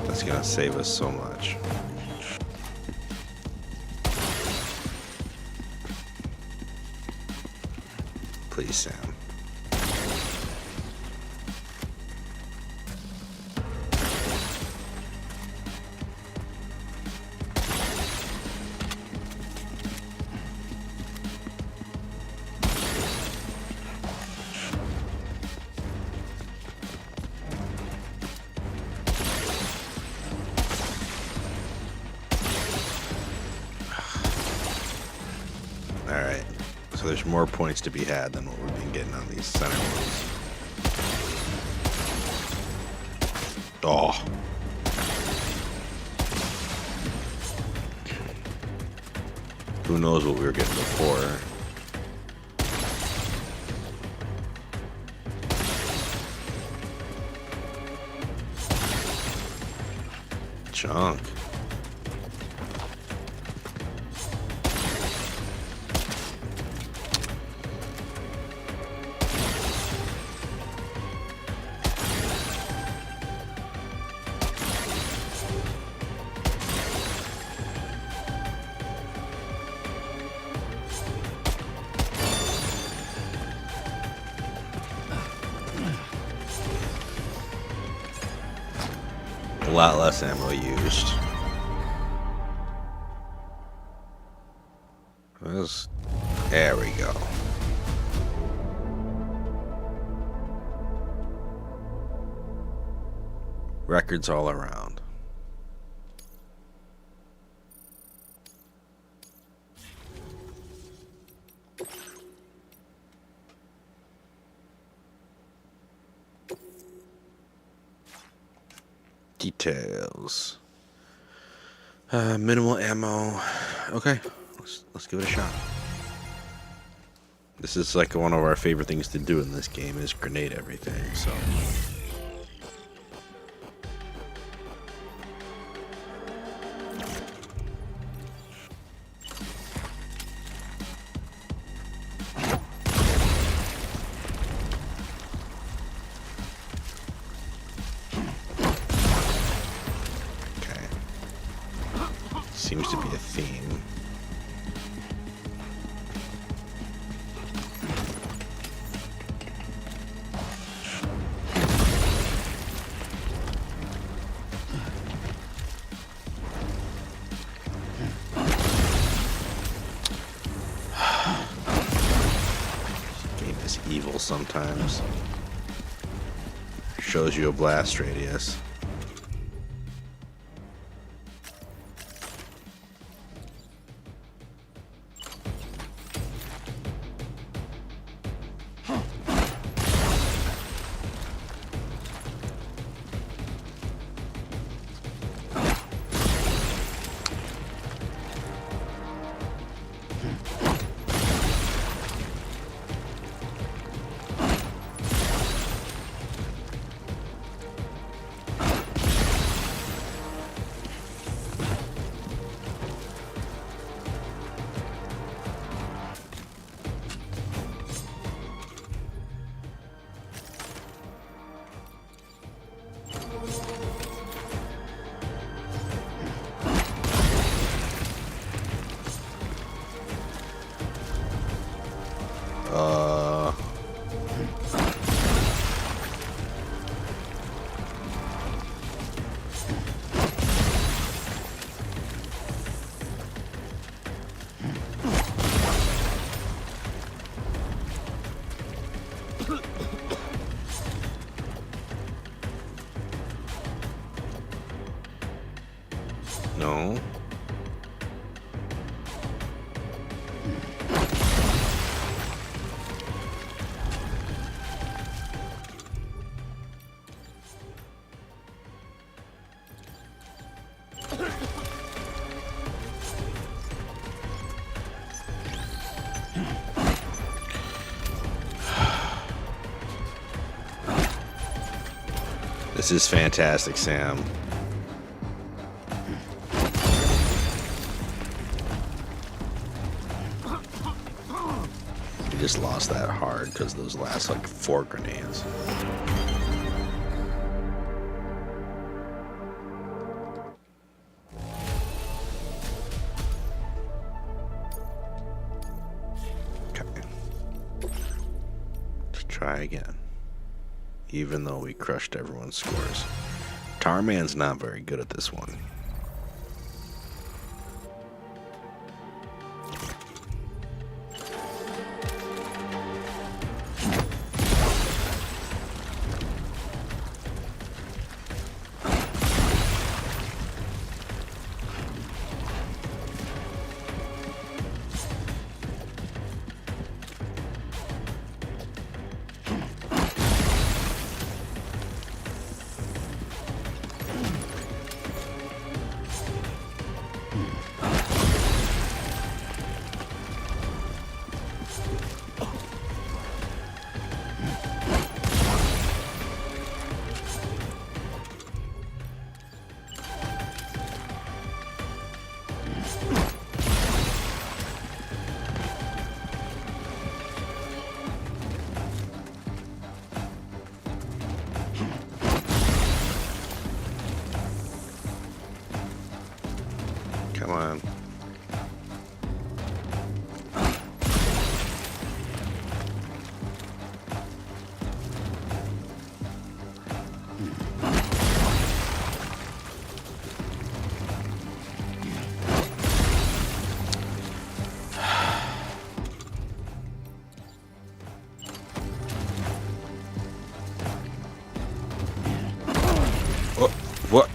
That's gonna save us so much. Please, Sam. Alright, so there's more points to be had than what we've been getting on these center ones. Oh. Who knows what we were getting before. Junk. A lot less ammo used. There we go. Records all around. Details. Minimal ammo. Okay, let's give it a shot. This is like one of our favorite things to do in this game is grenade everything, so. Seems to be a theme. This game is evil sometimes. Shows you a blast radius. No. This is fantastic, Sam. We just lost that hard because those last like 4 grenades. Okay. Let's try again. Even though we crushed everyone's scores. Tarman's not very good at this one. Come on. What?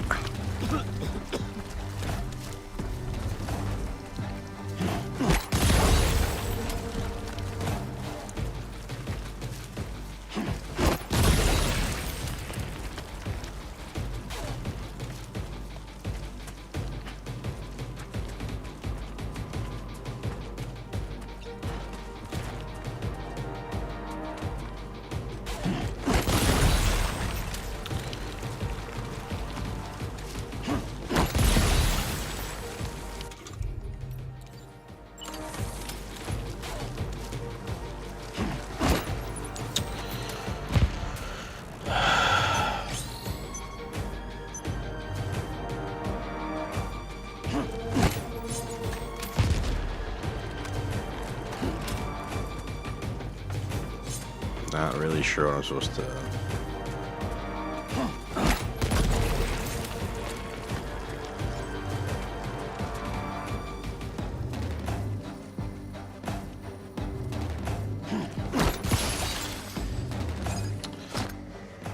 Not really sure what I'm supposed to...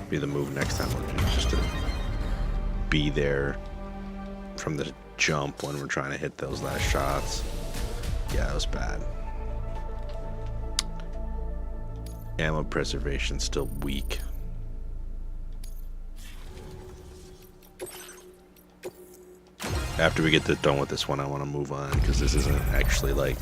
Be the move next time, just to be there from the jump when we're trying to hit those last shots. Yeah, it was bad. Ammo preservation still weak. After we get done with this one, I want to move on because this isn't actually like...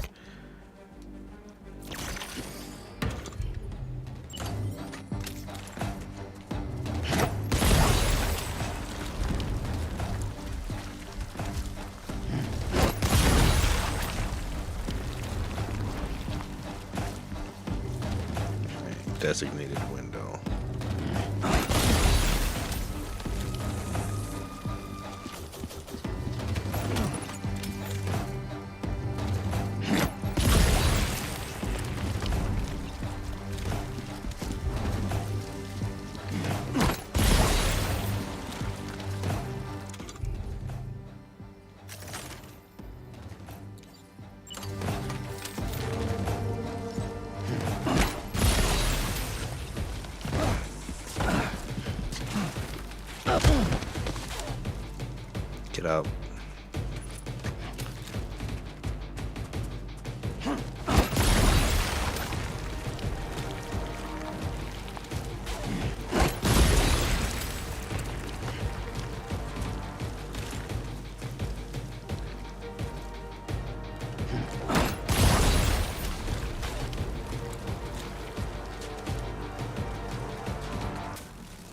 designated window. it up.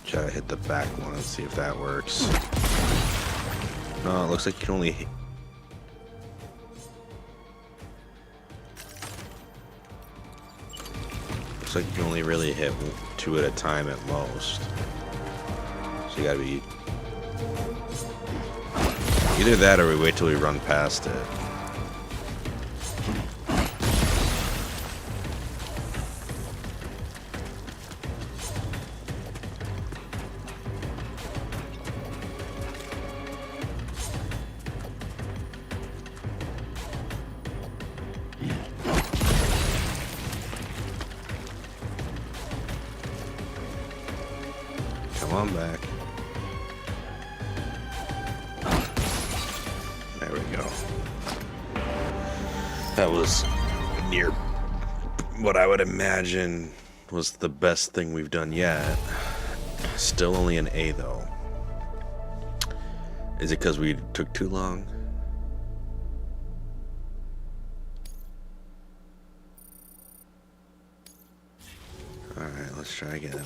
Try to hit the back one and see if that works. No, it looks like you can only hit. Looks like you can only really hit 2 at a time at most. So you gotta be either that or we wait till we run past it. Come on back. There we go. That was near what I would imagine was the best thing we've done yet. Still only an A though. Is it because we took too long? Alright, let's try again.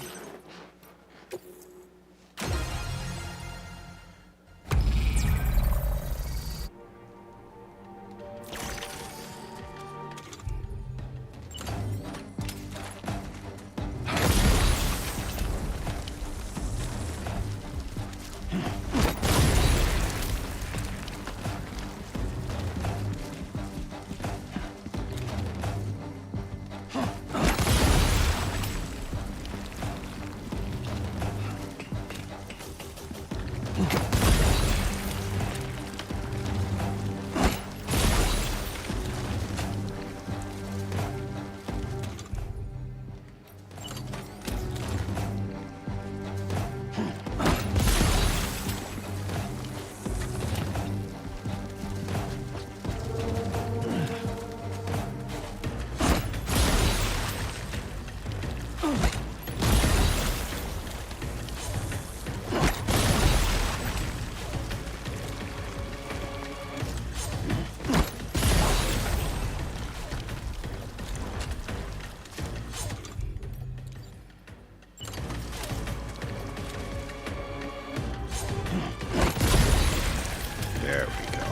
There we go.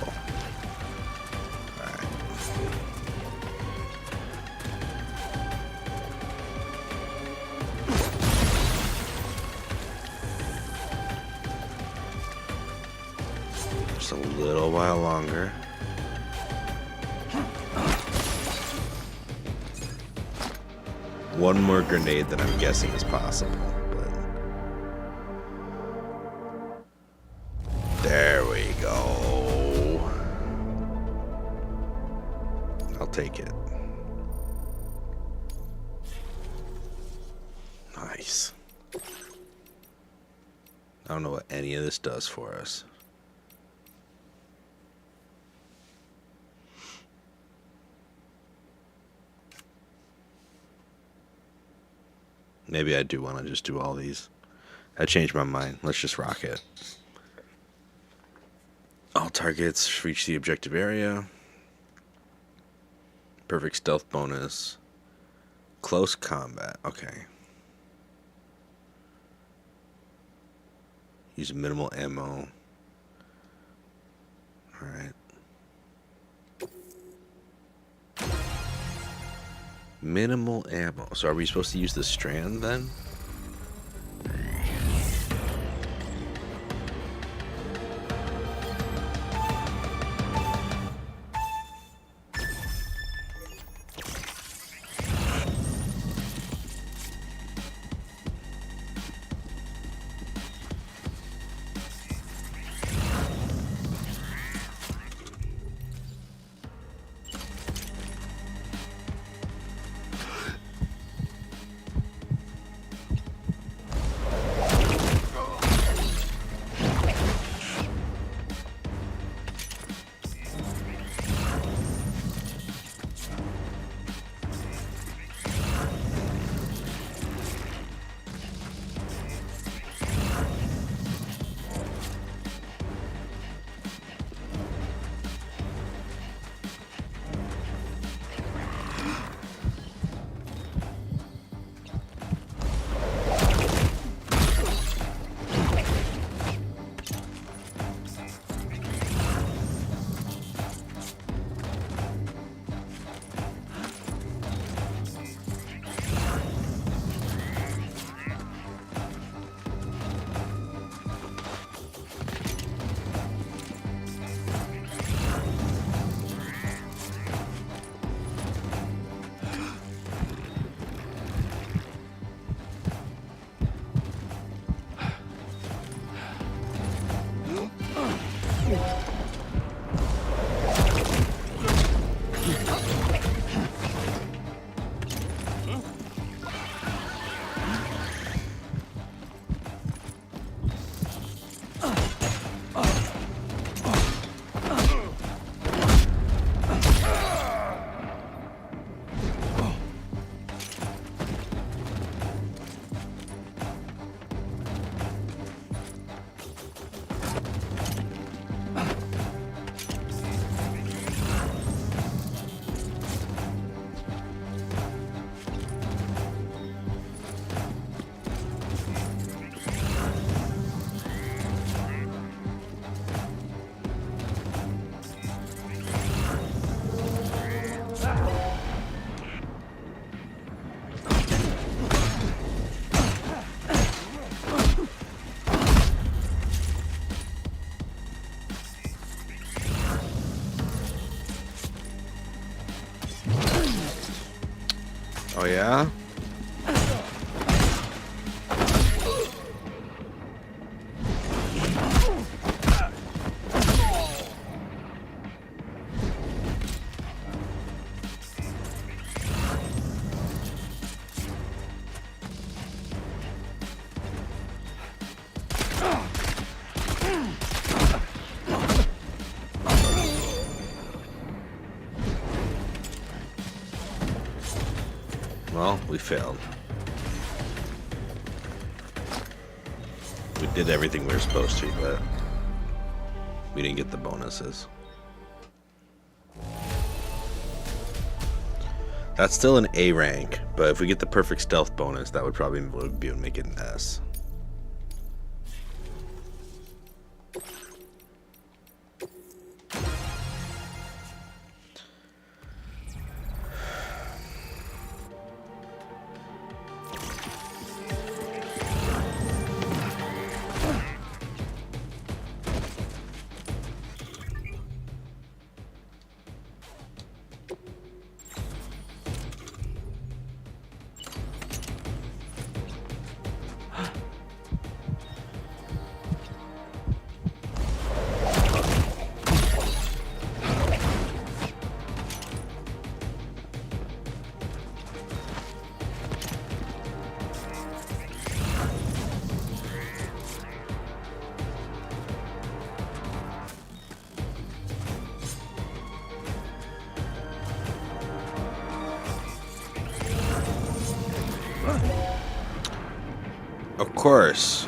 Alright. Just a little while longer. One more grenade that I'm guessing is possible, but there we go. I'll take it. Nice. I don't know what any of this does for us. Maybe I do want to just do all these. I changed my mind. Let's just rock it. All targets reach the objective area. Perfect stealth bonus. Close combat. Okay. Use minimal ammo. Alright. Minimal ammo. So are we supposed to use the strand then? Oh yeah? Well, we failed. We did everything we were supposed to, but we didn't get the bonuses. That's still an A rank, but if we get the perfect stealth bonus, that would probably be make it an S. Of course.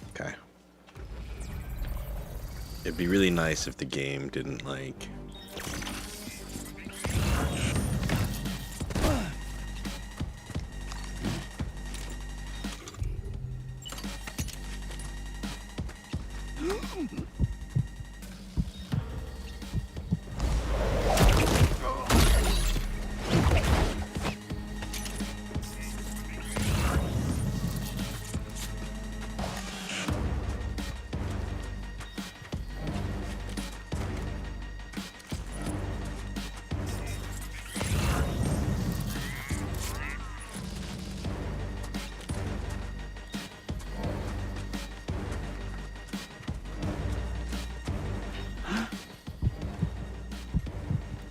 Okay. It'd be really nice if the game didn't like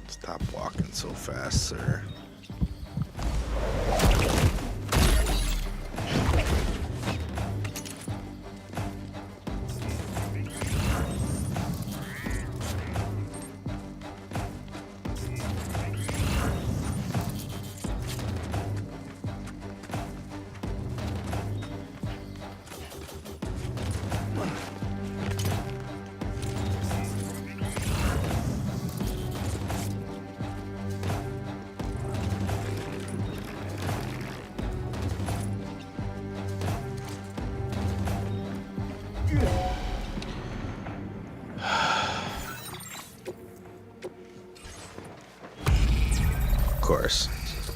stop walking so fast, sir.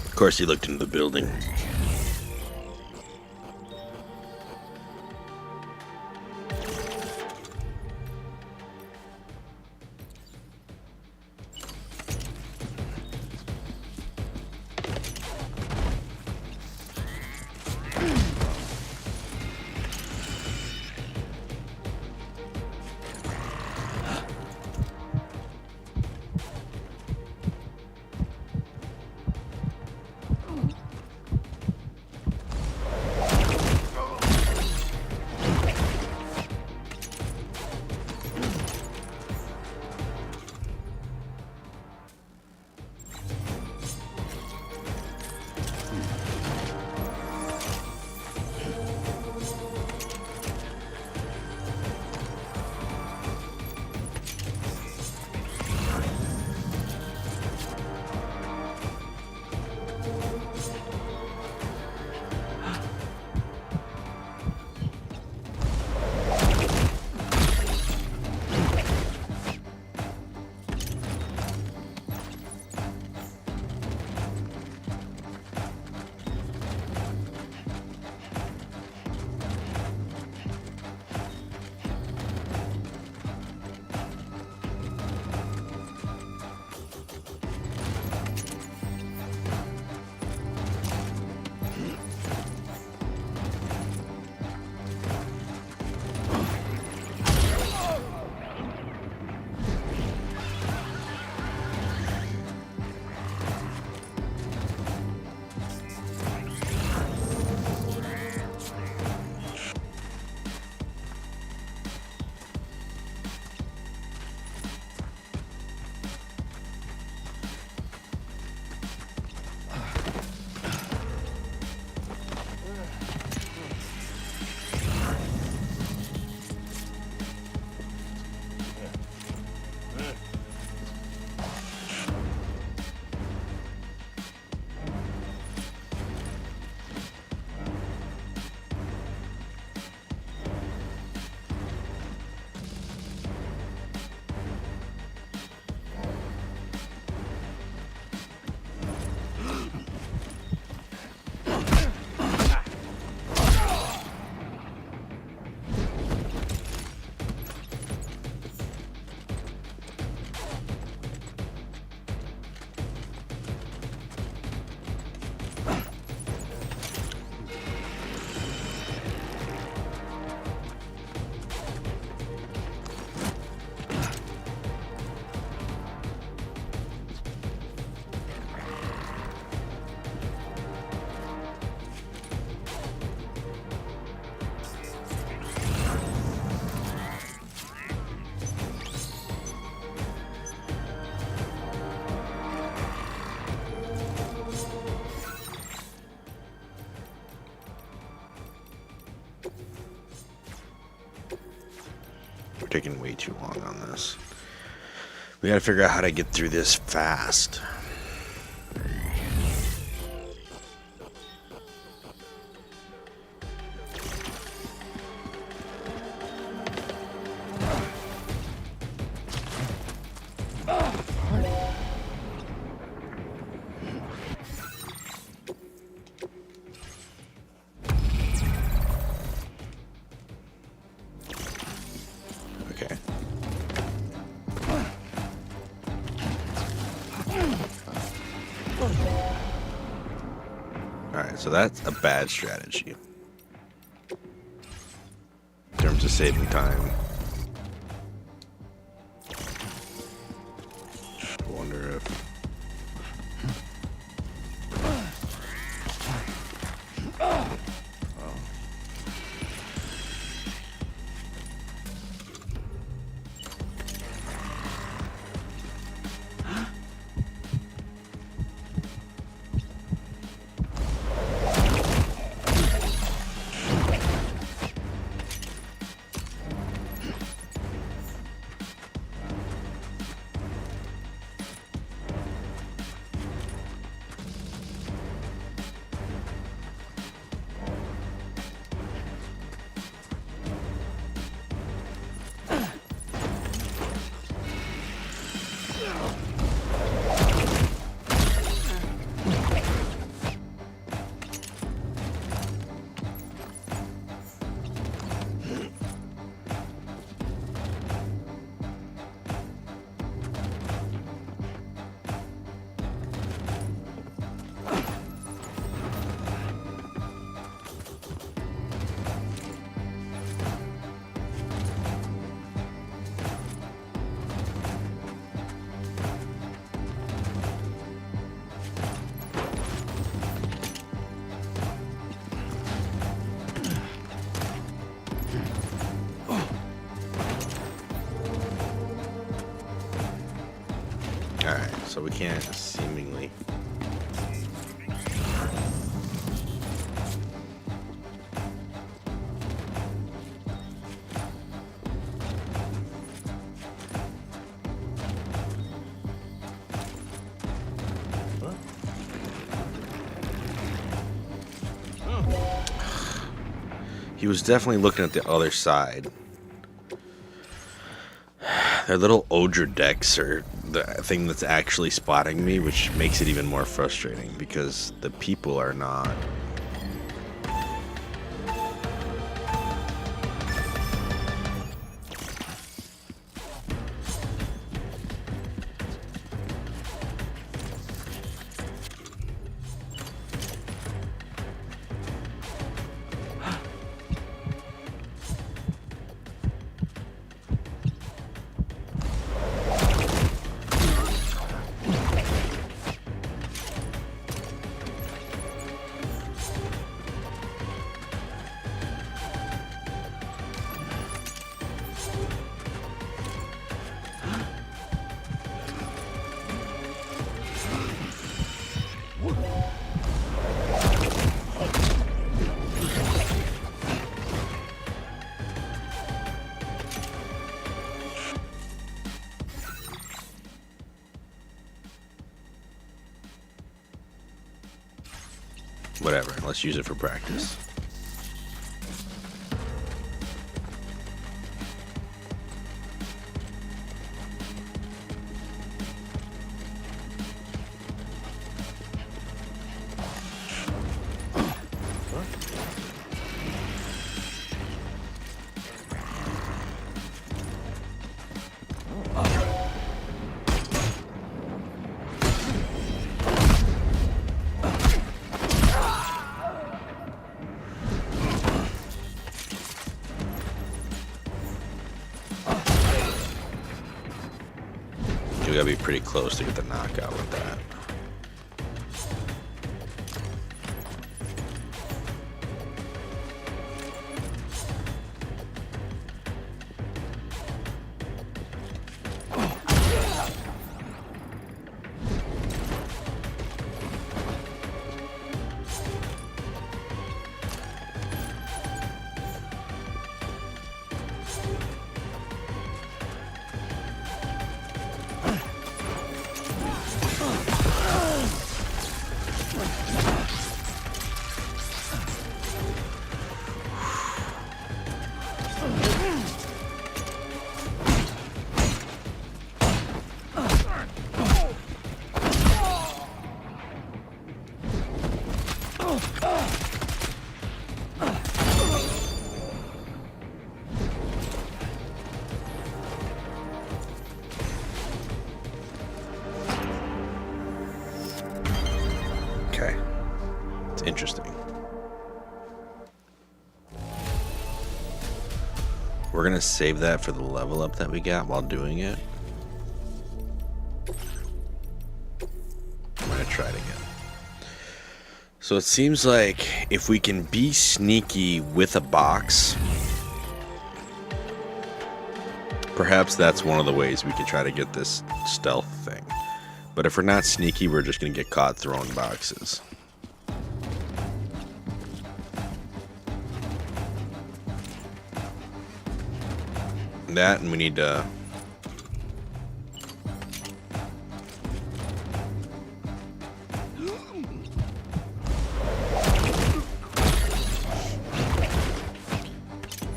Of course he looked into the building. taking way too long on this. We gotta figure out how to get through this fast. Okay. Alright, so that's a bad strategy. In terms of saving time. I wonder if... Alright, so we can't seemingly... He was definitely looking at the other side. Their little Odra decks are the thing that's actually spotting me, which makes it even more frustrating because the people are not. Whatever, let's use it for practice. We gotta be pretty close to get the knockout with that. It's interesting. We're gonna save that for the level up that we got while doing it. I'm gonna try it again. So it seems like if we can be sneaky with a box, perhaps that's one of the ways we can try to get this stealth thing. But if we're not sneaky, we're just gonna get caught throwing boxes. That, and we need to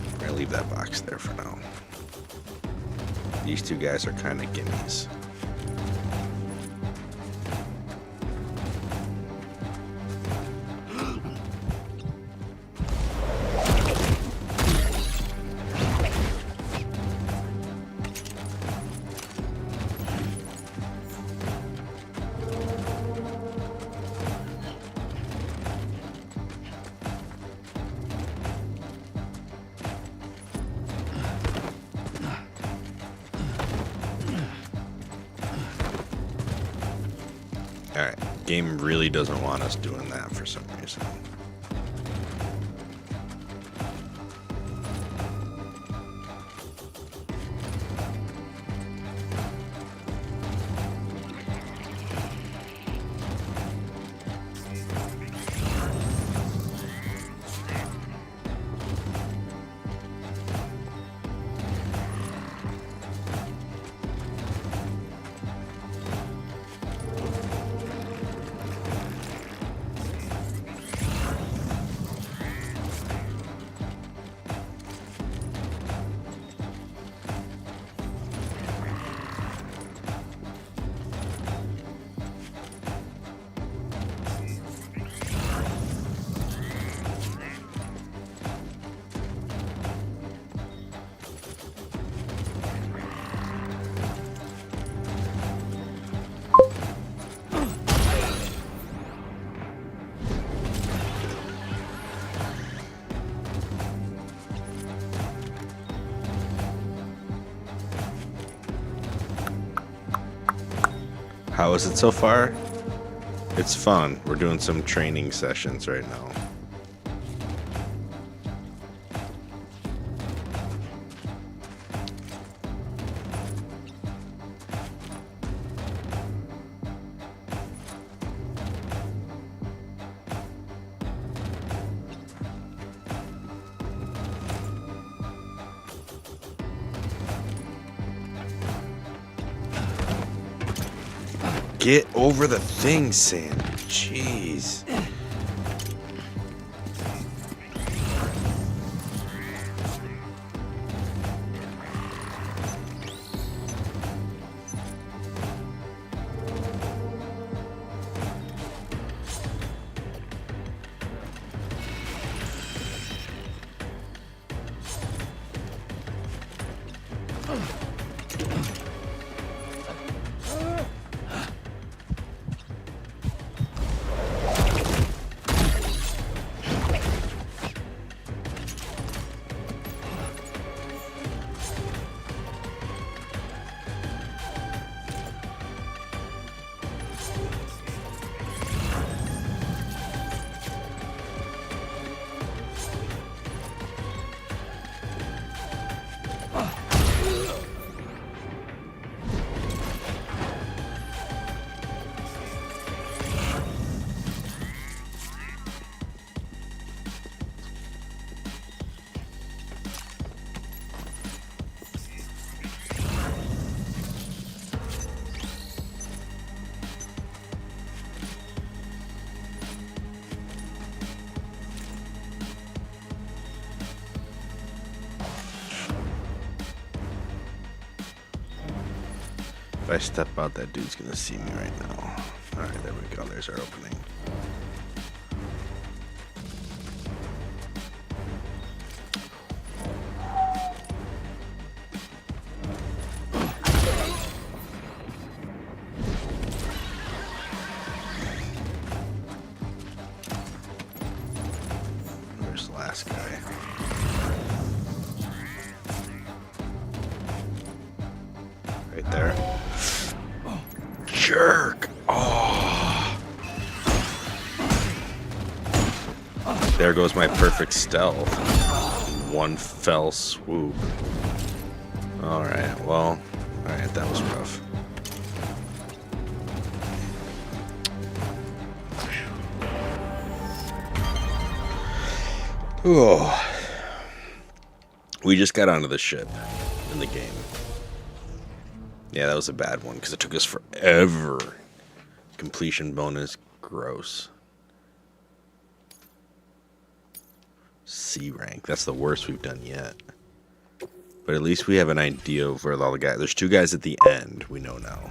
I'm gonna leave that box there for now. These two guys are kind of gimmies. Alright, game really doesn't want us doing that for some reason. How is it so far? It's fun. We're doing some training sessions right now. Get over the thing, Sam. Jeez. If I step out, that dude's gonna see me right now. Alright, there we go. There's our opening. last guy. Right there. Jerk! Oh! There goes my perfect stealth. One fell swoop. Alright, well, alright, that was rough. Oh. We just got onto the ship in the game. Yeah, that was a bad one because it took us forever. Completion bonus, gross. C rank, that's the worst we've done yet. But at least we have an idea of where all the guys. There's 2 guys at the end, we know now.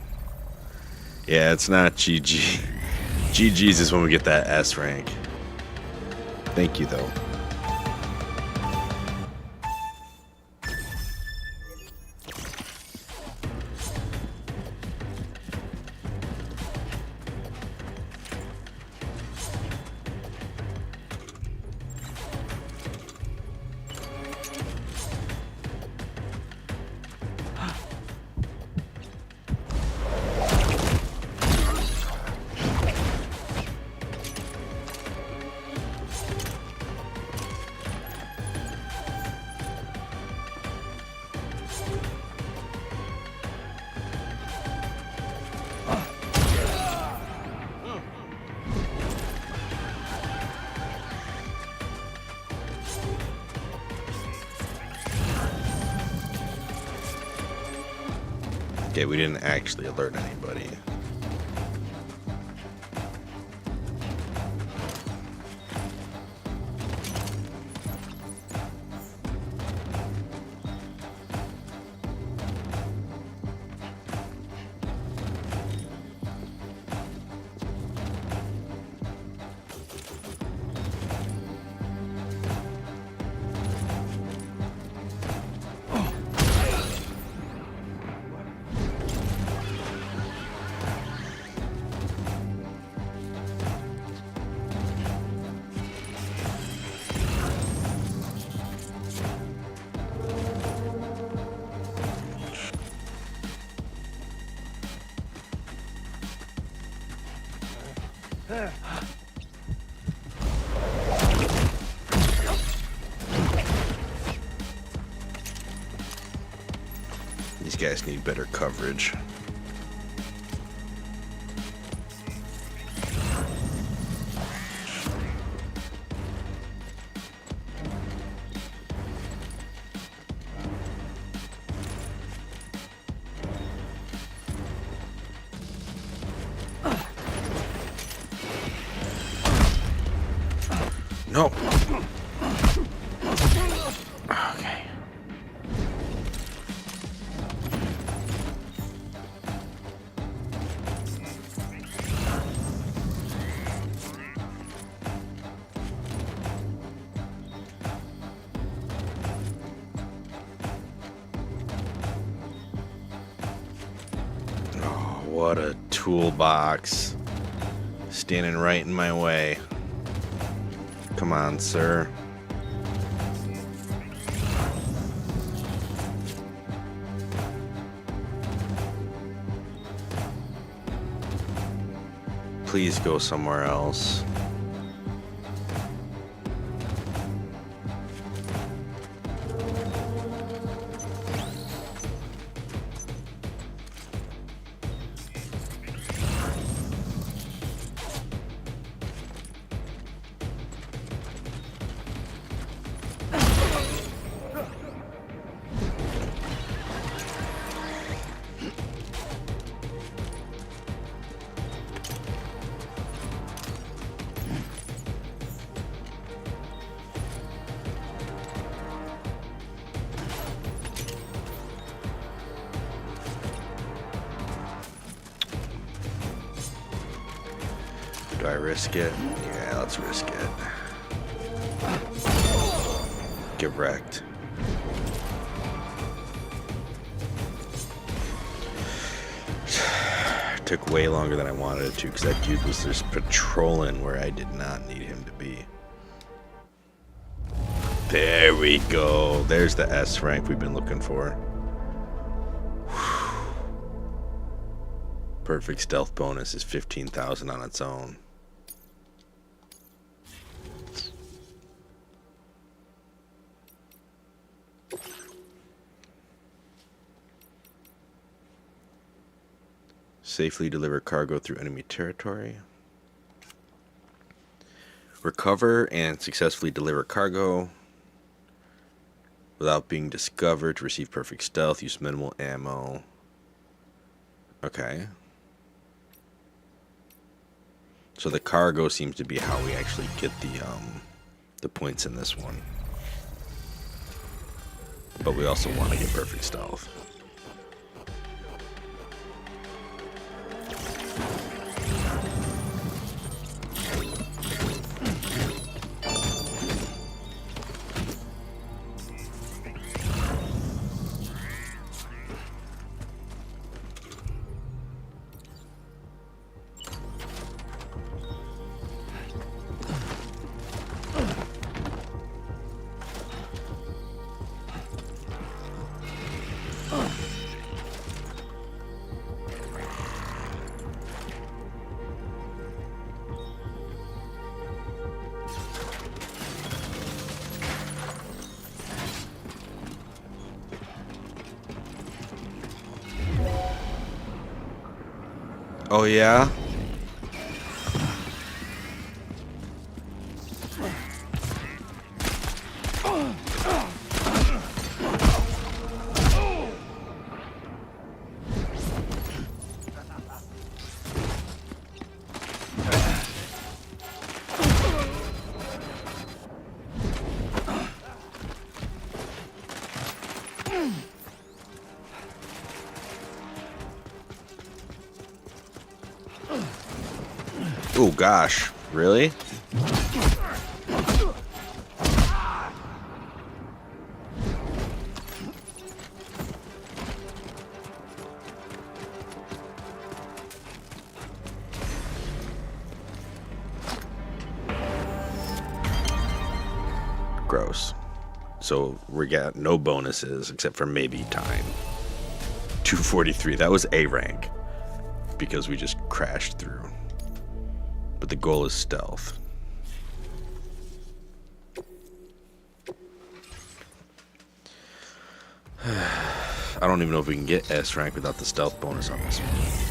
Yeah, it's not GG. GG's is when we get that S rank. Thank you, though. Okay, we didn't actually alert anybody. These guys need better coverage. No. Okay. Oh, what a toolbox. Standing right in my way. Come on, sir. Please go somewhere else. Do I risk it? Yeah, let's risk it. Get wrecked. Took way longer than I wanted it to because that dude was just patrolling where I did not need him to be. There we go. There's the S rank we've been looking for. Perfect stealth bonus is 15,000 on its own. Safely deliver cargo through enemy territory. Recover and successfully deliver cargo without being discovered to receive perfect stealth. Use minimal ammo. Okay. So the cargo seems to be how we actually get the points in this one. But we also want to get perfect stealth. Oh yeah? Oh gosh, really? Gross. So we got no bonuses except for maybe time. 243, that was A rank because we just crashed through. But the goal is stealth. I don't even know if we can get S rank without the stealth bonus on this one.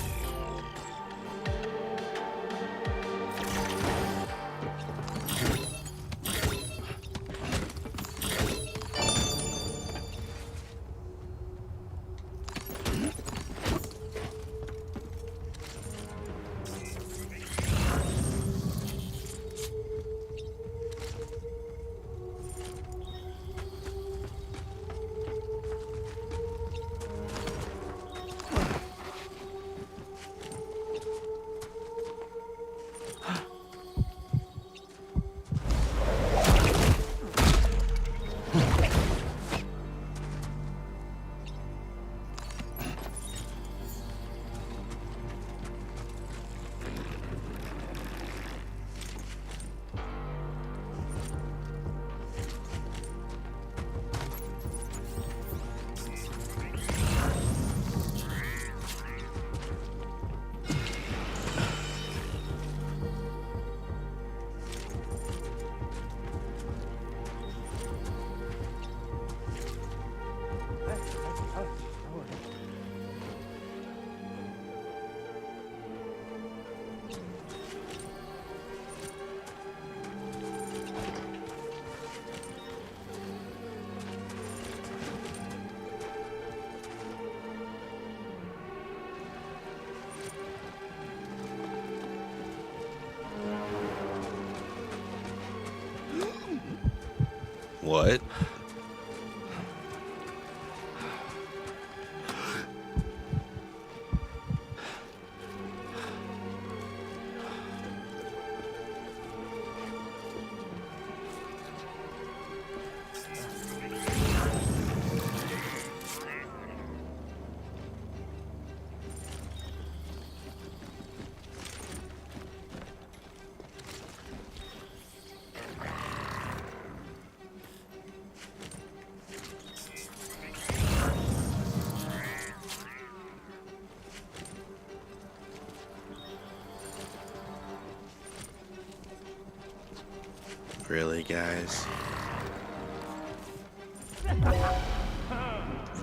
What? Really, guys?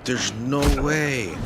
There's no way.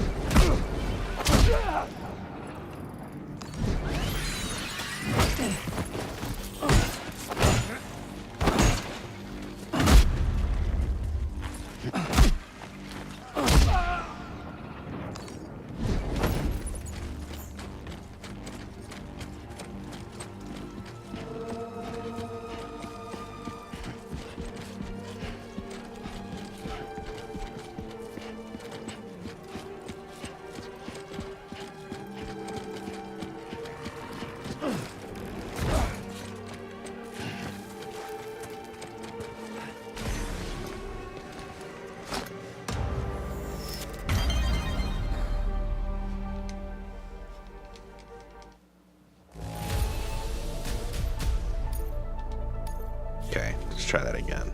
Okay, let's try that again.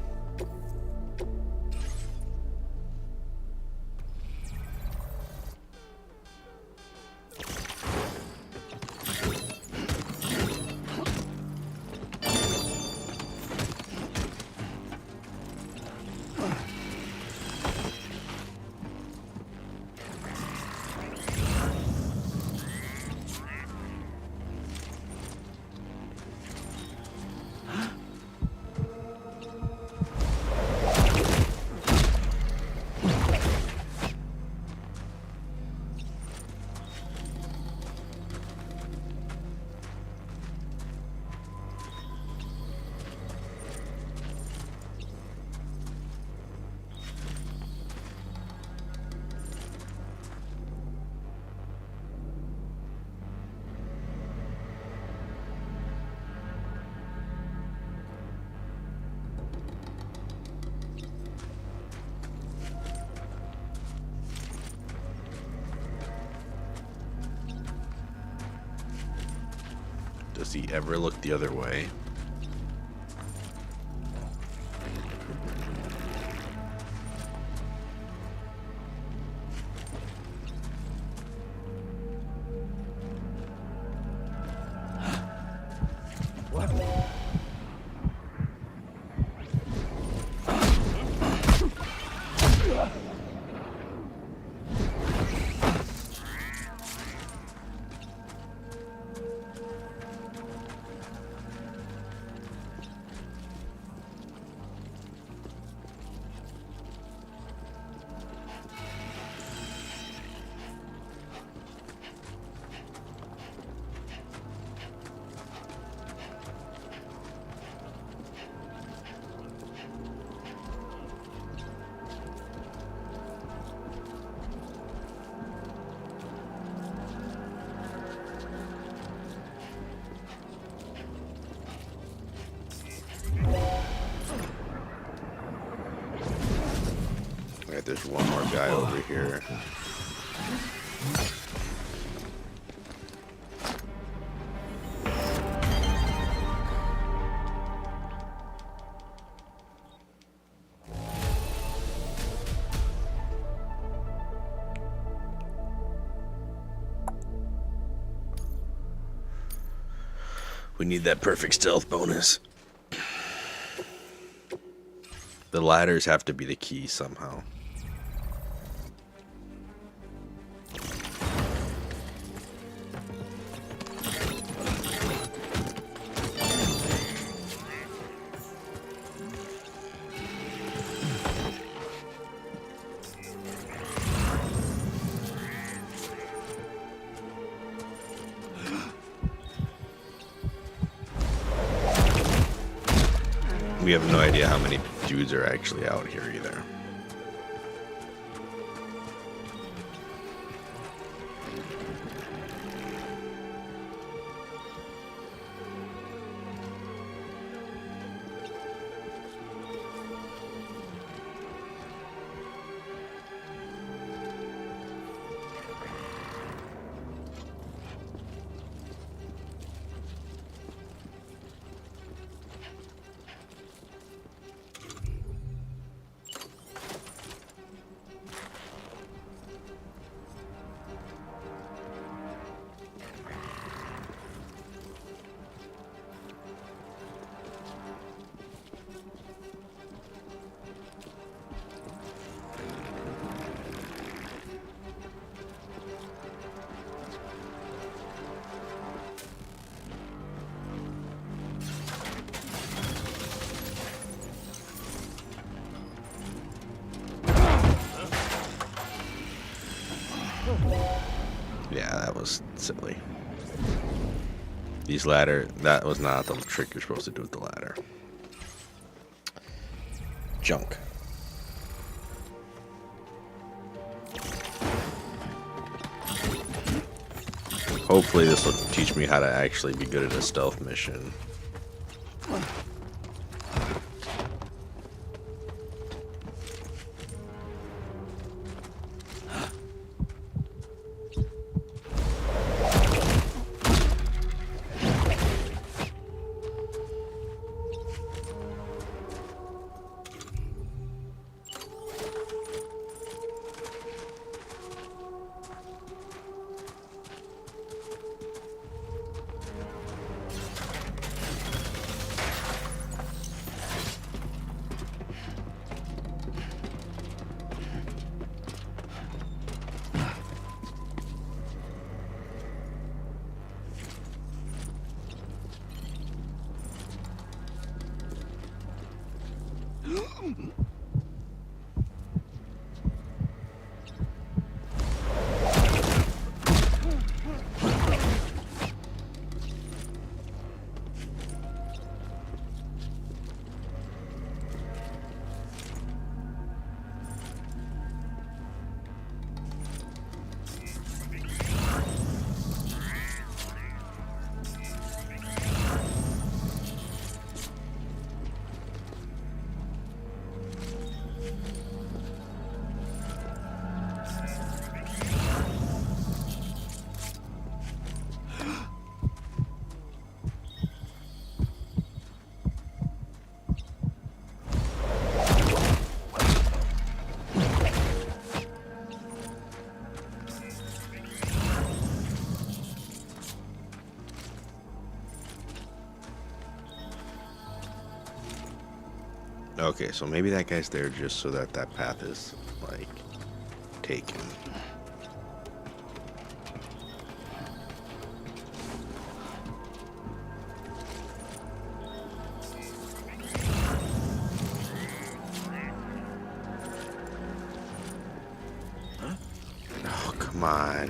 Does he ever look the other way? Alright, there's one more guy over here. We need that perfect stealth bonus. The ladders have to be the key somehow. We have no idea how many dudes are actually out here either. was silly. These ladder, that was not the trick you're supposed to do with the ladder. Junk. Hopefully this will teach me how to actually be good at a stealth mission. Okay, so maybe that guy's there just so that that path is, like, taken. Huh? Oh, come on.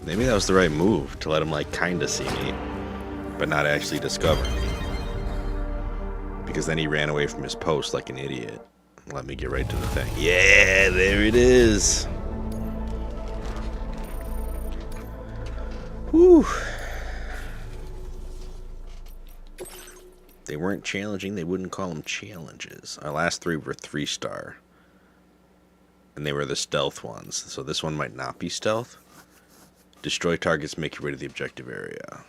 Maybe that was the right move, to let him, like, kinda see me, but not actually discover me. Because then he ran away from his post like an idiot. Let me get right to the thing. Yeah, there it is. Whew. They weren't challenging, they wouldn't call them challenges. Our last three were 3-star. And they were the stealth ones, so this one might not be stealth. Destroy targets, make your way to the objective area.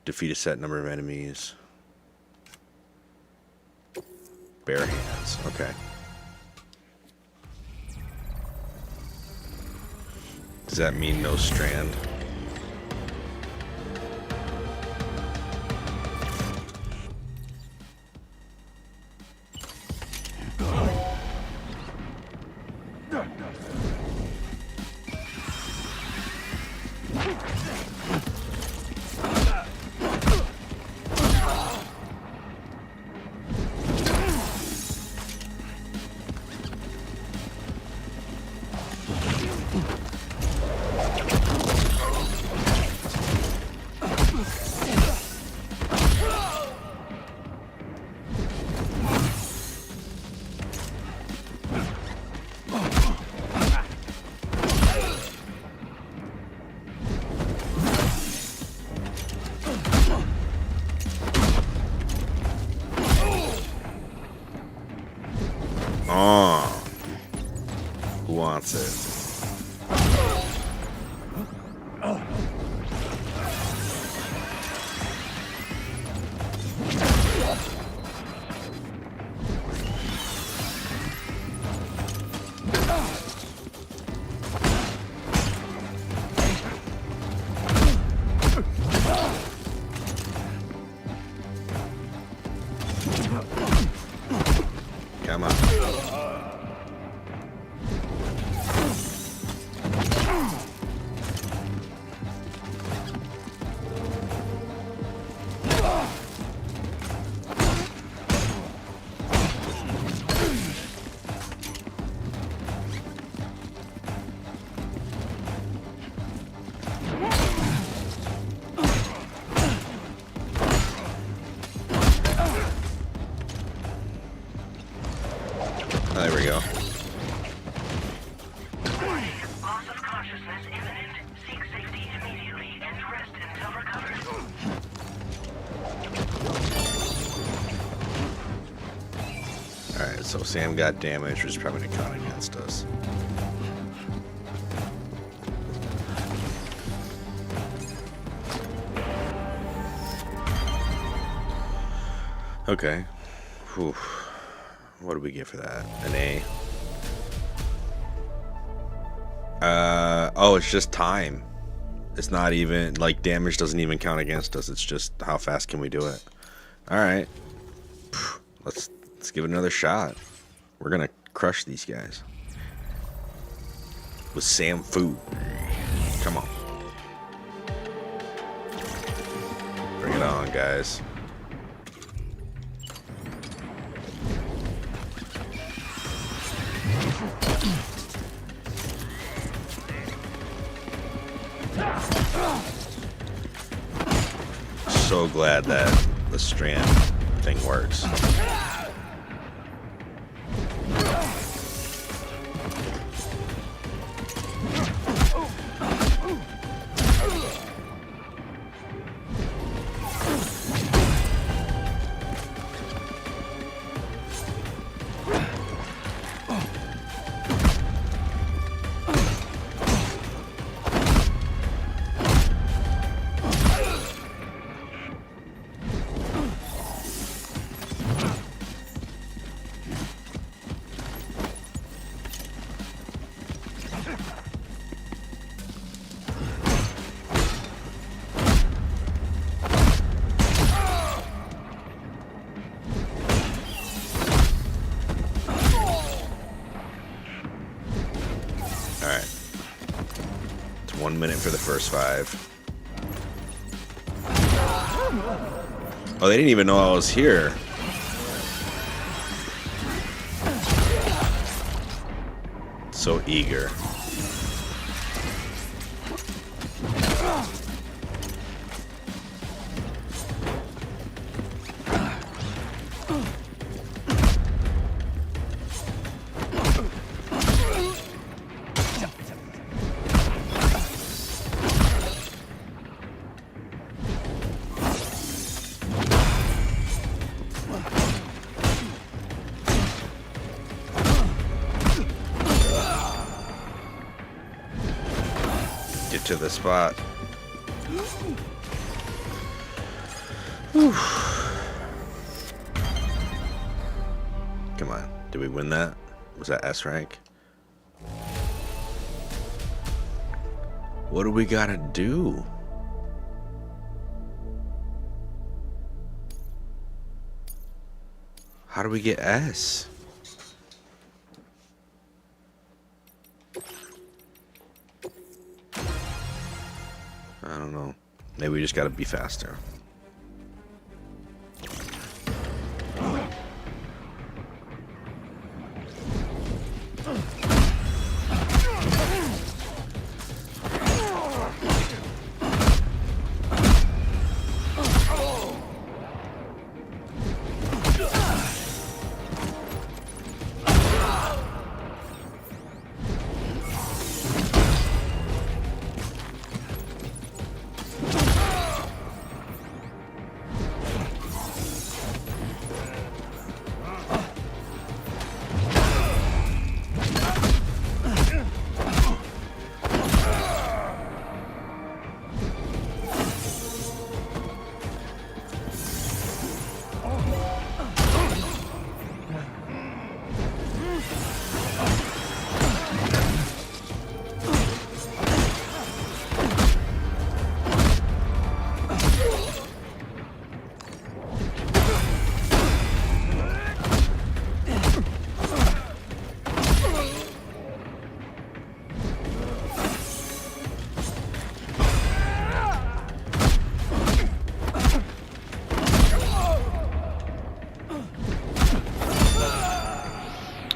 Defeat a set number of enemies. Bare hands, okay. Does that mean no strand? Oh. Who wants it? Come on. there we go. Loss of consciousness imminent. Seek safety immediately and rest until recovered. Alright, so Sam got damaged, which is probably going to count against us. Okay. Whew. What do we get for that? An A. Oh, it's just time. It's not even, like, damage doesn't even count against us. It's just how fast can we do it. Alright. Let's give it another shot. We're gonna crush these guys. With Sam Fu. Come on. Bring it on, guys. So glad that the strand thing works. Alright. It's 1 minute for the first 5. Oh, they didn't even know I was here. So eager. Get to the spot. Whew. Come on. Did we win that? Was that S rank? What do we gotta do? How do we get S? I don't know. Maybe we just gotta be faster.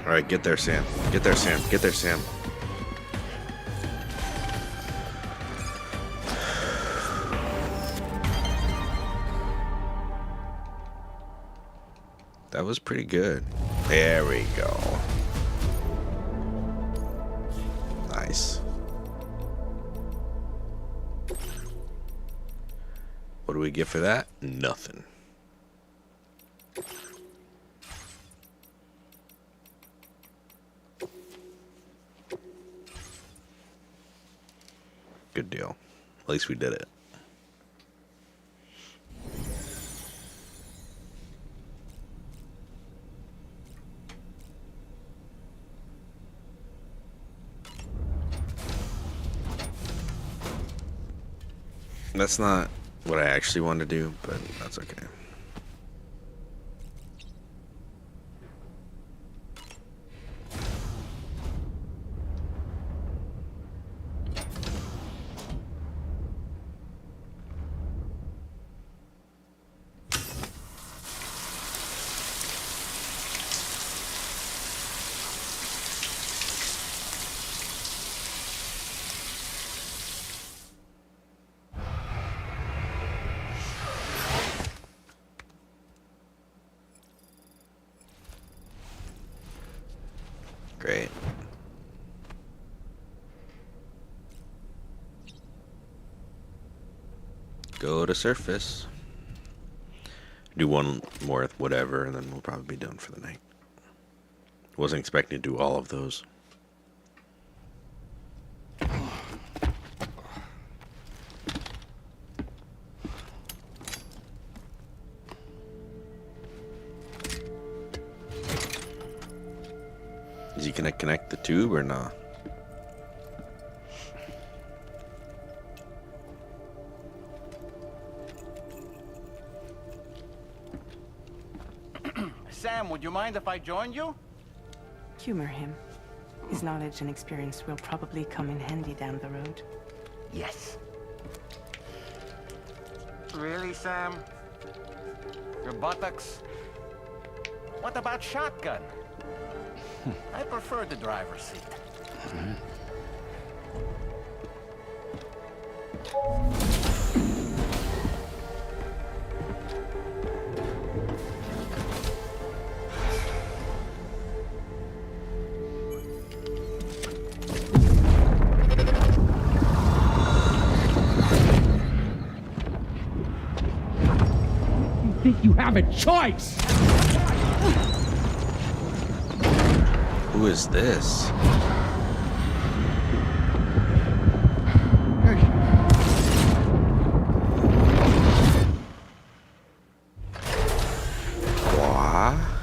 Alright, get there, Sam. Get there, Sam. Get there, Sam. That was pretty good. There we go. we get for that? Nothing. Good deal. At least we did it. That's not what I actually wanted to do, but that's okay. Great. Go to surface. Do one more whatever, and then we'll probably be done for the night. Wasn't expecting to do all of those. Is he gonna connect the tube or not? Sam, would you mind if I joined you? Humor him. His knowledge and experience will probably come in handy down the road. Yes. Really, Sam? Your buttocks? What about shotgun? I prefer the driver's seat. You think you have a choice? Who is this?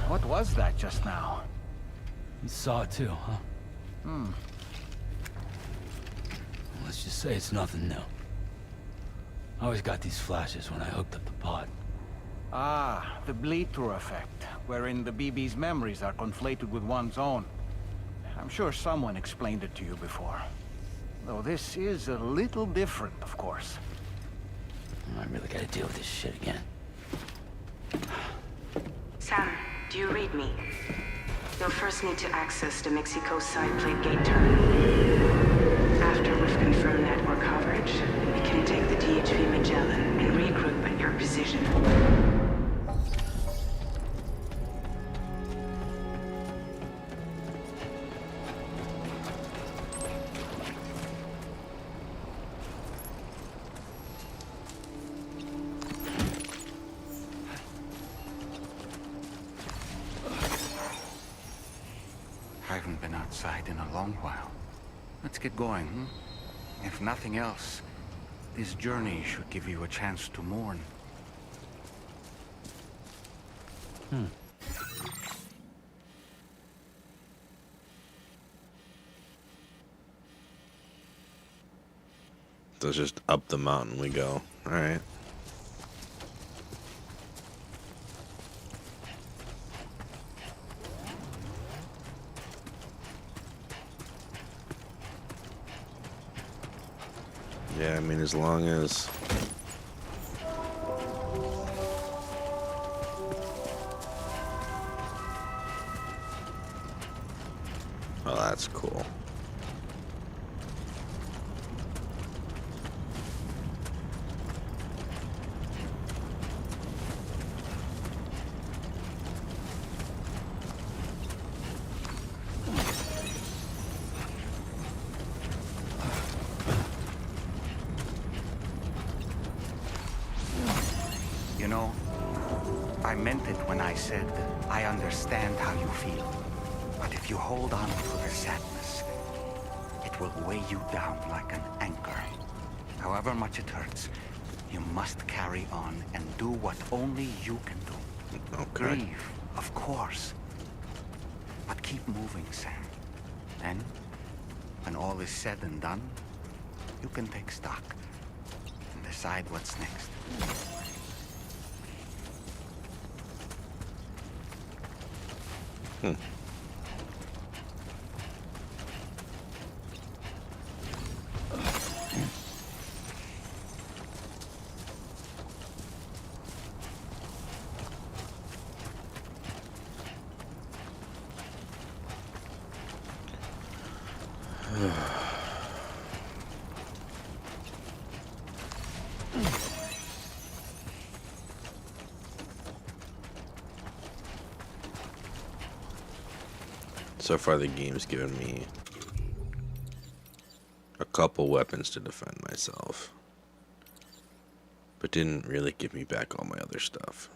What was that just now? You saw it too, huh? Let's just say it's nothing new. I always got these flashes when I hooked up the pod. Ah, the bleed-through effect, wherein the BB's memories are conflated with one's own. I'm sure someone explained it to you before. Though this is a little different, of course. I really gotta deal with this shit again. Sam, do you read me? You'll first need to access the Mexico side plate gate terminal. After we've confirmed network coverage, we can take the DHV Magellan and regroup at your position. I haven't been outside in a long while. Let's get going, hmm? If nothing else, this journey should give you a chance to mourn. So it's just up the mountain we go. Alright. Yeah, I mean, as long as... Oh, that's cool. meant it when I said I understand how you feel. But if you hold on to the sadness, it will weigh you down like an anchor. However much it hurts, you must carry on and do what only you can do. Okay. Grieve, of course. But keep moving, Sam. Then, when all is said and done, you can take stock and decide what's next. So far, the game's given me a couple weapons to defend myself, but didn't really give me back all my other stuff.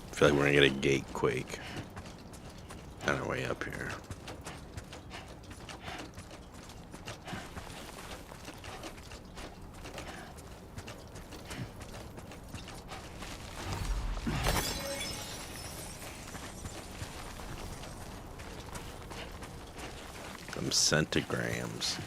I feel like we're gonna get a gate quake on our way up here. Them centigrams.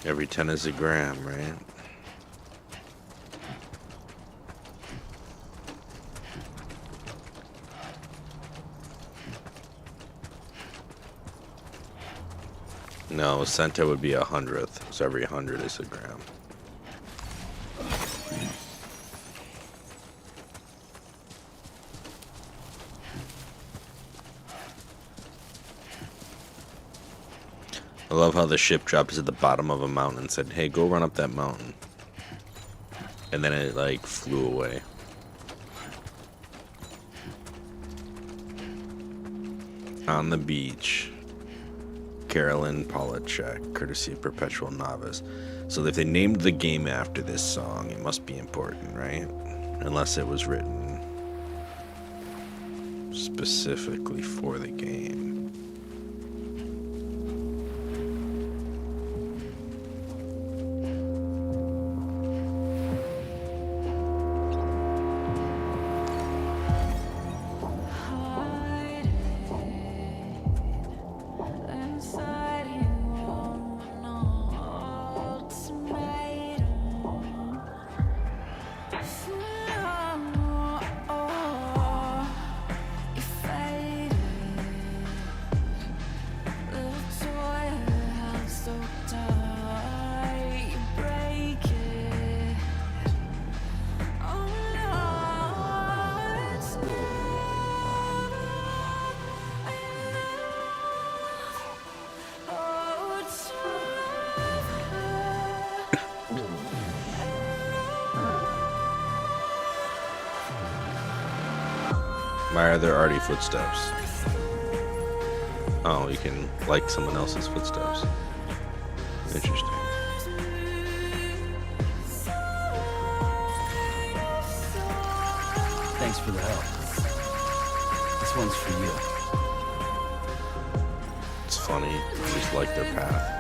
Every 10 is a gram, right? No, a centa would be 100th, so every 100 is a gram. I love how the ship drops at the bottom of a mountain and said, hey, go run up that mountain. And then it, like, flew away. On the beach. Carolyn Polachek, courtesy of Perpetual Novice. So if they named the game after this song, it must be important, right? Unless it was written specifically for the game. Why are there already footsteps? Oh, you can like someone else's footsteps. Interesting. Thanks for the help. This one's for you. It's funny. I just like their path.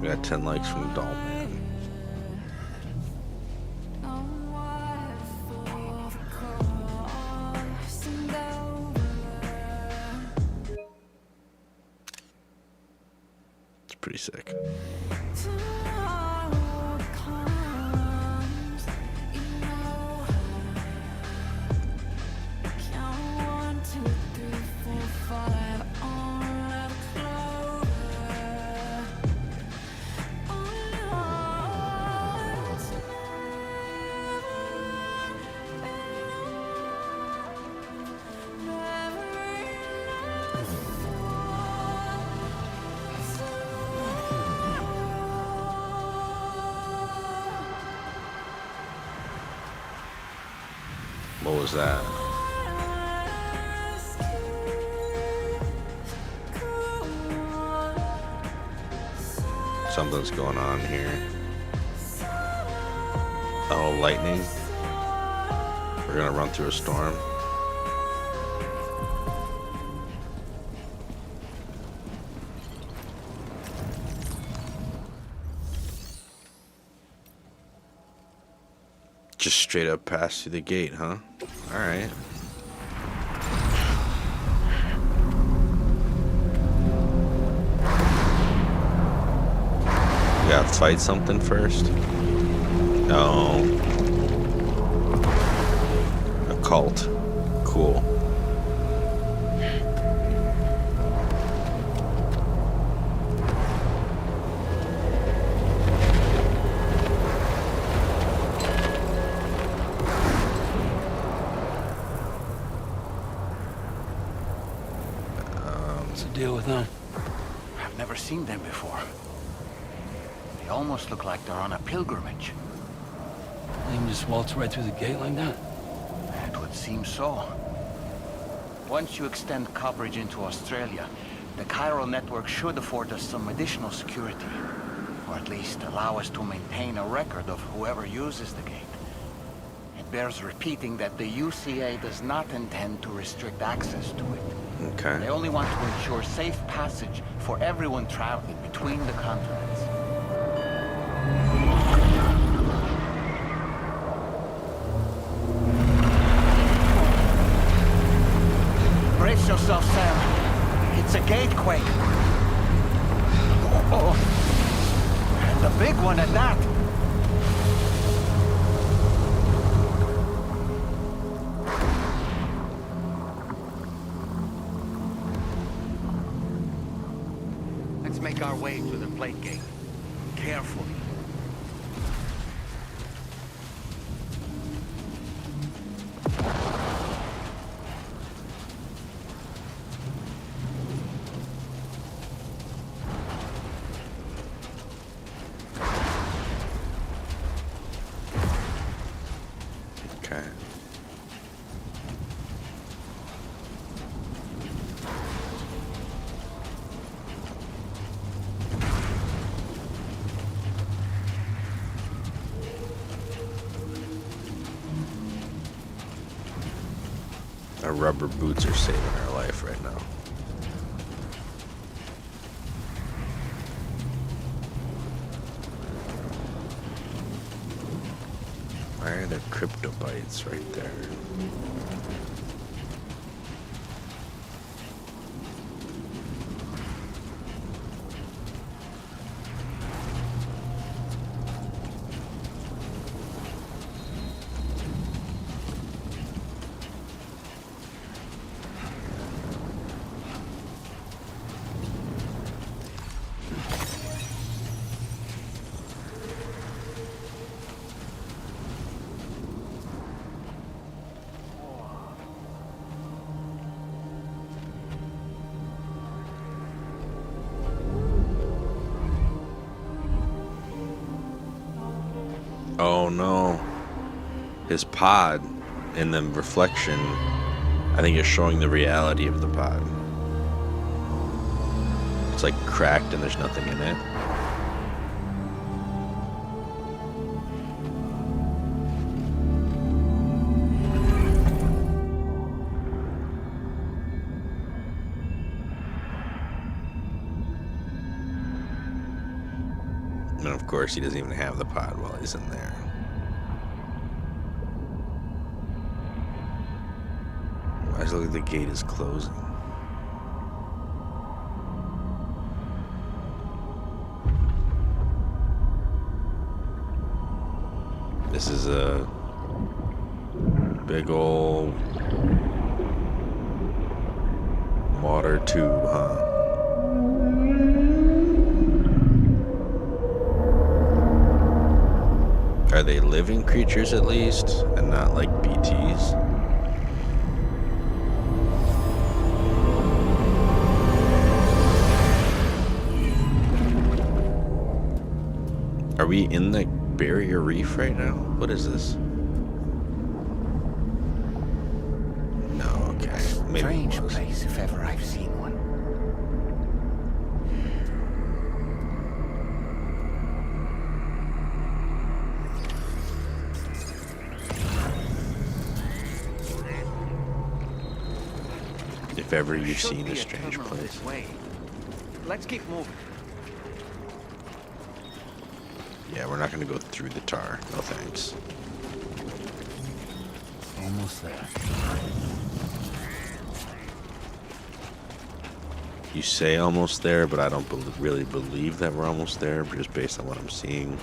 We got 10 likes from Dollman. It's pretty sick. What was that? Something's going on here. Oh, lightning. We're gonna run through a storm. Just straight up pass through the gate, huh? Alright. We gotta fight something first? No. A cult. Cool. What's the deal with them? I've never seen them before. They almost look like they're on a pilgrimage. They can just waltz right through the gate like that? It would seem so. Once you extend coverage into Australia, the chiral network should afford us some additional security. Or at least allow us to maintain a record of whoever uses the gate. It bears repeating that the UCA does not intend to restrict access to it. Okay. They only want to ensure safe passage for everyone traveling between the continents. Brace yourself, Sam. It's a gatequake. Oh. And a big one at that. Let's make our way to the plate gate. Carefully. Okay. Our rubber boots are saving our life right now. Why are there cryptobites right there? Oh no. His pod in the reflection, I think, is showing the reality of the pod. It's like cracked and there's nothing in it. And of course, he doesn't even have the pod while he's in there. Why does it look like the gate is closing? This is a big old water tube, huh? Are they living creatures at least, and not like BTs? Are we in the barrier reef right now? What is this? Okay, maybe Strange it was. place, if ever I've seen one. If ever There you've should seen be a strange terminal place. this way. Let's keep moving. Yeah, we're not gonna go through the tar. No thanks. Almost there. You say almost there, but I don't really believe that we're almost there, just based on what I'm seeing.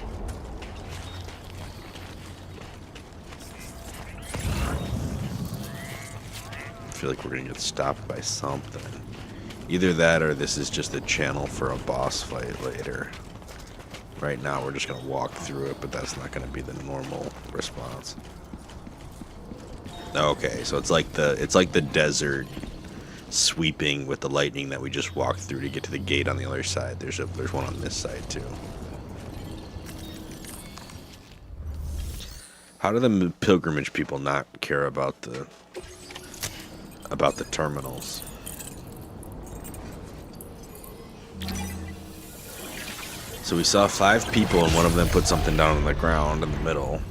I feel like we're gonna get stopped by something. Either that or this is just a channel for a boss fight later. Right now we're just gonna walk through it, but that's not gonna be the normal response. Okay, so it's like the desert sweeping with the lightning that we just walked through to get to the gate on the other side. There's one on this side too. How do the pilgrimage people not care about the terminals? So we saw 5 people and one of them put something down on the ground in the middle,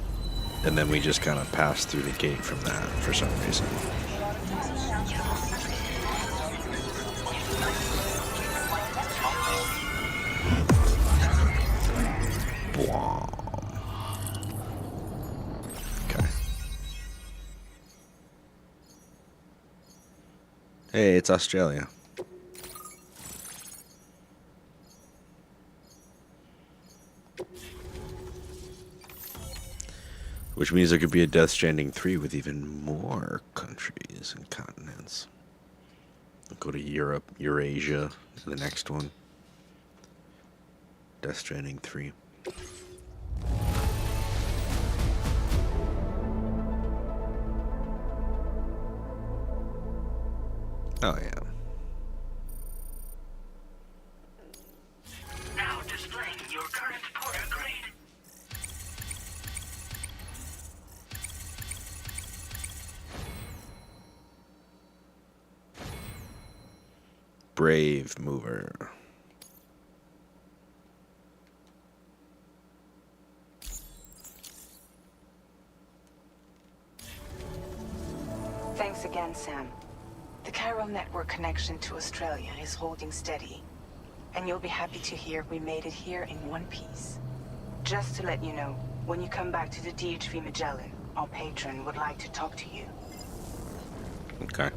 and then we just kind of passed through the gate from that for some reason. Okay. Hey, it's Australia. Which means there could be a Death Stranding 3 with even more countries and continents. I'll go to Europe, Eurasia, the next one. Death Stranding 3. Oh, yeah. Now displaying your current porter grade. Brave mover. Thanks again, Sam. The Chiral network connection to Australia is holding steady. And you'll be happy to hear we made it here in one piece. Just to let you know, when you come back to the DHV Magellan, our patron would like to talk to you. Okay.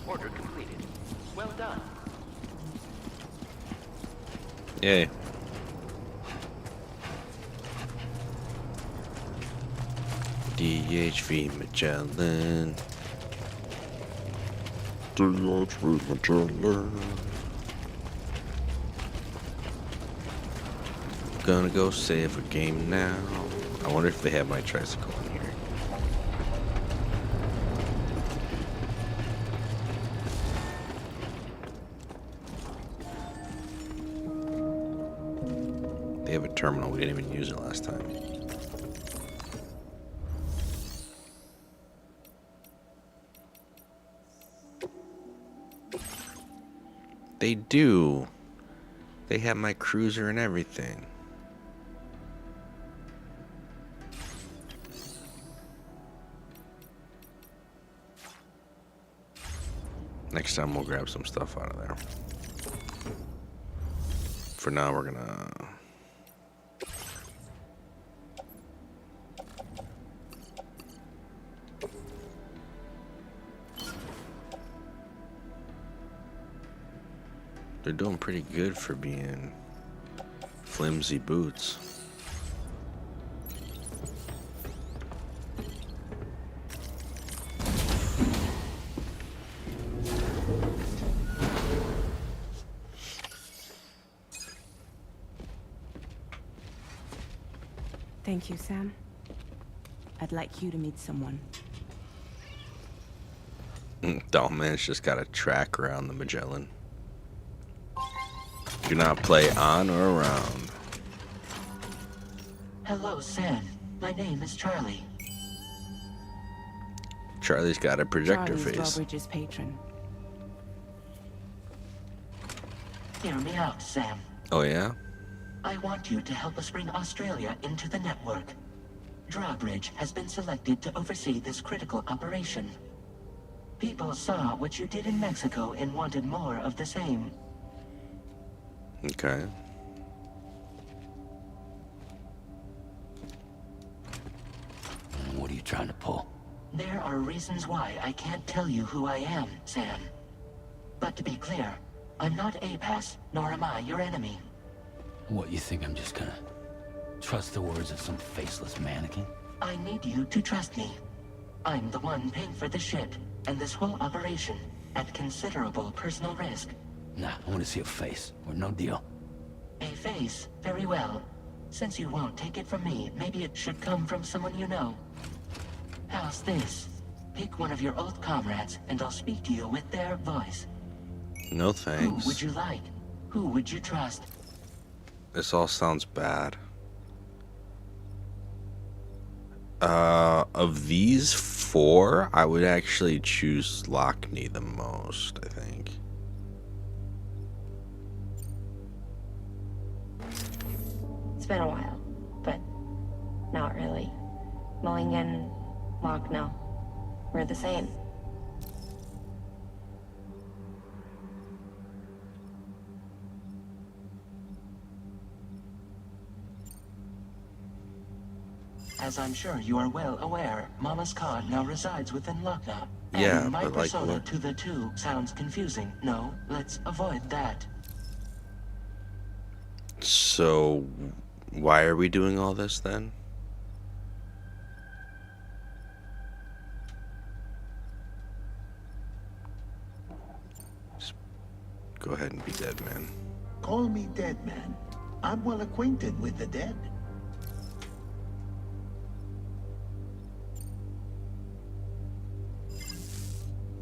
Order completed. Well done. Yay. DHV Magellan. DHV Magellan. Gonna go save a game now. I wonder if they have my tricycle in here. They have a terminal. We didn't even use it last time. They do. They have my cruiser and everything. Next time we'll grab some stuff out of there. For now, we're gonna... They're doing pretty good for being flimsy boots. Thank you, Sam. I'd like you to meet someone. Dalman's just got a track around the Magellan. Do not play on or around. Hello, Sam. My name is Charlie. Charlie's got a projector Charlie's face. Drawbridge's patron. Hear me out, Sam. Oh yeah? I want you to help us bring Australia into the network. Drawbridge has been selected to oversee this critical operation. People saw what you did in Mexico and wanted more of the same. Okay. What are you trying to pull? There are reasons why I can't tell you who I am, Sam. But to be clear, I'm not APAS, nor am I your enemy. What, you think I'm just gonna trust the words of some faceless mannequin? I need you to trust me. I'm the one paying for the ship and this whole operation at considerable personal risk. Nah, I want to see a face, or no deal. A face? Very well. Since you won't take it from me, maybe it should come from someone you know. How's this? Pick one of your old comrades, and I'll speak to you with their voice. No thanks. Who would you like? Who would you trust? This all sounds bad. Of these four, I would actually choose Lockney the most, I think. It's been a while, but not really. Mulligan, Lochno, we're the same. As I'm sure you are well aware, Mama's car now resides within Lochna. Yeah, Adding my but like persona what? to the two sounds confusing. No, let's avoid that. So, why are we doing all this then? Just go ahead and be dead, man. Call me dead man. I'm well acquainted with the dead.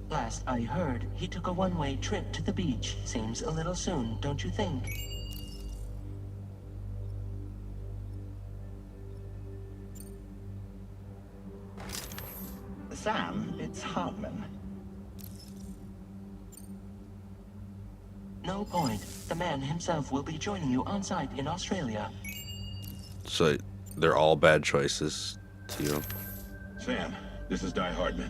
Last I heard, he took a one-way trip to the beach. Seems a little soon, don't you think? Sam, it's Hartman. No point. The man himself will be joining you on site in Australia. So, they're all bad choices to you. Sam, this is Die Hardman.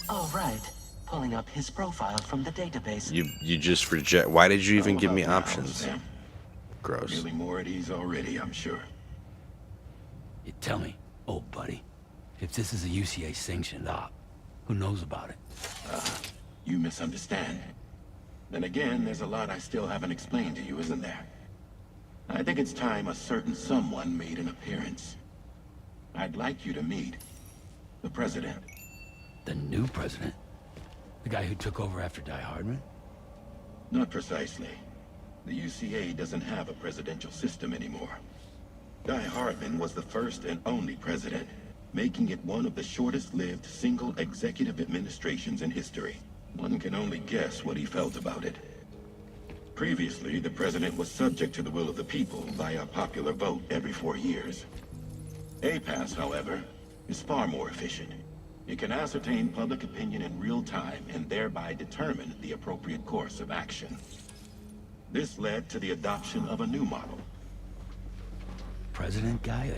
All right. Pulling up his profile from the database. You just reject. Why did you even How give me about now, options? Sam? Gross. Feeling more at ease already, I'm sure. You tell me, old buddy, if this is a UCA sanctioned op, who knows about it? You misunderstand. Then again, there's a lot I still haven't explained to you, isn't there? I think it's time a certain someone made an appearance. I'd like you to meet the President. The new president? The guy who took over after Die Hardman? Not precisely. The UCA doesn't have a presidential system anymore. Die Hardman was the first and only president, making it one of the shortest-lived single executive administrations in history. One can only guess what he felt about it. Previously, the president was subject to the will of the people via popular vote every 4 years. APAS, however, is far more efficient. It can ascertain public opinion in real time and thereby determine the appropriate course of action. This led to the adoption of a new model. President guy?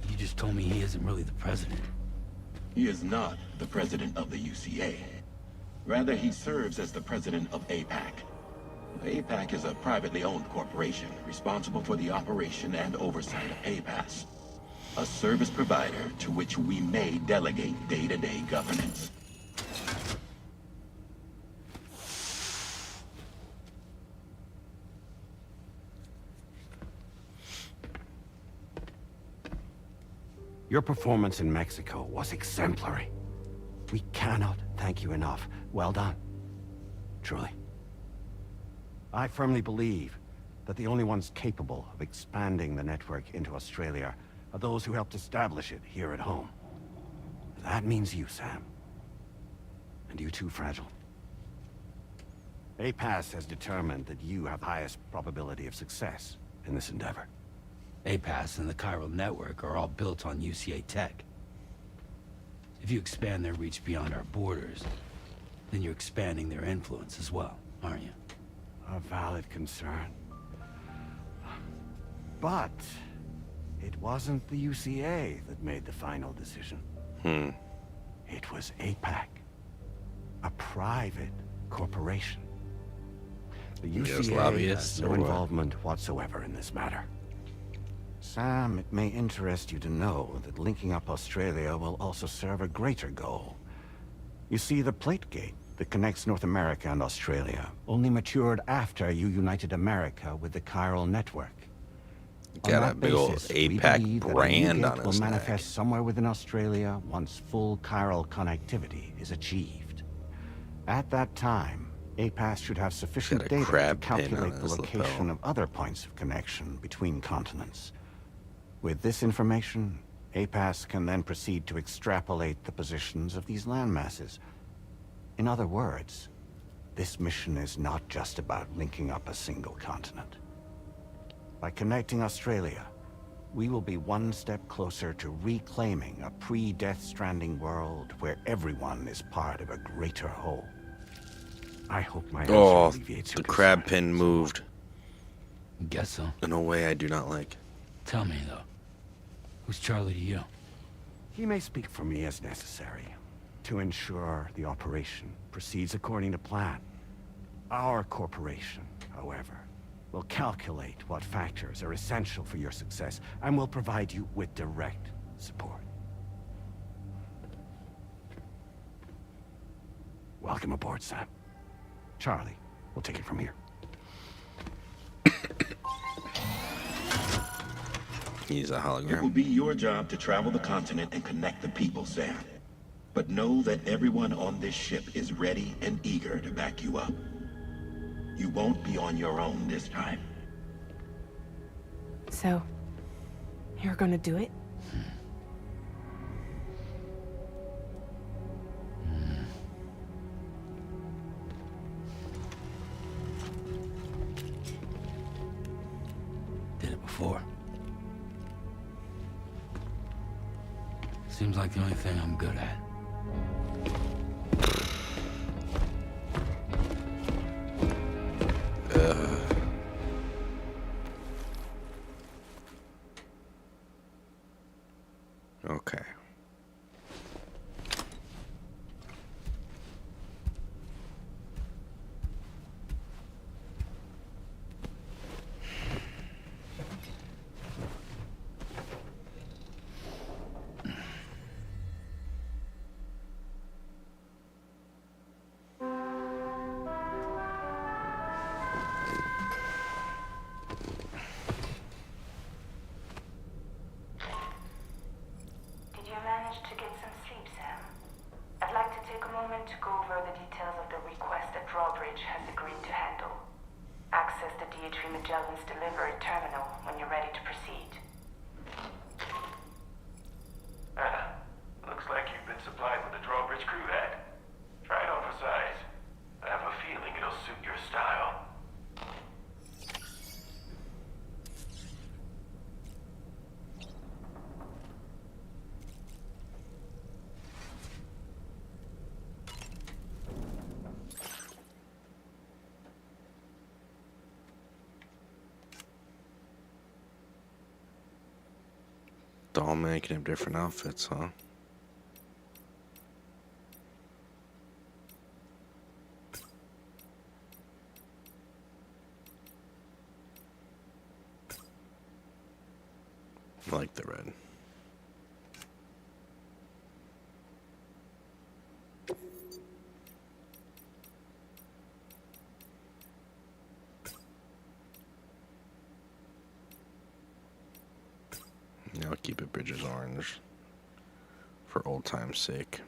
You just told me he isn't really the president. He is not the president of the UCA. Rather, he serves as the president of APAC. APAC is a privately owned corporation responsible for the operation and oversight of APAS, a service provider to which we may delegate day-to-day governance. Your performance in Mexico was exemplary. We cannot thank you enough. Well done. Truly. I firmly believe that the only ones capable of expanding the network into Australia are those who helped establish it here at home. That means you, Sam. And you too, Fragile. APAS has determined that you have the highest probability of success in this endeavor. APAS and the chiral network are all built on UCA tech. If you expand their reach beyond our borders, then you're expanding their influence as well, aren't you? A valid concern. But it wasn't the UCA that made the final decision. It was APAC, a private corporation. The UCA has no involvement whatsoever in this matter. Sam, it may interest you to know that linking up Australia will also serve a greater goal. You see, the plate gate that connects North America and Australia only matured after you united America with the chiral network. Got a big old APAC brand on will his manifest neck. somewhere within Australia once full chiral connectivity is achieved. At that time, APAS should have sufficient data to calculate the location of other points of connection between continents. With this information, APAS can then proceed to extrapolate the positions of these landmasses. In other words, this mission is not just about linking up a single continent. By connecting Australia, we will be one step closer to reclaiming a pre-Death Stranding world where everyone is part of a greater whole. I hope my answer alleviates your the crab pin moved. Guess so. In a way I do not like. Tell me, though. Who's Charlie to you? He may speak for me as necessary to ensure the operation proceeds according to plan. Our corporation, however, will calculate what factors are essential for your success and will provide you with direct support. Welcome aboard, Sam. Charlie, we'll take it from here. He's a It hologram. will be your job to travel the continent and connect the people, Sam. But know that everyone on this ship is ready and eager to back you up. You won't be on your own this time. So, you're gonna do it? Did it before. Seems like the only thing I'm good at. Okay. Did you manage to get some sleep, Sam? I'd like to take a moment to go over the details of the request that Drawbridge has agreed to handle. Access the DHV Magellan's delivery terminal when you're ready to proceed. Looks like you've been supplied with the Drawbridge crew that. Try it on for size. I have a feeling it'll suit your style. All men can have different outfits, huh? I like the red. I'll keep it Bridges orange for old time's sake.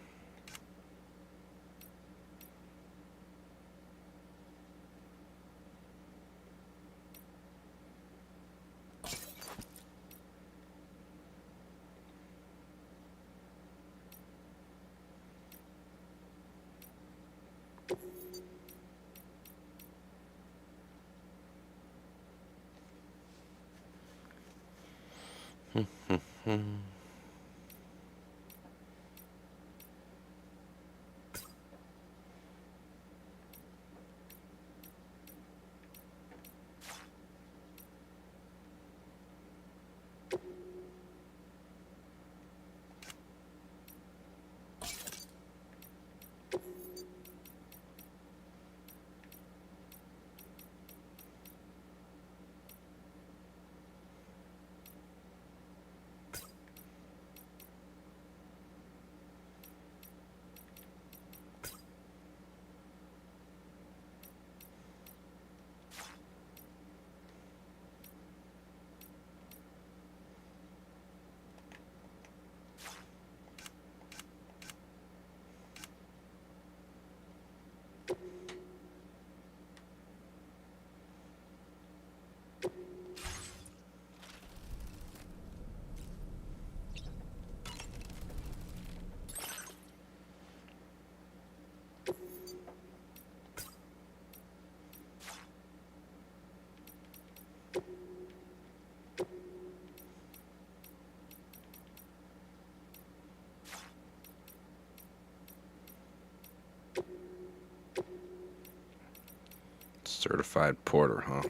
Certified porter, huh?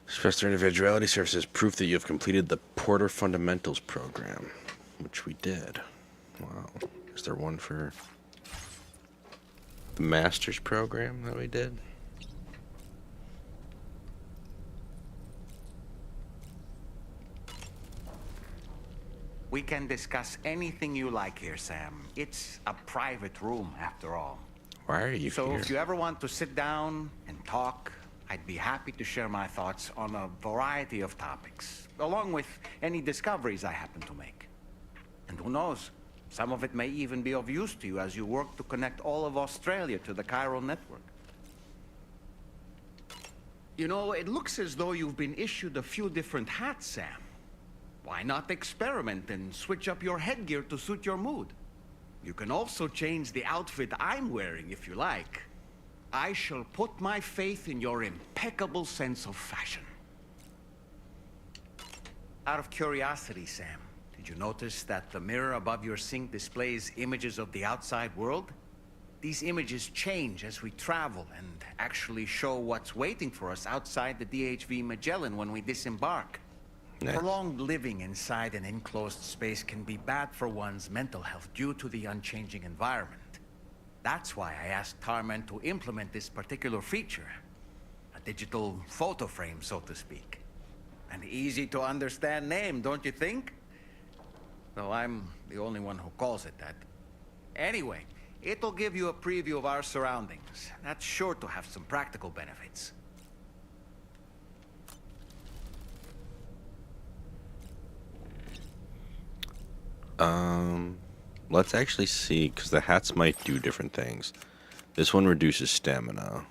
Express their individuality serves as proof that you have completed the Porter Fundamentals program, which we did. Wow. Is there one for the Master's program that we did? We can discuss anything you like here, Sam. It's a private room, after all. Why are you so here? If you ever want to sit down and talk, I'd be happy to share my thoughts on a variety of topics, along with any discoveries I happen to make. And who knows, some of it may even be of use to you as you work to connect all of Australia to the chiral network. You know, it looks as though you've been issued a few different hats, Sam. Why not experiment and switch up your headgear to suit your mood? You can also change the outfit I'm wearing if you like. I shall put my faith in your impeccable sense of fashion. Out of curiosity, Sam, did you notice that the mirror above your sink displays images of the outside world? These images change as we travel and actually show what's waiting for us outside the DHV Magellan when we disembark. Nice. Prolonged living inside an enclosed space can be bad for one's mental health due to the unchanging environment. That's why I asked Tarman to implement this particular feature. A digital photo frame, so to speak. An easy to understand name, don't you think? Though I'm the only one who calls it that. Anyway, it'll give you a preview of our surroundings. That's sure to have some practical benefits. Let's actually see, because the hats might do different things. This one reduces stamina.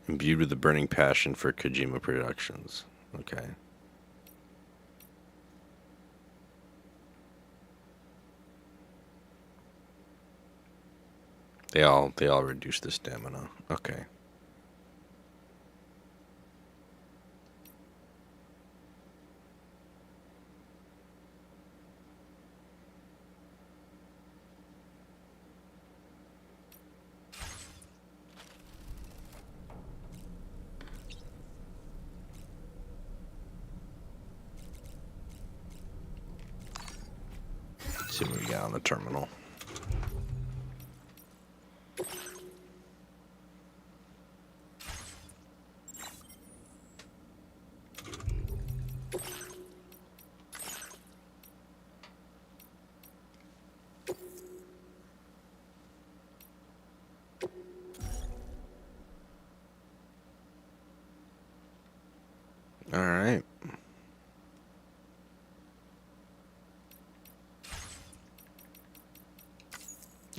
Imbued with a burning passion for Kojima Productions. Okay. They all reduce the stamina. Okay. See what we got on the terminal.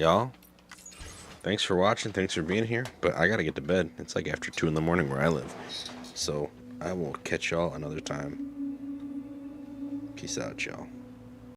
y'all, thanks for watching. Thanks for being here. But I gotta get to bed. It's like after 2 in the morning where I live. So I will catch y'all another time. Peace out, y'all.